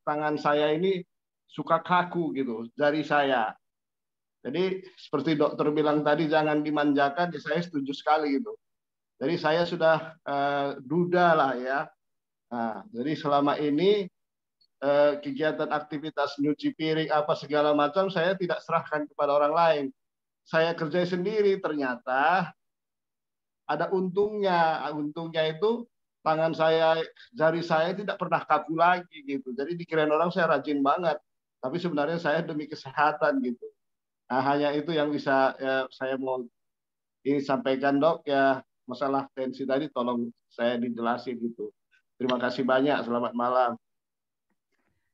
H: tangan saya ini suka kaku gitu, jari saya. Jadi seperti dokter bilang tadi jangan dimanjakan, ya saya setuju sekali gitu. Jadi saya sudah duda lah ya. Nah, jadi selama ini kegiatan aktivitas nyuci piring apa segala macam saya tidak serahkan kepada orang lain. Saya kerja sendiri, ternyata ada untungnya. Untungnya itu tangan saya, jari saya tidak pernah kaku lagi gitu. Jadi dikirain orang saya rajin banget. Tapi sebenarnya saya demi kesehatan gitu. Nah, hanya itu yang bisa saya mau sampaikan, Dok, ya. Masalah tensi tadi tolong saya dijelasin gitu. Terima kasih banyak. Selamat malam.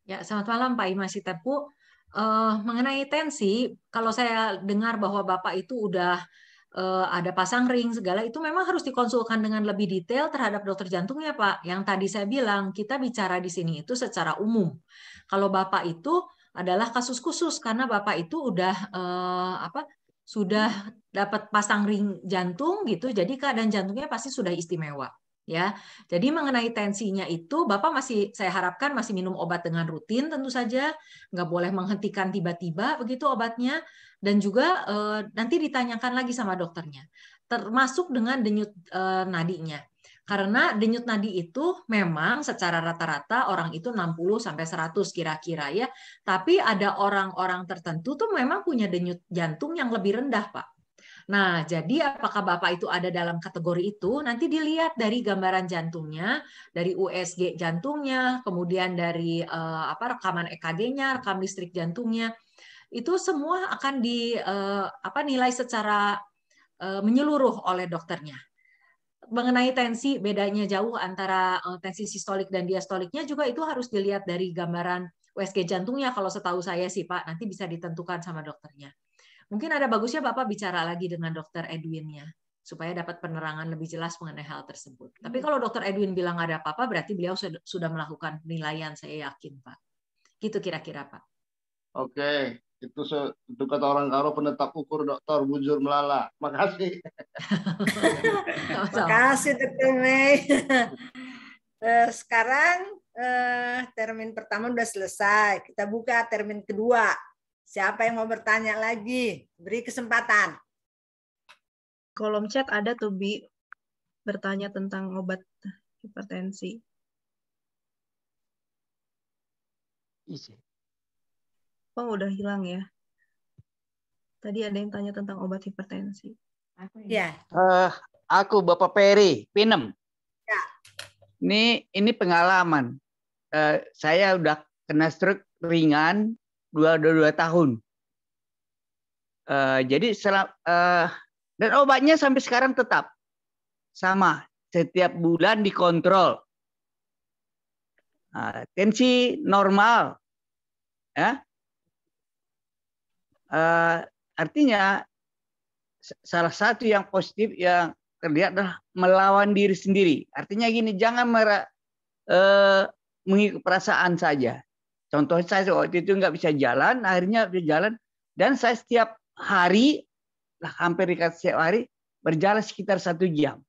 C: Ya, selamat malam Pak Imas Sitepu. Mengenai tensi, kalau saya dengar bahwa Bapak itu udah ada pasang ring segala, itu memang harus dikonsulkan dengan lebih detail terhadap dokter jantungnya, Pak. Yang tadi saya bilang, kita bicara di sini itu secara umum. Kalau Bapak itu adalah kasus khusus karena Bapak itu udah sudah dapat pasang ring jantung gitu, jadi keadaan jantungnya pasti sudah istimewa. Ya, jadi mengenai tensinya itu Bapak masih, saya harapkan masih minum obat dengan rutin tentu saja, nggak boleh menghentikan tiba-tiba begitu obatnya, dan juga nanti ditanyakan lagi sama dokternya, termasuk dengan denyut nadinya. Karena denyut nadi itu memang secara rata-rata orang itu 60 sampai 100 kira-kira ya, tapi ada orang-orang tertentu tuh memang punya denyut jantung yang lebih rendah, Pak. Nah, jadi apakah Bapak itu ada dalam kategori itu? Nanti dilihat dari gambaran jantungnya, dari USG jantungnya, kemudian dari rekaman EKG-nya, rekam listrik jantungnya. Itu semua akan nilai secara menyeluruh oleh dokternya. Mengenai tensi, bedanya jauh antara tensi sistolik dan diastoliknya juga itu harus dilihat dari gambaran USG jantungnya. Kalau setahu saya sih Pak, nanti bisa ditentukan sama dokternya. Mungkin ada bagusnya Bapak bicara lagi dengan dokter Edwin-nya, supaya dapat penerangan lebih jelas mengenai hal tersebut. Tapi kalau dokter Edwin bilang ada apa-apa, berarti beliau sudah melakukan penilaian, saya yakin Pak. Gitu kira-kira Pak.
H: Oke, itu kata orang Karo, penetap ukur dokter bujur melala. Makasih.
B: Makasih Dr. Mei. Sekarang termin pertama sudah selesai. Kita buka termin kedua. Siapa yang mau bertanya lagi? Beri kesempatan.
E: Kolom chat ada tuh Bi, bertanya tentang obat hipertensi. Oh, udah hilang ya. Tadi ada yang tanya tentang obat hipertensi.
B: Ya.
I: Aku Bapak Peri, Pinem.
B: Ya.
I: Ini pengalaman. Saya udah kena stroke ringan 22 tahun. Jadi dan obatnya sampai sekarang tetap sama, setiap bulan dikontrol. Tensi normal, ya. Artinya salah satu yang positif yang terlihat adalah melawan diri sendiri. Artinya gini, jangan mengikut perasaan saja. Contoh saya waktu itu nggak bisa jalan, akhirnya bisa jalan, dan saya setiap hari, hampir setiap hari, berjalan sekitar 1 jam.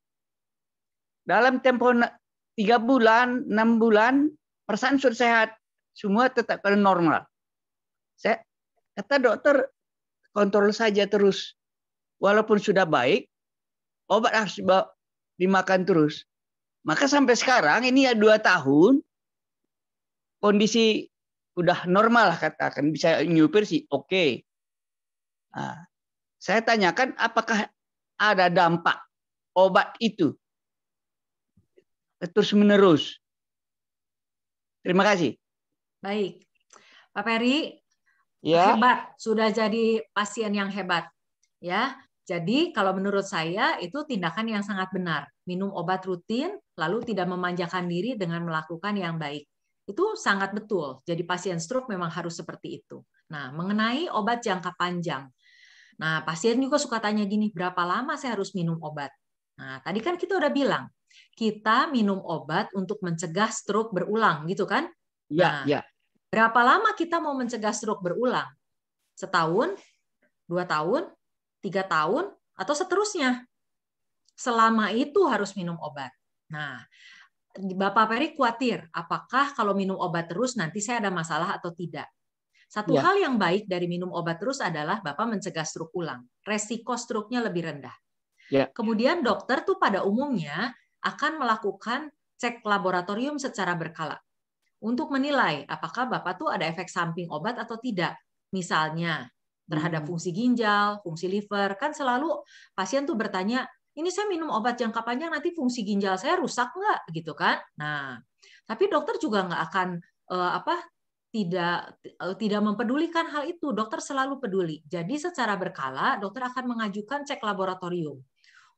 I: Dalam tempo 3 bulan, 6 bulan, perasaan sudah sehat, semua tetap normal. Kata dokter, kontrol saja terus. Walaupun sudah baik, obat harus dimakan terus. Maka sampai sekarang, ini ya 2 tahun, kondisi udah normal lah katakan, bisa nyupir sih oke. Nah, saya tanyakan apakah ada dampak obat itu terus menerus. Terima kasih.
C: Baik, Pak Peri,
I: ya.
C: Hebat, sudah jadi pasien yang hebat, ya. Jadi kalau menurut saya itu tindakan yang sangat benar, minum obat rutin, lalu tidak memanjakan diri dengan melakukan yang baik. Itu sangat betul. Jadi pasien stroke memang harus seperti itu. Nah, mengenai obat jangka panjang. Nah, pasien juga suka tanya gini, berapa lama saya harus minum obat? Nah, tadi kan kita udah bilang, kita minum obat untuk mencegah stroke berulang, gitu kan?
I: Ya,
C: nah, berapa lama kita mau mencegah stroke berulang? Setahun, 2 tahun, 3 tahun, atau seterusnya? Selama itu harus minum obat. Nah, Bapak Peri khawatir, apakah kalau minum obat terus nanti saya ada masalah atau tidak? Satu
I: Ya.
C: hal yang baik dari minum obat terus adalah Bapak mencegah stroke ulang. Resiko stroke-nya lebih rendah.
I: Ya.
C: Kemudian dokter tuh pada umumnya akan melakukan cek laboratorium secara berkala untuk menilai apakah Bapak tuh ada efek samping obat atau tidak. Misalnya terhadap fungsi ginjal, fungsi liver, kan selalu pasien tuh bertanya, ini saya minum obat jangka panjang nanti fungsi ginjal saya rusak nggak, gitu kan? Nah, tapi dokter juga nggak akan tidak mempedulikan hal itu. Dokter selalu peduli. Jadi secara berkala dokter akan mengajukan cek laboratorium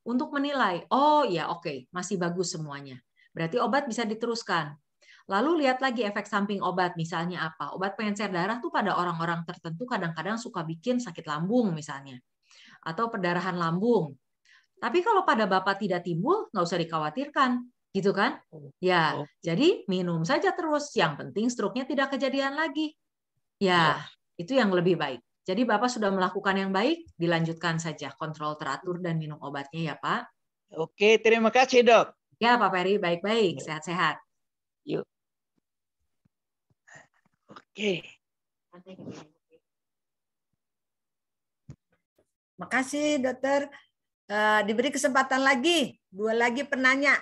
C: untuk menilai, oh ya oke, masih bagus semuanya. Berarti obat bisa diteruskan. Lalu lihat lagi efek samping obat, misalnya apa? Obat pengencer darah tuh pada orang-orang tertentu kadang-kadang suka bikin sakit lambung misalnya, atau perdarahan lambung. Tapi kalau pada Bapak tidak timbul, nggak usah dikhawatirkan, gitu kan? Ya, jadi minum saja terus. Yang penting stroke-nya tidak kejadian lagi. Ya, itu yang lebih baik. Jadi Bapak sudah melakukan yang baik, dilanjutkan saja kontrol teratur dan minum obatnya ya Pak.
I: Oke, terima kasih Dok.
C: Ya Pak Peri, baik-baik, sehat-sehat.
I: Yuk. Oke.
B: Makasih dokter. Diberi kesempatan lagi, 2 lagi penanya.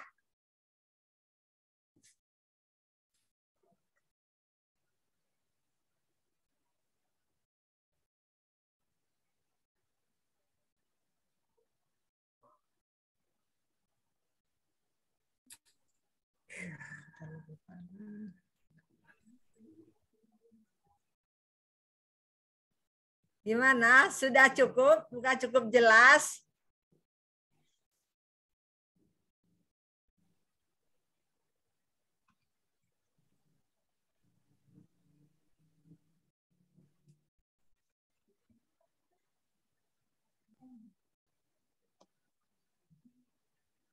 B: Gimana? Sudah cukup? Bukan cukup jelas?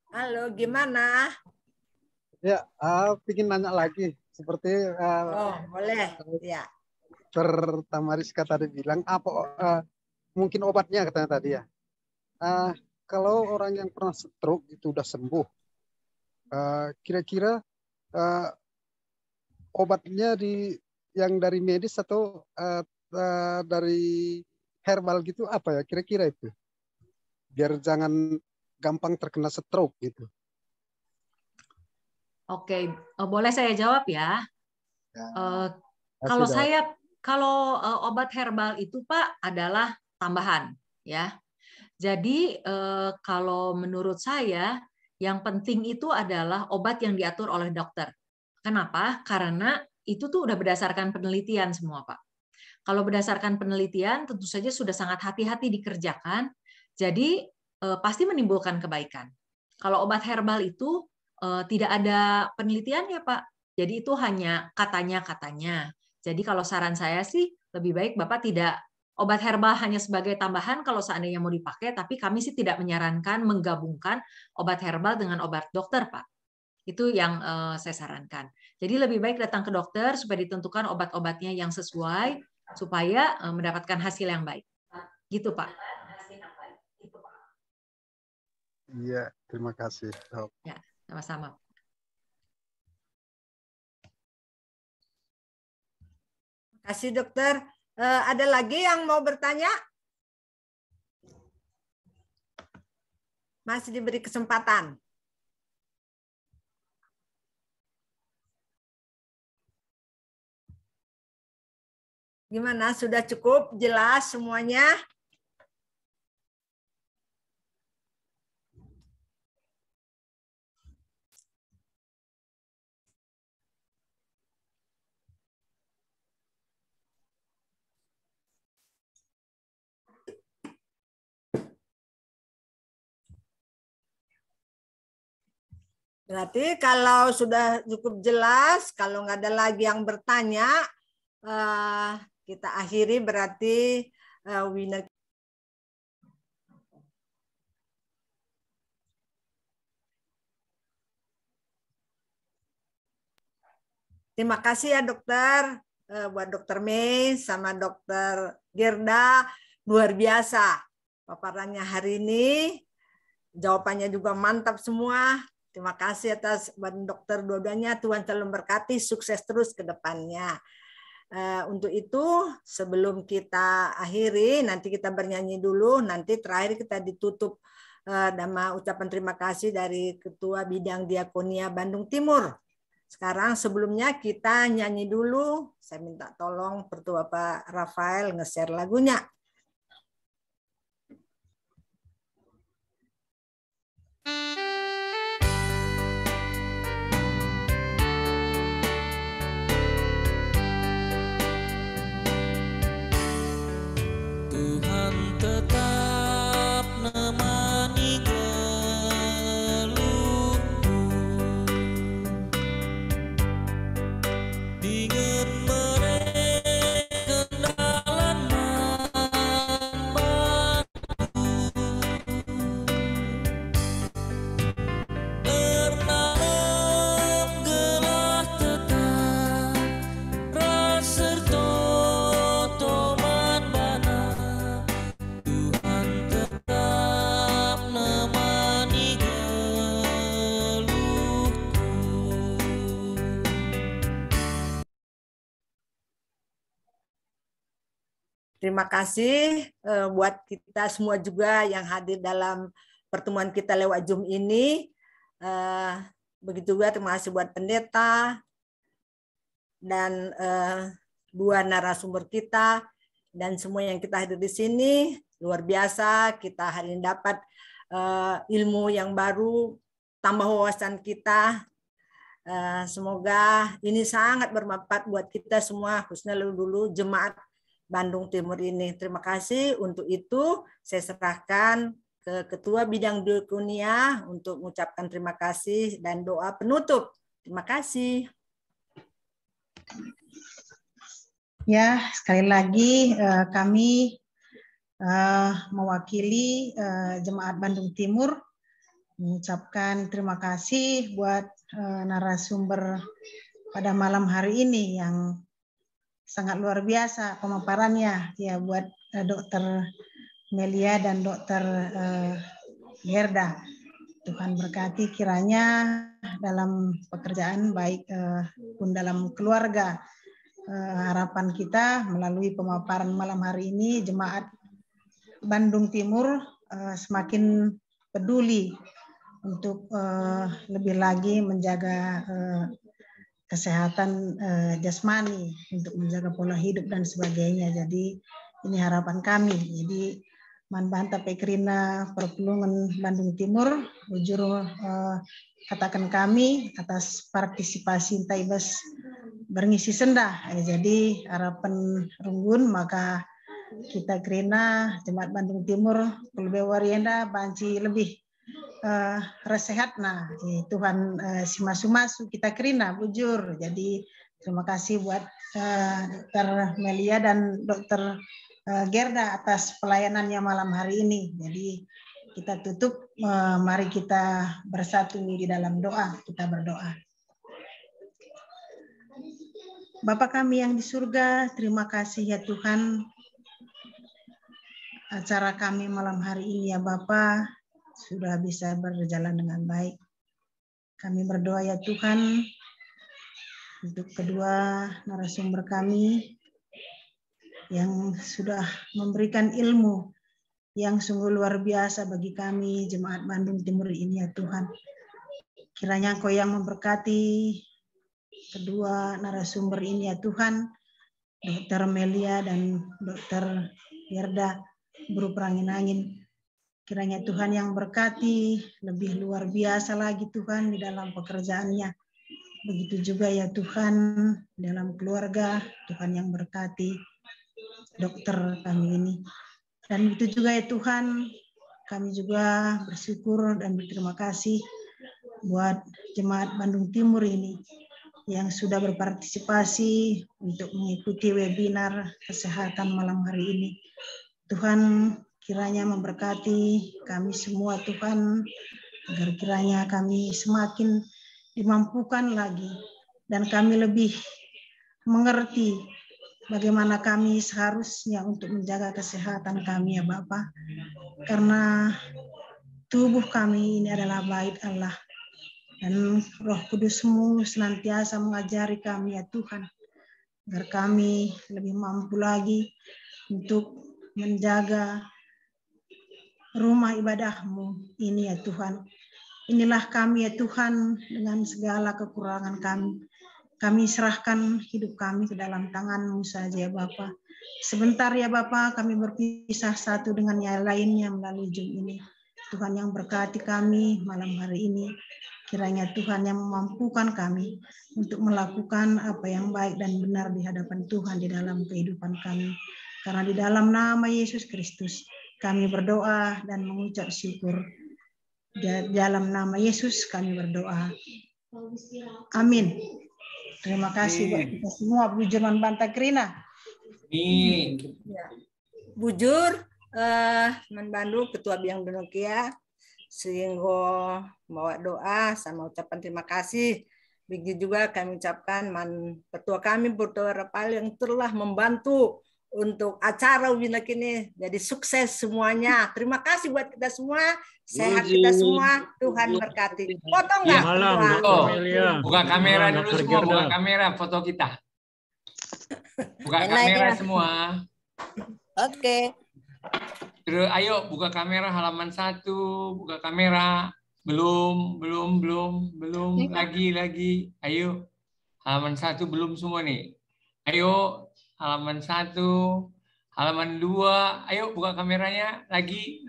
B: Halo, gimana?
G: Ya, ingin nanya lagi. Seperti
B: boleh. Ya.
G: Pertama Rizka tadi bilang mungkin obatnya katanya tadi ya. Kalau orang yang pernah stroke itu udah sembuh, kira-kira obatnya yang dari medis atau dari herbal gitu apa ya kira-kira itu? Biar jangan gampang terkena stroke gitu.
C: Oke, boleh saya jawab ya? Kalau obat herbal itu Pak adalah tambahan ya. Jadi kalau menurut saya yang penting itu adalah obat yang diatur oleh dokter. Kenapa? Karena itu tuh udah berdasarkan penelitian semua Pak. Kalau berdasarkan penelitian tentu saja sudah sangat hati-hati dikerjakan. Jadi pasti menimbulkan kebaikan. Kalau obat herbal itu tidak ada penelitiannya Pak. Jadi itu hanya katanya-katanya. Jadi kalau saran saya sih lebih baik Bapak tidak obat herbal hanya sebagai tambahan kalau seandainya mau dipakai, tapi kami sih tidak menyarankan menggabungkan obat herbal dengan obat dokter, Pak. Itu yang saya sarankan. Jadi lebih baik datang ke dokter supaya ditentukan obat-obatnya yang sesuai supaya mendapatkan hasil yang baik. Gitu, Pak.
G: Iya, terima kasih, Dok.
C: Ya, sama-sama.
B: Kasih dokter. Ada lagi yang mau bertanya? Masih diberi kesempatan. Gimana? Sudah cukup jelas semuanya? Berarti kalau sudah cukup jelas, kalau nggak ada lagi yang bertanya, kita akhiri berarti winner. Terima kasih ya dokter, buat dokter Mei sama dokter Gerda, luar biasa paparannya hari ini, jawabannya juga mantap semua. Terima kasih atas dokter dua-duanya, Tuhan selalu memberkati, sukses terus ke depannya. Untuk itu sebelum kita akhiri, nanti kita bernyanyi dulu, nanti terakhir kita ditutup sama ucapan terima kasih dari Ketua Bidang Diakonia Bandung Timur. Sekarang sebelumnya kita nyanyi dulu, saya minta tolong Pertua Pak Rafael nge-share lagunya.
J: Tetap nemani geluhku dengan mereka dalam mambaku tertanam gelah tetap raserto toman bana
B: Terima kasih buat kita semua juga yang hadir dalam pertemuan kita lewat Zoom ini. Begitu juga terima kasih buat pendeta dan dua narasumber kita dan semua yang kita hadir di sini. Luar biasa, kita hari ini dapat ilmu yang baru, tambah wawasan kita. Semoga ini sangat bermanfaat buat kita semua, khususnya dulu jemaat Bandung Timur ini. Terima kasih. Untuk itu saya serahkan ke Ketua Bidang Diakonia untuk mengucapkan terima kasih dan doa penutup. Terima kasih.
K: Ya, sekali lagi kami mewakili Jemaat Bandung Timur mengucapkan terima kasih buat narasumber pada malam hari ini yang sangat luar biasa pemaparannya ya buat Dr. Melia dan Dr. Gerda. Tuhan berkati kiranya dalam pekerjaan baik pun dalam keluarga. Harapan kita melalui pemaparan malam hari ini Jemaat Bandung Timur semakin peduli untuk lebih lagi menjaga kesehatan jasmani, untuk menjaga pola hidup dan sebagainya. Jadi ini harapan kami. Jadi manbanta pekrina perpulungan Bandung Timur ujur katakan kami atas partisipasi taibas berngisi sendah. Jadi harapan runggun maka kita krina Jemaat Bandung Timur lebih warienda banci lebih resehat nah Tuhan simasu-masu kita krina bujur. Jadi terima kasih buat Dr. Melia dan Dr. Gerda atas pelayanannya malam hari ini. Jadi kita tutup, mari kita bersatu di dalam doa, kita berdoa. Bapa kami yang di surga, terima kasih ya Tuhan acara kami malam hari ini ya Bapa sudah bisa berjalan dengan baik. Kami berdoa ya Tuhan untuk kedua narasumber kami yang sudah memberikan ilmu yang sungguh luar biasa bagi kami Jemaat Bandung Timur ini ya Tuhan. Kiranya Engkau yang memberkati kedua narasumber ini ya Tuhan, Dr. Melia dan Dr. Gerda berupa angin-angin. Kiranya Tuhan yang berkati lebih luar biasa lagi Tuhan di dalam pekerjaannya. Begitu juga ya Tuhan dalam keluarga, Tuhan yang berkati dokter kami ini. Dan begitu juga ya Tuhan, kami juga bersyukur dan berterima kasih buat Jemaat Bandung Timur ini yang sudah berpartisipasi untuk mengikuti webinar kesehatan malam hari ini. Tuhan kiranya memberkati kami semua Tuhan, agar kiranya kami semakin dimampukan lagi dan kami lebih mengerti bagaimana kami seharusnya untuk menjaga kesehatan kami ya Bapa. Karena tubuh kami ini adalah bait Allah dan Roh Kudus-Mu senantiasa mengajari kami ya Tuhan agar kami lebih mampu lagi untuk menjaga rumah ibadah-Mu ini ya Tuhan. Inilah kami ya Tuhan dengan segala kekurangan kami. Kami serahkan hidup kami ke dalam tangan-Mu saja ya Bapa. Sebentar ya Bapa, kami berpisah satu dengan yang lainnya melalui Zoom ini. Tuhan yang berkati kami malam hari ini. Kiranya Tuhan yang memampukan kami untuk melakukan apa yang baik dan benar di hadapan Tuhan di dalam kehidupan kami. Karena di dalam nama Yesus Kristus kami berdoa dan mengucap syukur. Di dalam nama Yesus kami berdoa. Amin. Terima kasih buat kita semua. Bu Jerman Bantakrina.
B: Ya. Bujur, Bandung, Ketua Biang Denokia, sehingga bawa doa sama ucapan terima kasih. Begitu juga kami ucapkan Ketua kami, Ketua Rapal yang telah membantu untuk acara Winak ini jadi sukses semuanya. Terima kasih buat kita semua, sehat kita semua, Tuhan berkati. Foto nggak?
F: Malam,
A: Buka kamera dulu semua, buka kamera foto kita. Buka kamera semua.
B: Oke.
A: Terus ayo buka kamera halaman 1, buka kamera. Belum. Lagi. Ayo. Halaman 1 belum semua nih. Ayo halaman 1, halaman 2. Ayo buka kameranya. Lagi.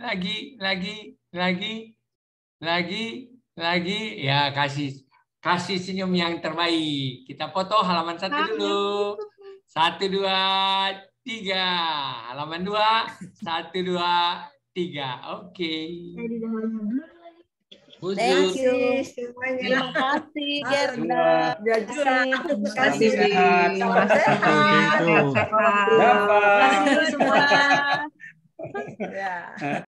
A: Ya, kasih senyum yang terbaik. Kita foto halaman 1 dulu. 1, 2, 3. Halaman 2. 1, 2, 3. Oke.
B: Thank you semuanya.
L: Terima kasih Gerda.
B: Terima
E: kasih.
B: Salam sehat.
F: Dapat.
L: Terima kasih semua.
B: Ya.